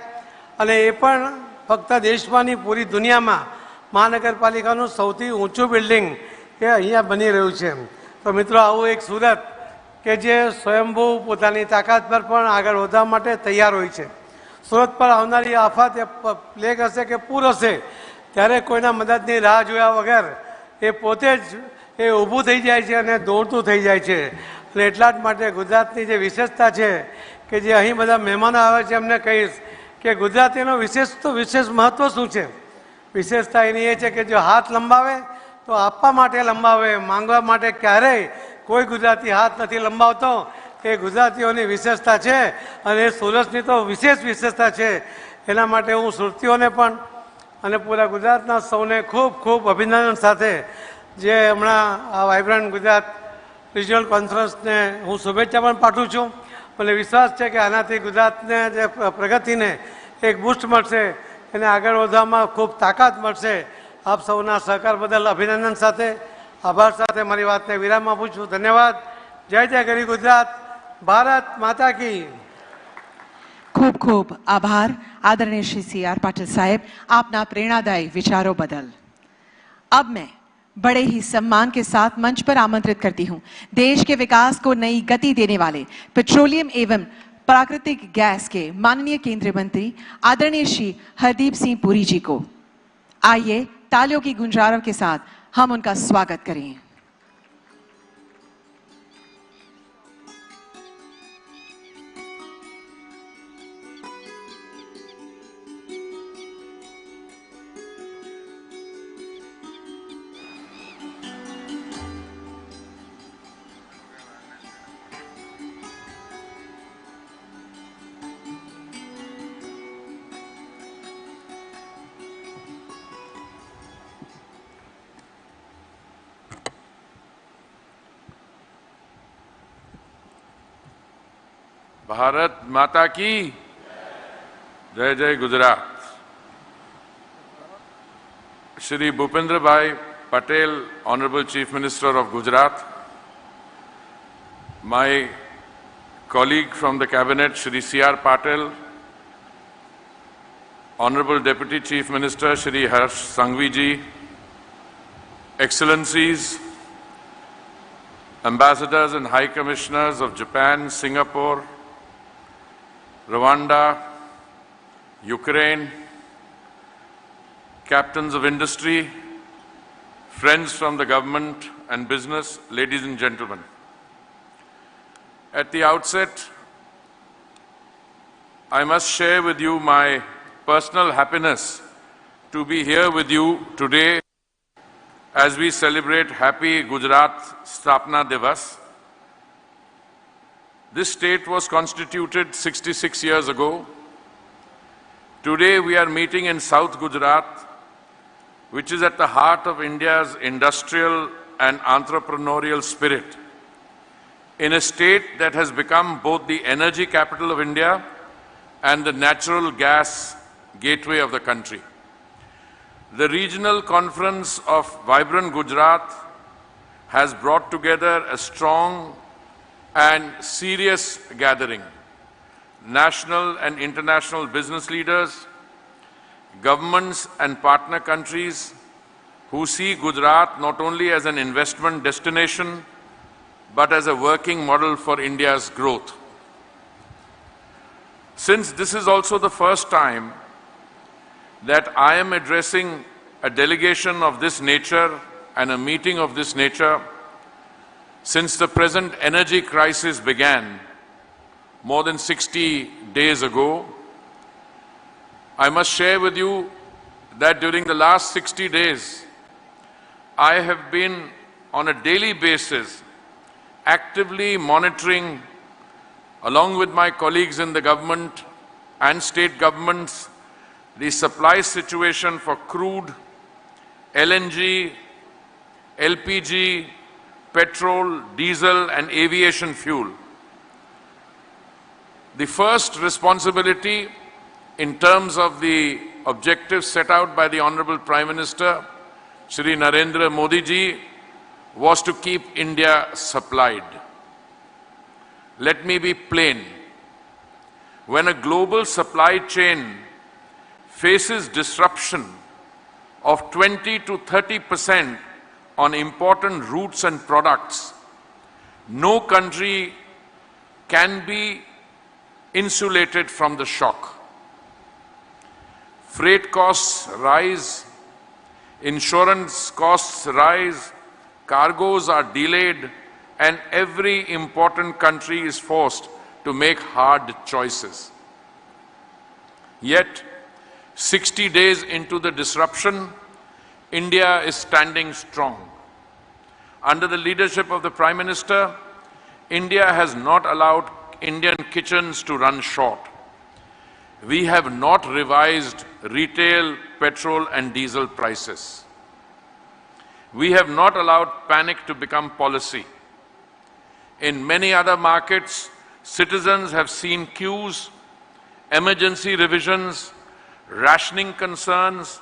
અને એ પણ ફક્ત દેશમાં નહીં પૂરી દુનિયામાં મહાનગરપાલિકાનું સૌથી ઊંચું બિલ્ડિંગ એ અહીંયા બની રહ્યું છે. તો મિત્રો આવું એક સુરત કે જે સ્વયંભૂ પોતાની તાકાત પર પણ આગળ વધવા માટે તૈયાર હોય છે. સુરત પર આવનારી આફત એ પ્લેગ હશે કે પૂર હશે ત્યારે કોઈના મદદની રાહ જોયા વગર એ પોતે જ એ ઊભું થઈ જાય છે અને દોડતું થઈ જાય છે. અને એટલા જ માટે ગુજરાતની જે વિશેષતા છે કે જે અહીં બધા મહેમાનો આવે છે એમને કહીશ કે ગુજરાતીનો વિશેષ મહત્વ શું છે. વિશેષતા એની એ છે કે જો હાથ લંબાવે તો આપવા માટે લંબાવે, માંગવા માટે ક્યારેય કોઈ ગુજરાતી હાથ નથી લંબાવતો. એ ગુજરાતીઓની વિશેષતા છે અને એ સુરતની તો વિશેષ વિશેષતા છે. એના માટે હું સુરતીઓને પણ અને પૂરા ગુજરાતના સૌને ખૂબ ખૂબ અભિનંદન સાથે જે હમણાં આ વાઇબ્રન્ટ ગુજરાત રિજનલ કોન્ફરન્સને હું શુભેચ્છા પણ પાઠવું છું. મને વિશ્વાસ છે કે આનાથી ગુજરાતને જે પ્રગતિને એક બૂસ્ટ મળશે, એને આગળ વધવામાં ખૂબ તાકાત મળશે. આપ સૌના સહકાર બદલ અભિનંદન સાથે આભાર સાથે મારી વાતને વિરામ આપું છું. ધન્યવાદ. જય જય ગરી ગુજરાત. ભારત માતા કી. ખૂબ ખૂબ આભાર आदरणीय श्री CR पाटिल साहब आपना प्रेरणादायी विचारों बदल। अब मैं बड़े ही सम्मान के साथ मंच पर आमंत्रित करती हूं देश के विकास को नई गति देने वाले पेट्रोलियम एवं प्राकृतिक गैस के माननीय केंद्रीय मंत्री आदरणीय श्री हरदीप सिंह पुरी जी को। आइए तालियों की गुंजारों के साथ हम उनका स्वागत करें। भारत माता की जय जय Gujarat. Shri Bhupendra Bhai Patel, Honorable Chief Minister of Gujarat, my colleague from the Cabinet, Shri C.R. Patel, Honorable Deputy Chief Minister, Shri Harsh Sanghvi ji, Excellencies, Ambassadors and High Commissioners of Japan, Singapore, Rwanda, Ukraine, Captains of Industry, friends from the government and business, ladies and gentlemen. At the outset, I must share with you my personal happiness to be here with you today as we celebrate Happy Gujarat Sthapna Divas. This state was constituted 66 years ago. Today we are meeting in South Gujarat, which is at the heart of India's industrial and entrepreneurial spirit, in a state that has become both the energy capital of India and the natural gas gateway of the country. The regional conference of Vibrant Gujarat has brought together a strong and serious gathering. National and international business leaders, governments and partner countries who see Gujarat not only as an investment destination, but as a working model for India's growth. Since this is also the first time that I am addressing a delegation of this nature and a meeting of this nature, since the present energy crisis began more than 60 days ago, I must share with you that during the last 60 days, I have been on a daily basis actively monitoring, along with my colleagues in the government and state governments, the supply situation for crude, LNG, LPG, petrol, diesel and aviation fuel. The first responsibility in terms of the objectives set out by the Honorable Prime Minister, Shri Narendra Modi ji, was to keep India supplied. Let me be plain. When a global supply chain faces disruption of 20 to 30% on important routes and products, no country can be insulated from the shock. Freight costs rise, insurance costs rise, cargoes are delayed, and every important country is forced to make hard choices. Yet, 60 days into the disruption, India is standing strong. Under the leadership of the Prime Minister, India has not allowed Indian kitchens to run short. We have not revised retail petrol and diesel prices. We have not allowed panic to become policy. In many other markets, citizens have seen queues, emergency revisions, rationing concerns,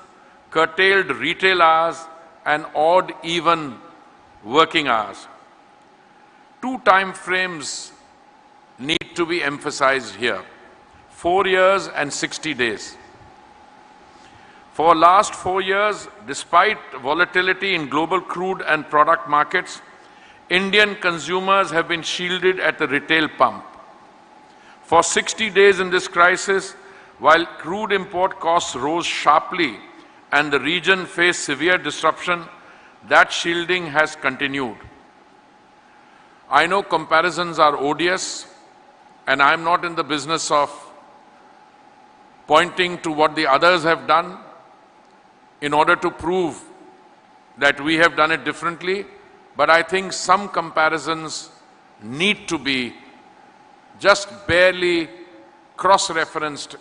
curtailed retail hours, and odd even working hours. Two time frames need to be emphasized here: 4 years and 60 days. For the last 4 years, despite volatility in global crude and product markets, Indian consumers have been shielded at the retail pump. For 60 days in this crisis, while crude import costs rose sharply and the region faced severe disruption, that shielding has continued. I know comparisons are odious, and I'm not in the business of pointing to what the others have done in order to prove that we have done it differently, but I think some comparisons need to be just barely cross-referenced.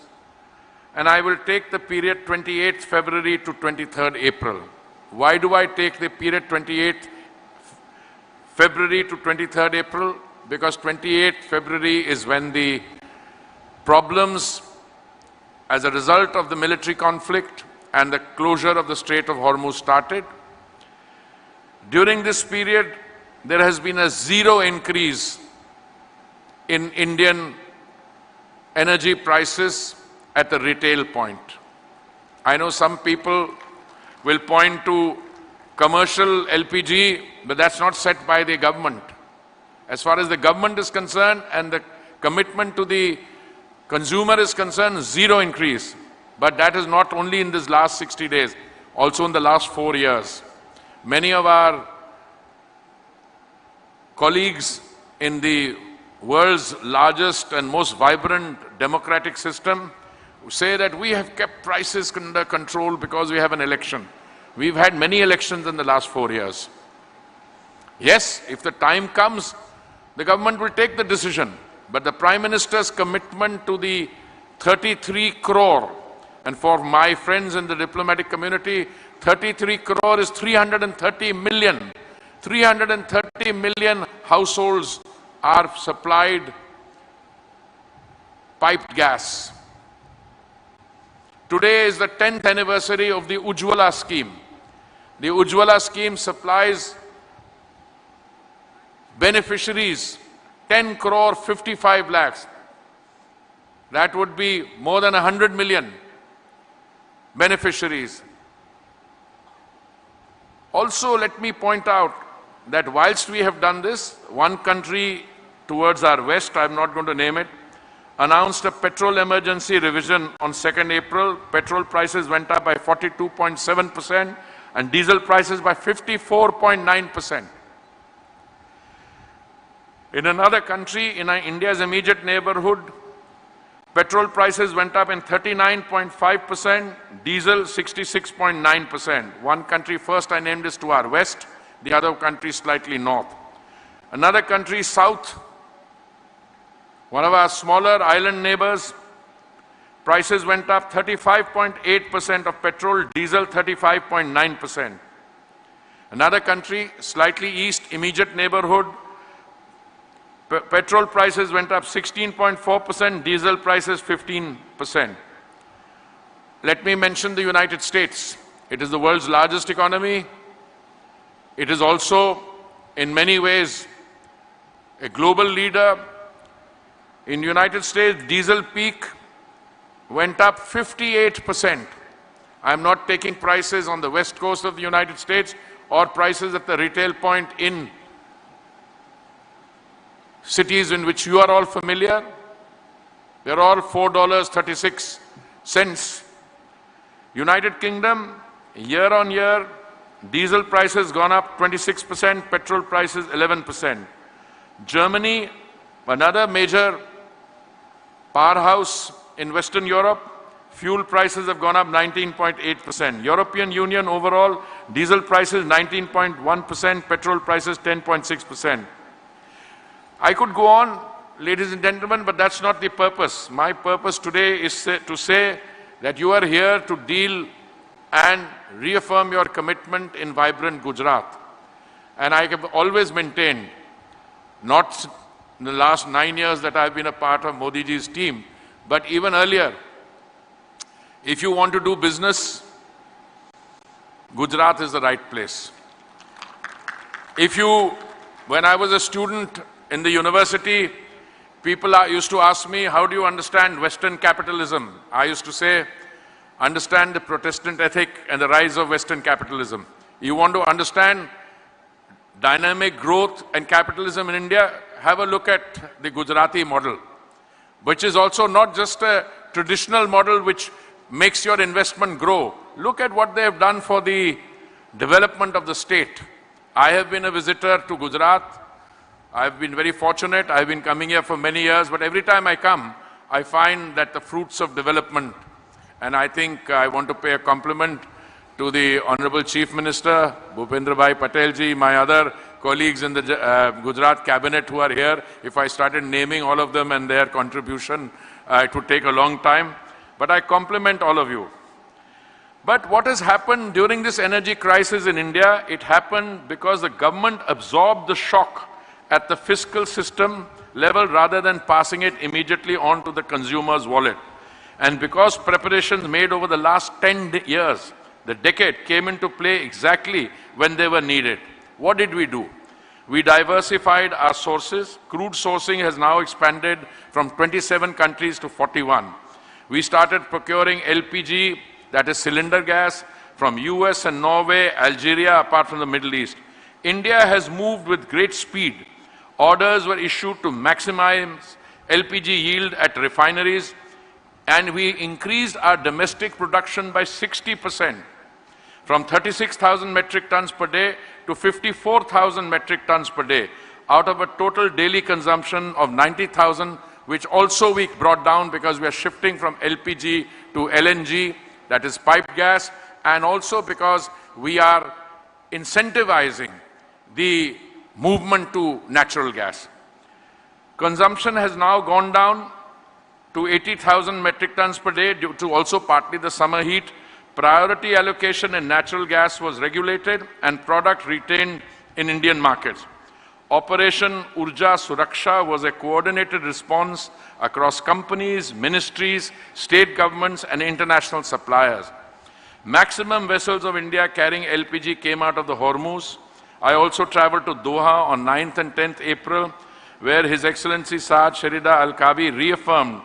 And I will take the period 28th February to 23rd April. Why do I take the period 28th February to 23rd April? Because 28th February is when the problems as a result of the military conflict and the closure of the Strait of Hormuz started. During this period, there has been a zero increase in Indian energy prices at the retail point. I know some people will point to commercial LPG, but that's not set by the government. As far as the government is concerned and the commitment to the consumer is concerned, zero increase. But that is not only in this last 60 days, also in the last 4 years. Many of our colleagues in the world's largest and most vibrant democratic system say that we have kept prices under control because we have an election. We've had many elections in the last 4 years. Yes, if the time comes, the government will take the decision. But the Prime Minister's commitment to the 33 crore, and for my friends in the diplomatic community, 33 crore is 330 million. 330 million households are supplied piped gas. Today is the 10th anniversary of the Ujjwala scheme. The Ujjwala scheme supplies beneficiaries 10 crore 55 lakhs. That would be more than 100 million beneficiaries. Also, let me point out that whilst we have done this, one country towards our west, I'm not going to name it, announced a petrol emergency revision on 2nd April. Petrol prices went up by 42.7% and diesel prices by 54.9%. In another country, in India's immediate neighborhood, petrol prices went up in 39.5%, diesel 66.9%. One country, first I named, is to our west, the other country slightly north. Another country, south, one of our smaller island neighbors, prices went up 35.8% of petrol, diesel 35.9%. Another country, slightly east, immediate neighborhood, petrol prices went up 16.4%, diesel prices 15%. Let me mention the United States. It is the world's largest economy. It is also, in many ways, a global leader. In the United States, diesel peak went up 58%. I'm not taking prices on the west coast of the United States or prices at the retail point in cities in which you are all familiar. They're all $4.36. United Kingdom, year on year, diesel prices gone up 26%, petrol prices 11%. Germany, another major powerhouse in Western Europe, fuel prices have gone up 19.8%. European Union overall, diesel prices 19.1%, petrol prices 10.6%. I could go on, ladies and gentlemen, but that's not the purpose. My purpose today is to say that you are here to deal and reaffirm your commitment in vibrant Gujarat. And I have always maintained, not in the last 9 years that I've been a part of Modi ji's team, but even earlier, if you want to do business, Gujarat is the right place. When I was a student in the university, people used to ask me, how do you understand Western capitalism? I used to say, understand the Protestant ethic and the rise of Western capitalism. You want to understand dynamic growth and capitalism in India? Have a look at the Gujarati model, which is also not just a traditional model which makes your investment grow. Look at what they have done for the development of the state. I have been a visitor to Gujarat. I've been very fortunate. I've been coming here for many years, but every time I come, I find that the fruits of development, and I think I want to pay a compliment to the Honorable Chief Minister, Bhupendra Bhai Patel ji, my other colleagues in the Gujarat cabinet who are here. If I started naming all of them and their contribution, it would take a long time. But I compliment all of you. But what has happened during this energy crisis in India, it happened because the government absorbed the shock at the fiscal system level rather than passing it immediately on to the consumer's wallet. And because preparations made over the last 10 years, the decade came into play exactly when they were needed. What did we do? We diversified our sources. Crude sourcing has now expanded from 27 countries to 41. We started procuring LPG, that is cylinder gas, from US and Norway, Algeria, apart from the Middle East. India has moved with great speed. Orders were issued to maximize LPG yield at refineries, and we increased our domestic production by 60%, from 36,000 metric tons per day to 54,000 metric tons per day, out of a total daily consumption of 90,000, which also we brought down because we are shifting from LPG to LNG, that is pipe gas, and also because we are incentivizing the movement to natural gas. Consumption has now gone down to 80,000 metric tons per day due to also partly the summer heat. Priority allocation in natural gas was regulated and product retained in Indian markets. Operation Urja Suraksha was a coordinated response across companies, ministries, state governments, and international suppliers. Maximum vessels of India carrying LPG came out of the Hormuz. I also traveled to Doha on 9th and 10th April, where His Excellency Saad Sharida Al-Kabi reaffirmed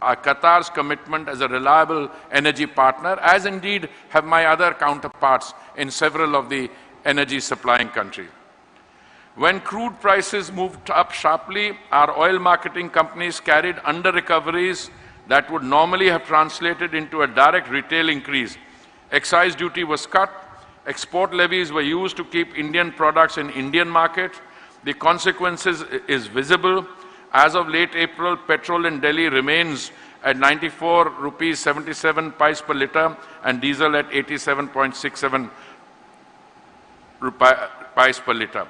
Qatar's commitment as a reliable energy partner, as indeed have my other counterparts in several of the energy supplying countries. When crude prices moved up sharply, our oil marketing companies carried under recoveries that would normally have translated into a direct retail increase. Excise duty was cut. Export levies were used to keep Indian products in Indian markets. The consequences is visible. As of late April, petrol in Delhi remains at 94 rupees 77 paise per litre and diesel at 87.67 paise per litre.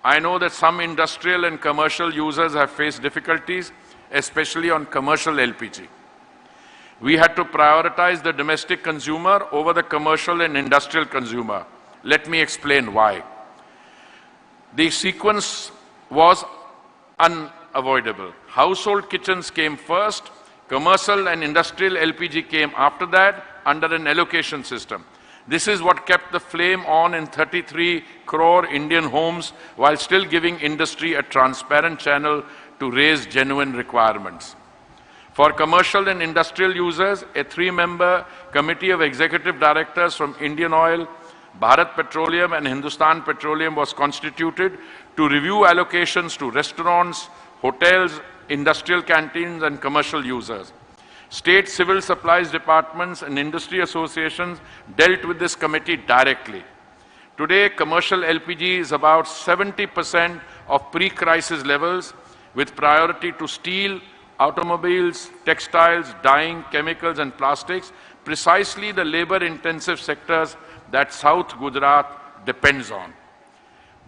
I know that some industrial and commercial users have faced difficulties, especially on commercial LPG. We had to prioritize the domestic consumer over the commercial and industrial consumer. Let me explain why. The sequence was unavoidable. Household kitchens came first, commercial and industrial LPG came after that under an allocation system. This is what kept the flame on in 33 crore Indian homes while still giving industry a transparent channel to raise genuine requirements. For commercial and industrial users, a 3-member committee of executive directors from Indian Oil, Bharat Petroleum and Hindustan Petroleum was constituted to review allocations to restaurants, hotels, industrial canteens and commercial users. State civil supplies departments and industry associations dealt with this committee directly. Today, commercial LPG is about 70% of pre-crisis levels, with priority to steel, automobiles, textiles, dyeing, chemicals and plastics, precisely the labor-intensive sectors that South Gujarat depends on.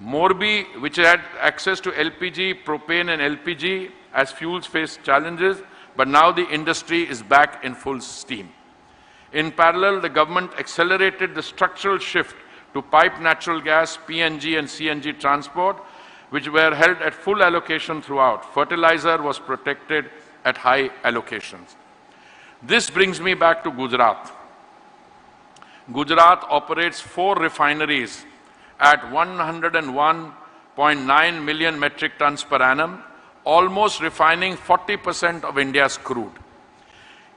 Morbi, which had access to LPG, propane and LPG as fuels faced challenges, but now the industry is back in full steam. In parallel, the government accelerated the structural shift to piped natural gas, PNG and CNG transport, which were held at full allocation throughout. Fertilizer was protected at high allocations. This brings me back to Gujarat. Gujarat operates 4 refineries at 101.9 million metric tons per annum, almost refining 40% of India's crude.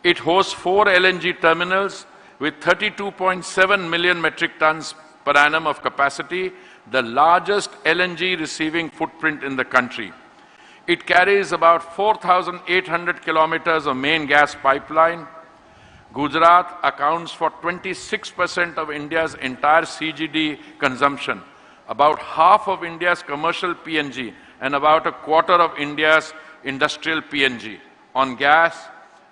It hosts 4 LNG terminals with 32.7 million metric tons per annum of capacity, the largest LNG receiving footprint in the country. It carries about 4,800 kilometers of main gas pipeline. Gujarat accounts for 26% of India's entire CGD consumption, about half of India's commercial PNG, and about a quarter of India's industrial PNG. On gas,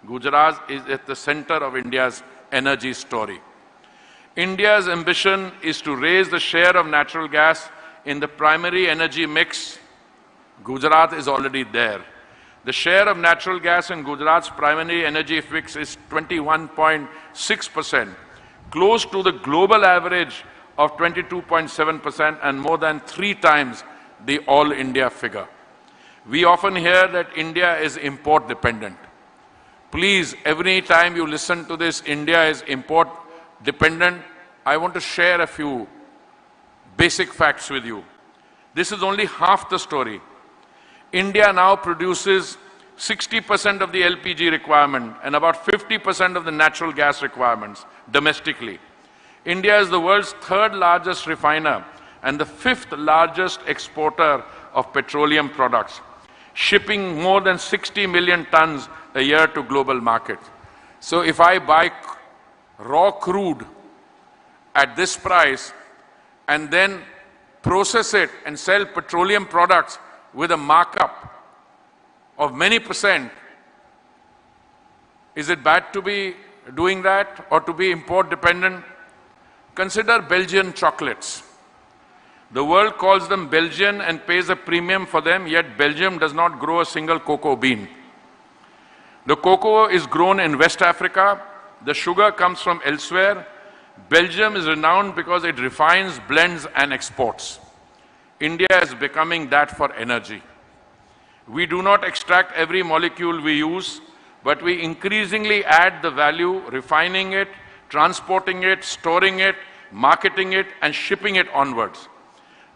Gujarat is at the center of India's energy story. India's ambition is to raise the share of natural gas in the primary energy mix. Gujarat is already there. The share of natural gas in Gujarat's primary energy mix is 21.6%, close to the global average of 22.7% and more than 3 times the all India figure. We often hear that India is import dependent. Please, every time you listen to this, India is import dependent, I want to share a few basic facts with you. This is only half the story. India now produces 60% of the LPG requirement and about 50% of the natural gas requirements domestically. India is the world's third largest refiner and the fifth largest exporter of petroleum products, shipping more than 60 million tons a year to global markets. So if I buy raw crude at this price and then process it and sell petroleum products with a markup of many percent, is it bad to be doing that or to be import dependent? Consider Belgian chocolates. The world calls them Belgian and pays a premium for them, yet Belgium does not grow a single cocoa bean. The cocoa is grown in West Africa. The sugar comes from elsewhere. Belgium is renowned because it refines, blends, and exports. India is becoming that for energy. We do not extract every molecule we use, but we increasingly add the value, refining it, transporting it, storing it, marketing it, and shipping it onwards.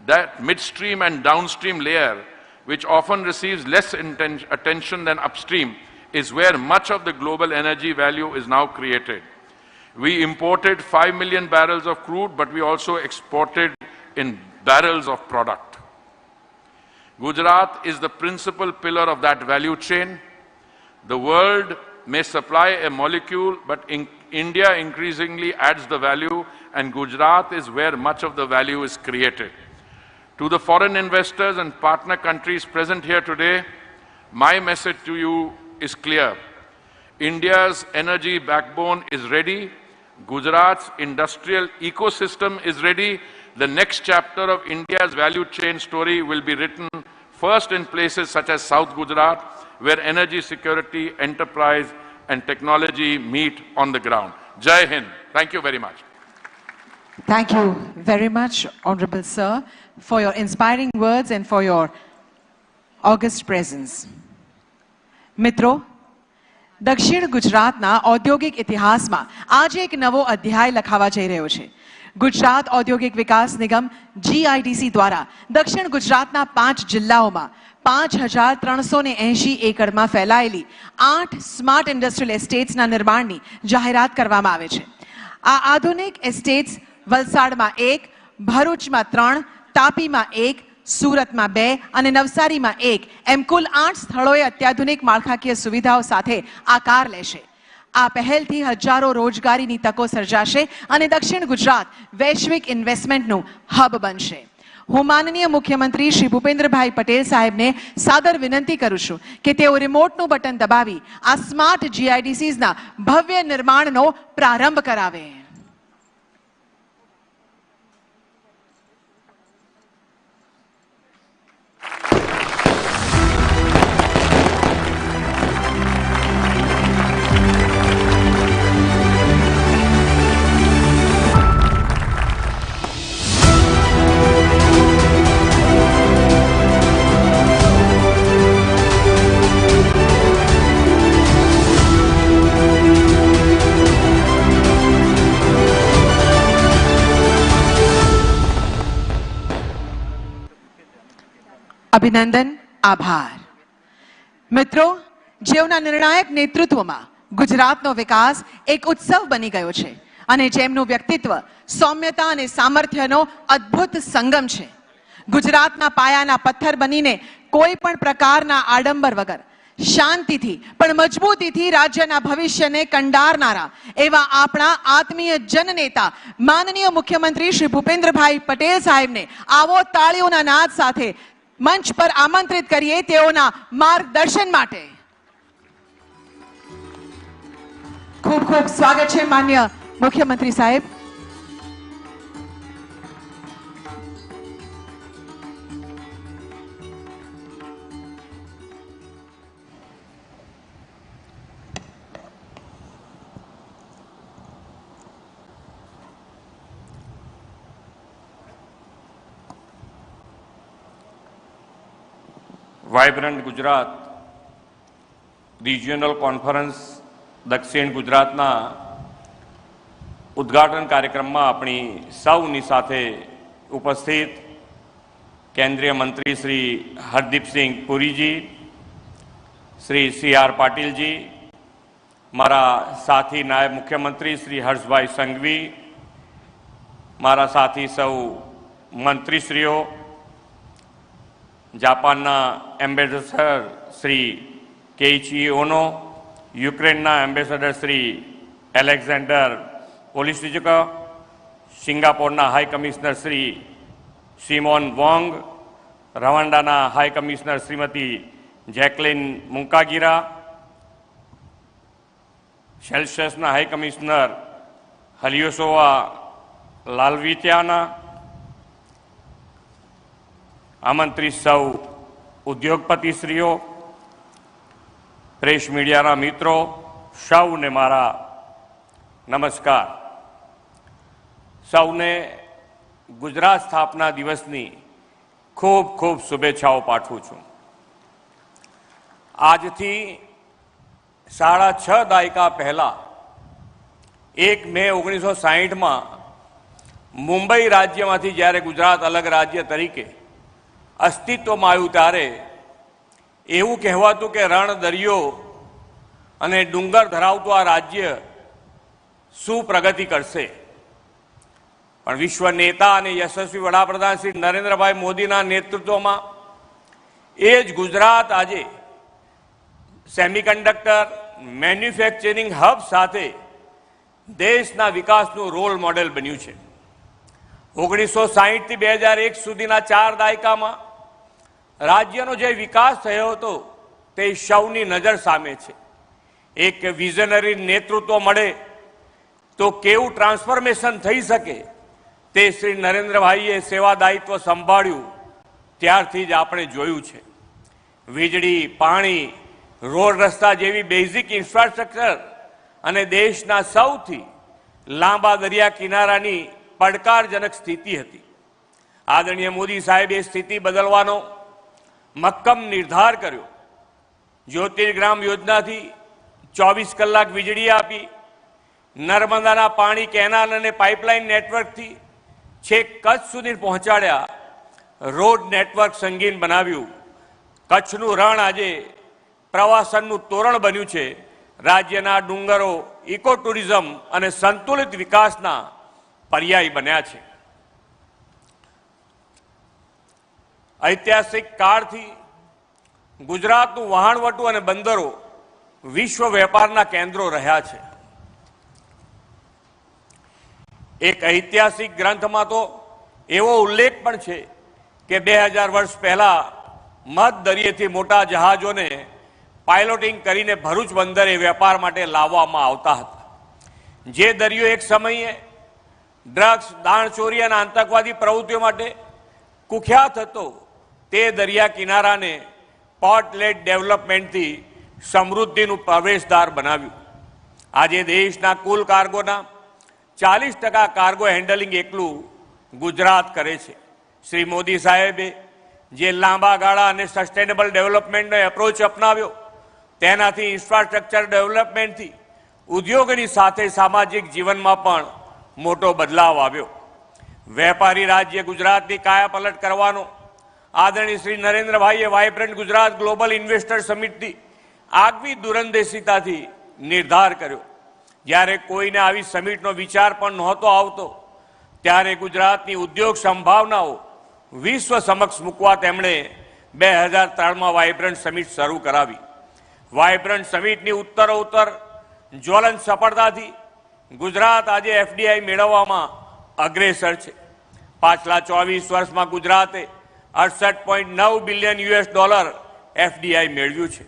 That midstream and downstream layer, which often receives less attention than upstream, is where much of the global energy value is now created. We imported 5 million barrels of crude, but we also exported in barrels of product. Gujarat is the principal pillar of that value chain. The world may supply a molecule, but India increasingly adds the value, and Gujarat is where much of the value is created. To the foreign investors and partner countries present here today, my message to you is clear. India's energy backbone is ready. Gujarat's industrial ecosystem is ready. The next chapter of India's value chain story will be written first in places such as South Gujarat, where energy security, enterprise, and technology meet on the ground. Jai Hind. Thank you very much. Thank you very much, Honorable Sir, for your inspiring words and for your august presence. મિત્રો, દક્ષિણ ગુજરાતના ઔદ્યોગિક ઇતિહાસમાં આજે એક નવો અધ્યાય લખાવા જઈ રહ્યો છે. ગુજરાત ઔદ્યોગિક વિકાસ નિગમ GIDC દ્વારા દક્ષિણ ગુજરાતના 5 જિલ્લાઓમાં 5380 એકડમાં ફેલાયેલી 8 સ્માર્ટ ઇન્ડસ્ટ્રીયલ એસ્ટેટ્સના નિર્માણની જાહેરાત કરવામાં આવે છે. આ આધુનિક એસ્ટેટ્સ વલસાડમાં 1, ભરૂચમાં 3, તાપીમાં 1, સુરતમાં 2 અને નવસારીમાં 1 એમ કુલ 8 સ્થળોએ અત્યાધુનિક માળખાકીય સુવિધાઓ સાથે આકાર લેશે. આ પહેલથી હજારો રોજગારીની તકો સર્જાશે અને દક્ષિણ ગુજરાત વૈશ્વિક ઇન્વેસ્ટમેન્ટનું હબ બનશે. હું માનનીય મુખ્યમંત્રી શ્રી ભૂપેન્દ્રભાઈ પટેલ સાહેબને સાદર વિનંતી કરું છું કે તેઓ રિમોટનું બટન દબાવી આ સ્માર્ટ GIDCsના ભવ્ય નિર્માણનો પ્રારંભ કરાવે. અભિનંદન, આભાર. મિત્રો, જેઓના નિર્ણાયક નેતૃત્વમાં ગુજરાતનો વિકાસ એક ઉત્સવ બની ગયો છે અને જેમનું વ્યક્તિત્વ સૌમ્યતા અને સામર્થ્યનો અદ્ભુત સંગમ છે. ગુજરાતના પાયાના પથ્થર બનીને કોઈ પણ પ્રકારના આડંબર વગર શાંતિથી પણ મજબૂતીથી રાજ્યના ભવિષ્યને કંડારનારા એવા આપણા આત્મીય જનનેતા માનનીય મુખ્યમંત્રી શ્રી ભૂપેન્દ્રભાઈ પટેલ સાહેબને આવો તાળીઓના નાદ સાથે મંચ પર આમંત્રિત કરીએ તેઓના માર્ગદર્શન માટે. ખૂબ ખૂબ સ્વાગત છે માન્ય મુખ્યમંત્રી સાહેબ. Vibrant Gujarat Regional Conference દક્ષિણ ગુજરાતના ઉદ્ઘાટન કાર્યક્રમમાં આપણી સૌની સાથે ઉપસ્થિત કેન્દ્રીય મંત્રી શ્રી હરદીપસિંહ પુરીજી, શ્રી CR પાટીલજી, મારા સાથી નાયબ મુખ્યમંત્રી શ્રી હર્ષભાઈ સંઘવી, મારા સાથી સૌ મંત્રીશ્રીઓ, જાપાનના એમ્બેસેડર શ્રી કેઇચી ઓનો, યુક્રેનના એમ્બેસેડર શ્રી એલેક્ઝાન્ડર પોલિસ્ટિક, સિંગાપોરના high commissioner Shri Simon Wong, રવાંડાના high commissioner Shrimati Jacqueline Mukangira, સેલ્સિયસના હાઈ કમિશનર હલિયોસોવા લાલવિત્યાના, આમંત્રિત સૌ ઉદ્યોગપતિશ્રીઓ, પ્રેસ મીડિયાના મિત્રો, સૌને મારા નમસ્કાર. સૌને ગુજરાત સ્થાપના દિવસની ખૂબ ખૂબ શુભેચ્છાઓ પાઠવું છું. આજથી 6.5 દાયકા પહેલા 1 મે 1960માં મુંબઈ રાજ્યમાંથી જ્યારે ગુજરાત અલગ રાજ્ય તરીકે અસ્તિત્વમાં આવ્યું ત્યારે એવું કહેવાતું કે રણ, દરિયો અને ડુંગર ધરાવતું આ રાજ્ય શું પ્રગતિ કરશે. પણ વિશ્વ નેતા અને યશસ્વી વડાપ્રધાન શ્રી નરેન્દ્રભાઈ મોદીના નેતૃત્વમાં એ જ ગુજરાત આજે સેમિકન્ડક્ટર મેન્યુફેક્ચરિંગ હબ સાથે દેશના વિકાસનું રોલ મોડેલ બન્યું છે. 1960 થી 2001 સુધીના 4 દાયકામાં રાજ્યનો જે વિકાસ થયો હતો તે સૌની નજર સામે છે. એક વિઝનરી નેતૃત્વ મળે તો કેવું ટ્રાન્સફોર્મેશન થઈ શકે તે શ્રી નરેન્દ્રભાઈએ સેવા દાયિત્વ સંભાળ્યું ત્યારથી જ આપણે જોયું છે. વીજળી, પાણી, રોડ રસ્તા જેવી બેઝિક ઇન્ફ્રાસ્ટ્રક્ચર અને દેશના સૌથી લાંબા દરિયા કિનારાની પડકારજનક સ્થિતિ હતી. આદરણીય મોદી સાહેબે સ્થિતિ બદલવાનો મક્કમ નિર્ધાર કર્યો. જ્યોતિર્ગ્રામ યોજનાથી 24 કલાક વીજળી આપી, નર્મદાના પાણી કેનાલ અને પાઇપલાઇન નેટવર્કથી છેક કચ્છ સુધી પહોંચાડ્યા, રોડ નેટવર્ક સંગીન બનાવ્યું. કચ્છનું રણ આજે પ્રવાસનનું તોરણ બન્યું છે. રાજ્યના ડુંગરો ઇકો ટુરિઝમ અને સંતુલિત વિકાસના પર્યાય બન્યા છે. ઐતિહાસિક કાળથી ગુજરાતનું વહાણવટું અને બંદરો વિશ્વ વેપારના કેન્દ્રો રહ્યા છે. એક ઐતિહાસિક ગ્રંથમાં તો એવો ઉલ્લેખ પણ છે કે 2000 વર્ષ પહેલા મધ દરિયેથી મોટા જહાજોને પાયલોટિંગ કરીને ભરૂચ બંદરે વેપાર માટે લાવવામાં આવતા હતા. જે દરિયો એક સમયે ડ્રગ્સ, દાણચોરી અને આતંકવાદી પ્રવૃત્તિઓ માટે કુખ્યાત હતો તે દરિયા કિનારાને પોર્ટ લેડ ડેવલપમેન્ટથી સમૃદ્ધિનું પ્રવેશદ્વાર બનાવ્યું. આજે દેશના કુલ કાર્ગોના 40% કાર્ગો હેન્ડલિંગ એકલું ગુજરાત કરે છે. શ્રી મોદી સાહેબે જે લાંબા ગાળા અને સસ્ટેનેબલ ડેવલપમેન્ટનો એપ્રોચ અપનાવ્યો તેનાથી ઇન્ફ્રાસ્ટ્રક્ચર ડેવલપમેન્ટથી ઉદ્યોગોની સાથે સામાજિક જીવનમાં પણ મોટો બદલાવ આવ્યો. વેપારી રાજ્ય ગુજરાતની કાયાપલટ કરવાનો આદરણીય શ્રી નરેન્દ્રભાઈએ વાઇબ્રન્ટ ગુજરાત ગ્લોબલ ઇન્વેસ્ટર સમિટથી આગવી દૂરંદેશીતાથી નિર્ધાર કર્યો. જ્યારે કોઈને આવી સમિટનો વિચાર પણ નહોતો આવતો ત્યારે ગુજરાતની ઉદ્યોગ સંભાવનાઓ વિશ્વ સમક્ષ મૂકવા તેમણે 2003માં વાઇબ્રન્ટ સમિટ શરૂ કરાવી. વાઇબ્રન્ટ સમિટની ઉત્તરોત્તર જ્વલંત સફળતાથી ગુજરાત આજે FDI મેળવવામાં અગ્રેસર છે. પાછલા 24 વર્ષમાં ગુજરાતે $68.9 બિલિયન FDI મેળવ્યું છે.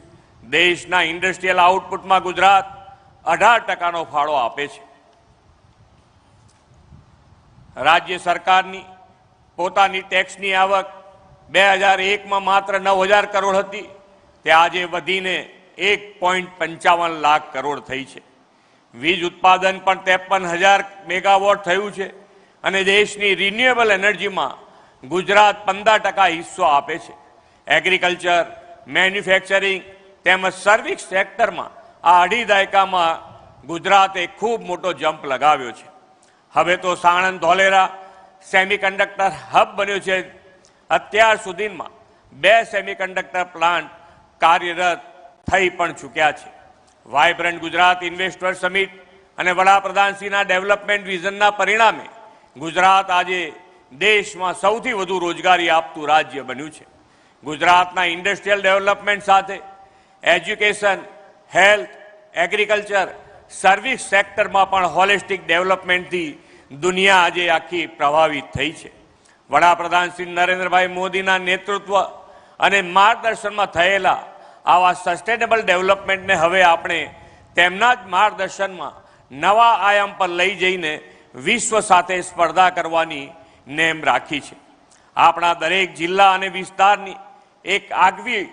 દેશના ઇન્ડસ્ટ્રીયલ આઉટપુટમાં ગુજરાત 18%નો ફાળો આપે છે. રાજ્ય સરકારની પોતાની ટેક્સની આવક 2001માં માત્ર 9,000 કરોડ હતી તે આજે વધીને 1.55 લાખ કરોડ થઈ છે. વીજ ઉત્પાદન પણ 53,000 મેગાવોટ થયું છે અને દેશની રિન્યુએબલ એનર્જીમાં ગુજરાત 15% હિસ્સો આપે છે. એગ્રીકલ્ચર, મેન્યુફેક્ચરિંગ તેમજ સર્વિસ સેક્ટરમાં આ અઢી દાયકામાં ગુજરાતે ખૂબ મોટો જમ્પ લગાવ્યો છે. હવે તો સાણંદ ધોલેરા સેમિકન્ડક્ટર હબ બન્યો છે. અત્યાર સુધીમાં 2 સેમિકન્ડક્ટર પ્લાન્ટ કાર્યરત થઈ પણ ચૂક્યા છે. વાઇબ્રન્ટ ગુજરાત ઇન્વેસ્ટર સમિટ અને વડાપ્રધાનશ્રીના ડેવલપમેન્ટ વિઝનના પરિણામે ગુજરાત આજે દેશમાં સૌથી વધુ રોજગારી આપતું રાજ્ય બન્યું છે. ગુજરાતના ઇન્ડસ્ટ્રીયલ ડેવલપમેન્ટ સાથે એજ્યુકેશન, હેલ્થ, એગ્રીકલ્ચર, સર્વિસ સેક્ટરમાં પણ હોલિસ્ટિક ડેવલપમેન્ટથી દુનિયા આજે આખી પ્રભાવિત થઈ છે. વડાપ્રધાન શ્રી નરેન્દ્રભાઈ મોદીના નેતૃત્વ અને માર્ગદર્શનમાં થયેલા આવા સસ્ટેનેબલ ડેવલપમેન્ટને હવે આપણે તેમના જ માર્ગદર્શનમાં નવા આયામ પર લઈ જઈને વિશ્વ સાથે સ્પર્ધા કરવાની નેમ રાખી છે. આપણા દરેક જિલ્લા અને વિસ્તારની એક આગવી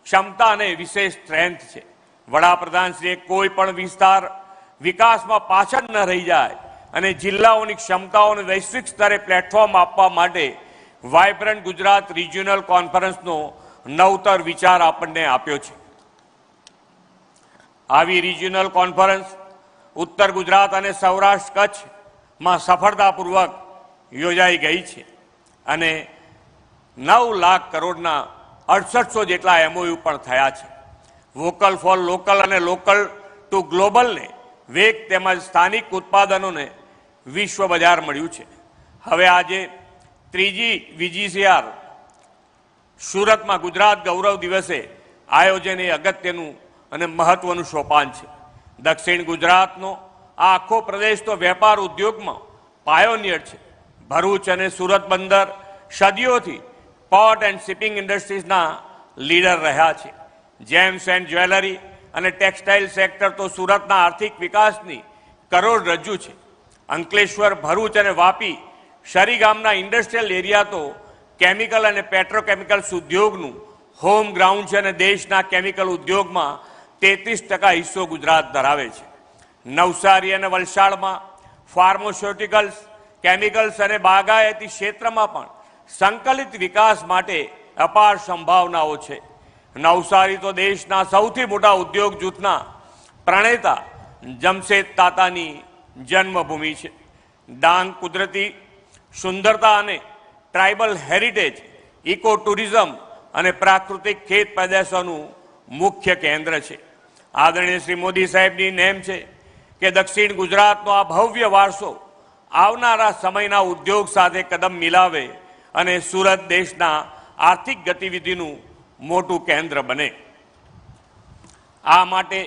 ક્ષમતા અને વિશેષ સ્ટ્રેન્થ છે. વડાપ્રધાનશ્રીએ કોઈ પણ વિસ્તાર વિકાસમાં પાછળ ન રહી જાય અને જિલ્લાઓની ક્ષમતાઓને વૈશ્વિક સ્તરે પ્લેટફોર્મ આપવા માટે વાઇબ્રન્ટ ગુજરાત રિજિયોનલ કોન્ફરન્સનો નવતર વિચાર આપણને આપ્યો છે. આવી રિજિયોનલ કોન્ફરન્સ ઉત્તર ગુજરાત અને સૌરાષ્ટ્ર કચ્છમાં સફળતાપૂર્વક યોજાઈ ગઈ છે અને 9 લાખ કરોડના 6800 જેટલા એમઓયુ પણ થયા છે. વોકલ ફોર લોકલ અને લોકલ ટુ ગ્લોબલને વેગ તેમજ સ્થાનિક ઉત્પાદનોને વિશ્વ બજાર મળ્યું છે. હવે આજે 3જી VGCR સુરતમાં ગુજરાત ગૌરવ દિવસે આયોજન એ અગત્યનું અને મહત્વનું સોપાન છે. દક્ષિણ ગુજરાતનો આ આખો પ્રદેશ તો વેપાર ઉદ્યોગમાં પાયોનિયર છે. ભરૂચ અને સુરત બંદર સદીઓથી પોર્ટ એન્ડ શિપિંગ ઇન્ડસ્ટ્રીઝના લીડર રહ્યા છે. જેમ્સ એન્ડ જ્વેલરી અને ટેક્સટાઇલ સેક્ટર તો સુરતના આર્થિક વિકાસની કરોડરજ્જુ છે. અંકલેશ્વર, ભરૂચ અને વાપી શરી ગામના ઇન્ડસ્ટ્રીયલ એરિયા તો કેમિકલ અને પેટ્રોકેમિકલ્સ ઉદ્યોગનું હોમ ગ્રાઉન્ડ છે અને દેશના કેમિકલ ઉદ્યોગમાં 33% હિસ્સો ગુજરાત ધરાવે છે. નવસારી અને વલસાડમાં ફાર્માસ્યુટિકલ્સ, કેમિકલ્સ અને બાગાયતી ક્ષેત્રમાં પણ સંકલિત વિકાસ માટે અપાર સંભાવનાઓ છે. નવસારી તો દેશના સૌથી મોટા ઉદ્યોગ જૂથના પ્રણેતા જમશેદ તાતાની જન્મભૂમિ છે. ડાંગ કુદરતી સુંદરતા અને ટ્રાઇબલ હેરિટેજ, ઇકો ટુરિઝમ અને પ્રાકૃતિક ખેત પેદાશોનું મુખ્ય કેન્દ્ર છે. આદરણીય શ્રી મોદી સાહેબની નેમ છે કે દક્ષિણ ગુજરાતનો આ ભવ્ય વારસો આવનારા સમયના ઉદ્યોગ સાથે કદમ મિલાવે અને સુરત દેશના આર્થિક ગતિવિધિનું મોટું કેન્દ્ર બને. આ માટે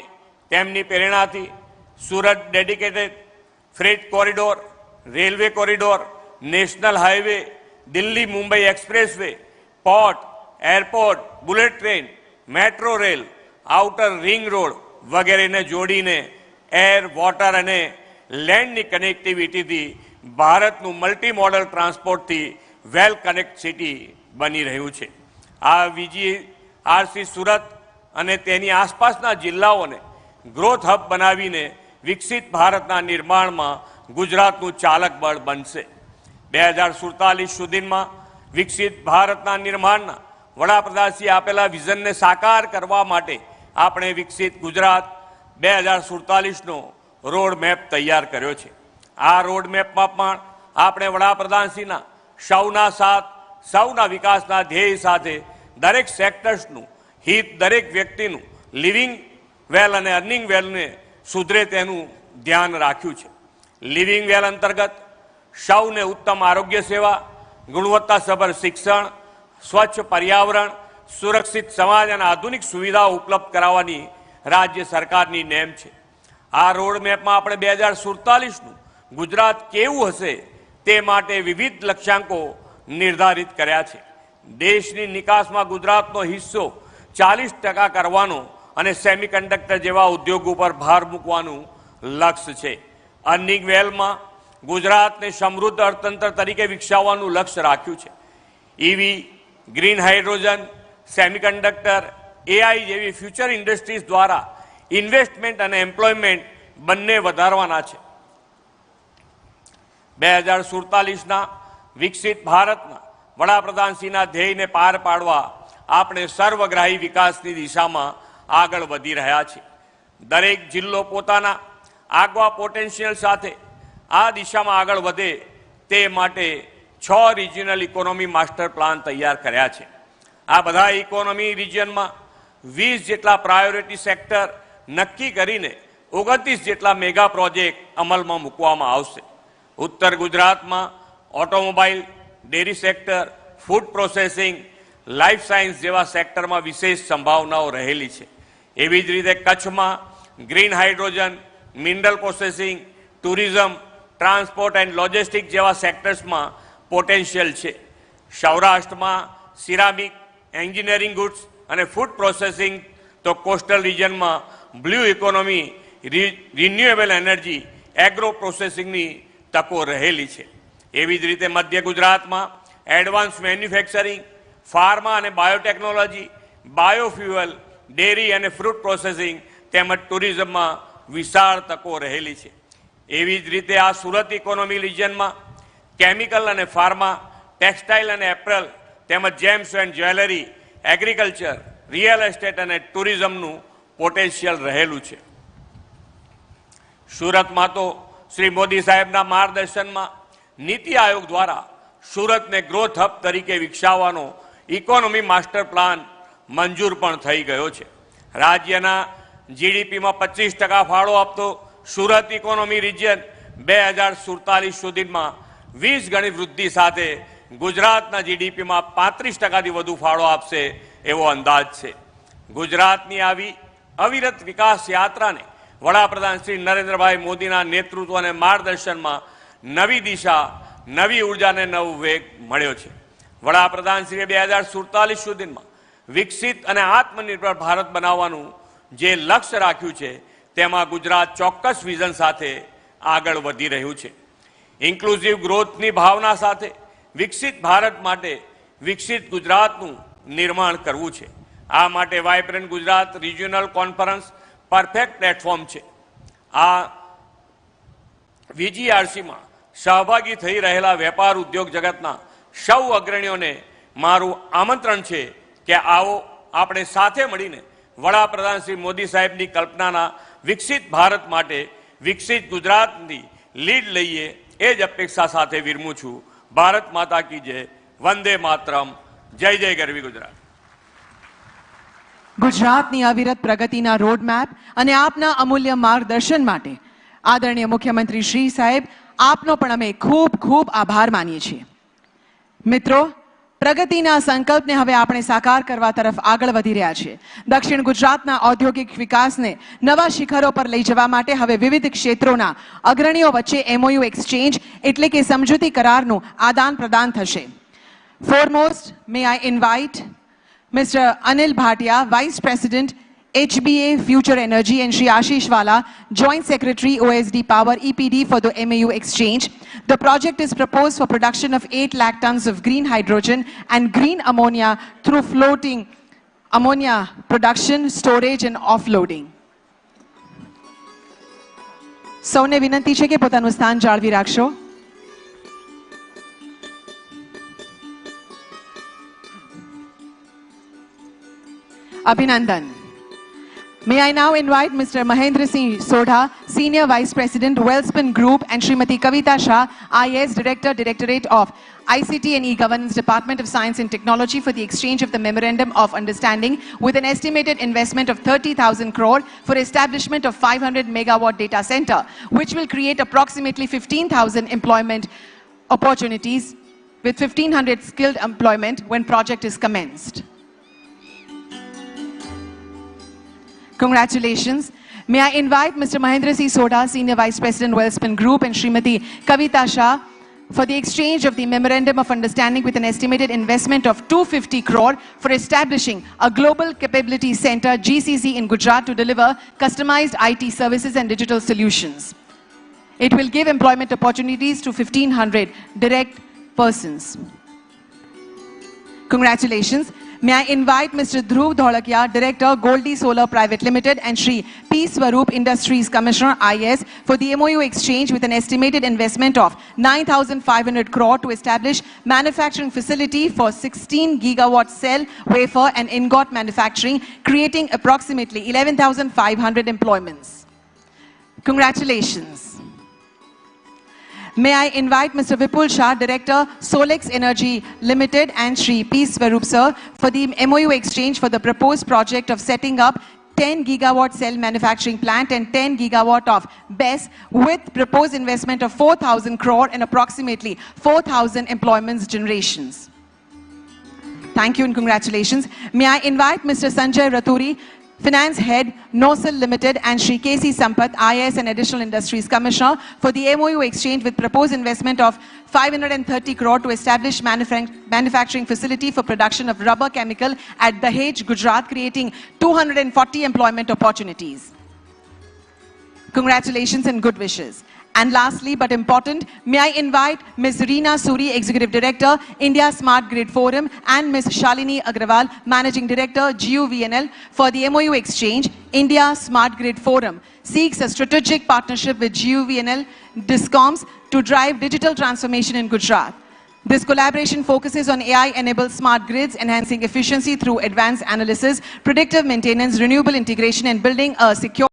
તેમની પ્રેરણાથી Surat dedicated freight corridor, railway corridor, national highway, Delhi Mumbai expressway, port, airport, bullet train, metro rail, outer ring road વગેરેને જોડીને એર, વોટર અને લેન્ડની કનેક્ટિવિટીથી ભારતનું મલ્ટી મોડલ ટ્રાન્સપોર્ટથી વેલ કનેક્ટ સિટી બની રહ્યું છે. આ VGRC સુરત અને તેની આસપાસના જિલ્લાઓને ગ્રોથ હબ બનાવીને વિકસિત ભારતના નિર્માણમાં ગુજરાતનું ચાલક બળ બનશે. 2047 સુધીમાં વિકસિત ભારતના નિર્માણના વડાપ્રધાનશ્રીએ આપેલા વિઝનને સાકાર કરવા માટે આપણે વિકસિત ગુજરાત 2047નો રોડ મેપ તૈયાર કર્યો છે. આ રોડ મેપમાં પણ આપણે વડાપ્રધાનશ્રીના સૌના સાથ, સૌના વિકાસના ધ્યેય સાથે દરેક સેક્ટર્સનું હિત, દરેક વ્યક્તિનું લિવિંગ વેલ અને અર્નિંગ વેલને સુધરે તેનું ધ્યાન રાખ્યું છે. લિવિંગ વેલ અંતર્ગત સૌને ઉત્તમ આરોગ્ય સેવા, ગુણવત્તાસભર શિક્ષણ, સ્વચ્છ પર્યાવરણ, સુરક્ષિત સમાજ અને આધુનિક સુવિધાઓ ઉપલબ્ધ કરાવવાની રાજ્ય સરકારની નેમ છે. આ રોડ મેપમાં આપણે 2047નું ગુજરાત કેવું હશે તે માટે વિવિધ લક્ષ્યાંકો નિર્ધારિત કર્યા છે. દેશની નિકાસમાં ગુજરાતનો હિસ્સો 40% કરવાનો અને સેમિકન્ડક્ટર જેવા ઉદ્યોગ ઉપર ભાર મૂકવાનું લક્ષ્ય છે. અર્નિંગ વેલમાં ગુજરાતને સમૃદ્ધ અર્થતંત્ર તરીકે વિકસાવવાનું લક્ષ્ય રાખ્યું છે. EV, green hydrogen, semiconductor, AI જેવી ફ્યુચર ઇન્ડસ્ટ્રીઝ દ્વારા ઇન્વેસ્ટમેન્ટ અને એમ્પ્લોયમેન્ટ બંને વધારવાના છે. 2047ના વિકસિત ભારતના વડાપ્રધાનશ્રીના ધ્યેયને પાર પાડવા આપણે સર્વગ્રાહી વિકાસની દિશામાં આગળ વધી રહ્યા છીએ. દરેક જિલ્લો પોતાના આગવા પોટેન્શિયલ સાથે આ દિશામાં આગળ વધે તે માટે 6 રિજિયનલ ઇકોનોમી માસ્ટર પ્લાન તૈયાર કર્યા છે. આ બધા ઇકોનોમી રિજિયનમાં 20 જેટલા પ્રાયોરિટી સેક્ટર નક્કી કરીને 29 જેટલા મેગા પ્રોજેક્ટ અમલમાં મૂકવામાં આવશે. ઉત્તર ગુજરાતમાં automobile, dairy sector, food processing, life science જેવા સેક્ટરમાં વિશેષ સંભાવનાઓ રહેલી છે. એવી જ રીતે કચ્છમાં green hydrogen, mineral processing, tourism, transport and logistic જેવા સેક્ટર્સમાં પોટેન્શિયલ છે. સૌરાષ્ટ્રમાં સિરામિક, એન્જિનિયરિંગ ગુડ્સ અને ફૂડ પ્રોસેસિંગ, તો કોસ્ટલ રિજનમાં blue economy, renewable energy, agro પ્રોસેસિંગની તકો રહેલી છે. એવી જ રીતે મધ્ય ગુજરાતમાં એડવાન્સ મેન્યુફેક્ચરિંગ, ફાર્મા અને બાયોટેકનોલોજી, બાયોફ્યુઅલ, ડેરી અને ફ્રૂટ પ્રોસેસિંગ તેમજ ટુરિઝમમાં વિશાળ તકો રહેલી છે. એવી જ રીતે આ સુરત ઇકોનોમી રિજનમાં કેમિકલ અને ફાર્મા, ટેક્સટાઇલ અને એપરલ તેમજ gems and jewellery, agriculture, real estate અને ટુરિઝમનું પોટેન્શિયલ રહેલું છે. સુરતમાં તો શ્રી મોદી સાહેબના માર્ગદર્શનમાં નીતિ આયોગ દ્વારા સુરતને ગ્રોથ હબ તરીકે વિકસાવવાનો ઇકોનોમી માસ્ટર પ્લાન મંજૂર પણ થઈ ગયો છે. રાજ્યના જીડીપીમાં 25% ફાળો આપતો સુરત ઇકોનોમી રિજિયન 2047 સુધીમાં 20 ગણી વૃદ્ધિ સાથે ગુજરાતના જીડીપીમાં 35%થી વધુ ફાળો આપશે એવો અંદાજ છે. ગુજરાતની આવી અવિરત વિકાસ યાત્રાને વડાપ્રધાન શ્રી નરેન્દ્રભાઈ મોદીના નેતૃત્વ અને માર્ગદર્શનમાં નવી દિશા, નવી ઉર્જાને નવો વેગ મળ્યો છે. વડાપ્રધાન શ્રી 2047 સુધીમાં વિકસિત અને આત્મનિર્ભર ભારત બનાવવાનું જે લક્ષ્ય રાખ્યું છે તેમાં ગુજરાત ચોક્કસ વિઝન સાથે આગળ વધી રહ્યું છે. ઇન્ક્લુઝિવ ગ્રોથની ભાવના સાથે વિકસિત ભારત માટે વિકસિત ગુજરાતનું નિર્માણ કરવું છે. આ માટે vibrant Gujarat regional conference perfect platform છે. આ વીજીઆરસીમાં સહભાગી થઈ રહેલા વેપાર ઉદ્યોગ જગતના સૌ અગ્રણીઓને મારું આમંત્રણ છે કે આવો આપણે સાથે મળીને વડાપ્રધાન શ્રી મોદી સાહેબની કલ્પનાના વિકસિત ભારત માટે વિકસિત ગુજરાતની લીડ લઈએ એ જ અપેક્ષા સાથે વિરમું છું. ભારત માતા કી જય. વંદે માતરમ. જય જય ગરવી ગુજરાત. ગુજરાતની અવિરત પ્રગતિના રોડમેપ અને આપના અમૂલ્ય માર્ગદર્શન માટે આદરણીય મુખ્યમંત્રી શ્રી સાહેબ, આપનો પણ અમે ખૂબ ખૂબ આભાર માનીએ છીએ. મિત્રો, પ્રગતિના સંકલ્પને હવે આપણે સાકાર કરવા તરફ આગળ વધી રહ્યા છીએ. દક્ષિણ ગુજરાતના ઔદ્યોગિક વિકાસને નવા શિખરો પર લઈ જવા માટે હવે વિવિધ ક્ષેત્રોના અગ્રણીઓ વચ્ચે MOU એક્સચેન્જ એટલે કે સમજૂતી કરારનું આદાન પ્રદાન થશે. Foremost May I invite Mr. Anil Bhatia, Vice President, HBA Future Energy, and Shri Ashish Wala, Joint Secretary, OSD Power, EPD for the MOU exchange. The project is proposed for production of 8 lakh tons of green hydrogen and green ammonia through floating ammonia production, storage and offloading. સૌને વિનંતી છે કે પોતાનું સ્થાન જાળવી રાખશો. Abhinandan. May I now invite Mr. Mahendra Singh Sodha, Senior Vice President, Wellspun Group, and Srimati Kavita Shah, IAS Director, Directorate of ICT and E-Governance, Department of Science and Technology, for the exchange of the Memorandum of Understanding with an estimated investment of 30,000 crore for establishment of 500 megawatt data center, which will create approximately 15,000 employment opportunities with 1,500 skilled employment when project is commenced. Congratulations. May I invite Mr. Mahendra C. Sodha, Senior Vice President, Wellspun Group, and Srimati Kavita Shah for the exchange of the Memorandum of Understanding with an estimated investment of 250 crore for establishing a Global Capability Center, GCC, in Gujarat to deliver customized IT services and digital solutions. It will give employment opportunities to 1,500 direct persons. Congratulations. May I invite Mr. Dhruv Dholakia, Director, Goldie Solar Private Limited, and Shri P. Swaroop Industries Commissioner, IS, for the MOU exchange with an estimated investment of 9,500 crore to establish manufacturing facility for 16 gigawatt cell, wafer and ingot manufacturing, creating approximately 11,500 employments. Congratulations. May I invite Mr. Vipul Shah, Director, Solex Energy Limited, and Shri P. Swaroop Sir for the MOU exchange for the proposed project of setting up 10 gigawatt cell manufacturing plant and 10 gigawatt of BESS with proposed investment of 4,000 crore and approximately 4,000 employments generations. Thank you and congratulations. May I invite Mr. Sanjay Raturi, Finance Head, NOSIL Limited, and Shri K.C. Sampath, IS and Additional Industries Commissioner, for the MOU exchange with proposed investment of 530 crore to establish manufacturing facility for production of rubber chemical at Dahej, Gujarat, creating 240 employment opportunities. Congratulations and good wishes. And lastly, but important, may I invite Ms. Reena Suri, Executive Director, India Smart Grid Forum, and Ms. Shalini Agrawal, Managing Director, GUVNL, for the MOU exchange. India Smart Grid Forum seeks a strategic partnership with GUVNL DISCOMs to drive digital transformation in Gujarat. This collaboration focuses on AI-enabled smart grids, enhancing efficiency through advanced analysis, predictive maintenance, renewable integration, and building a secure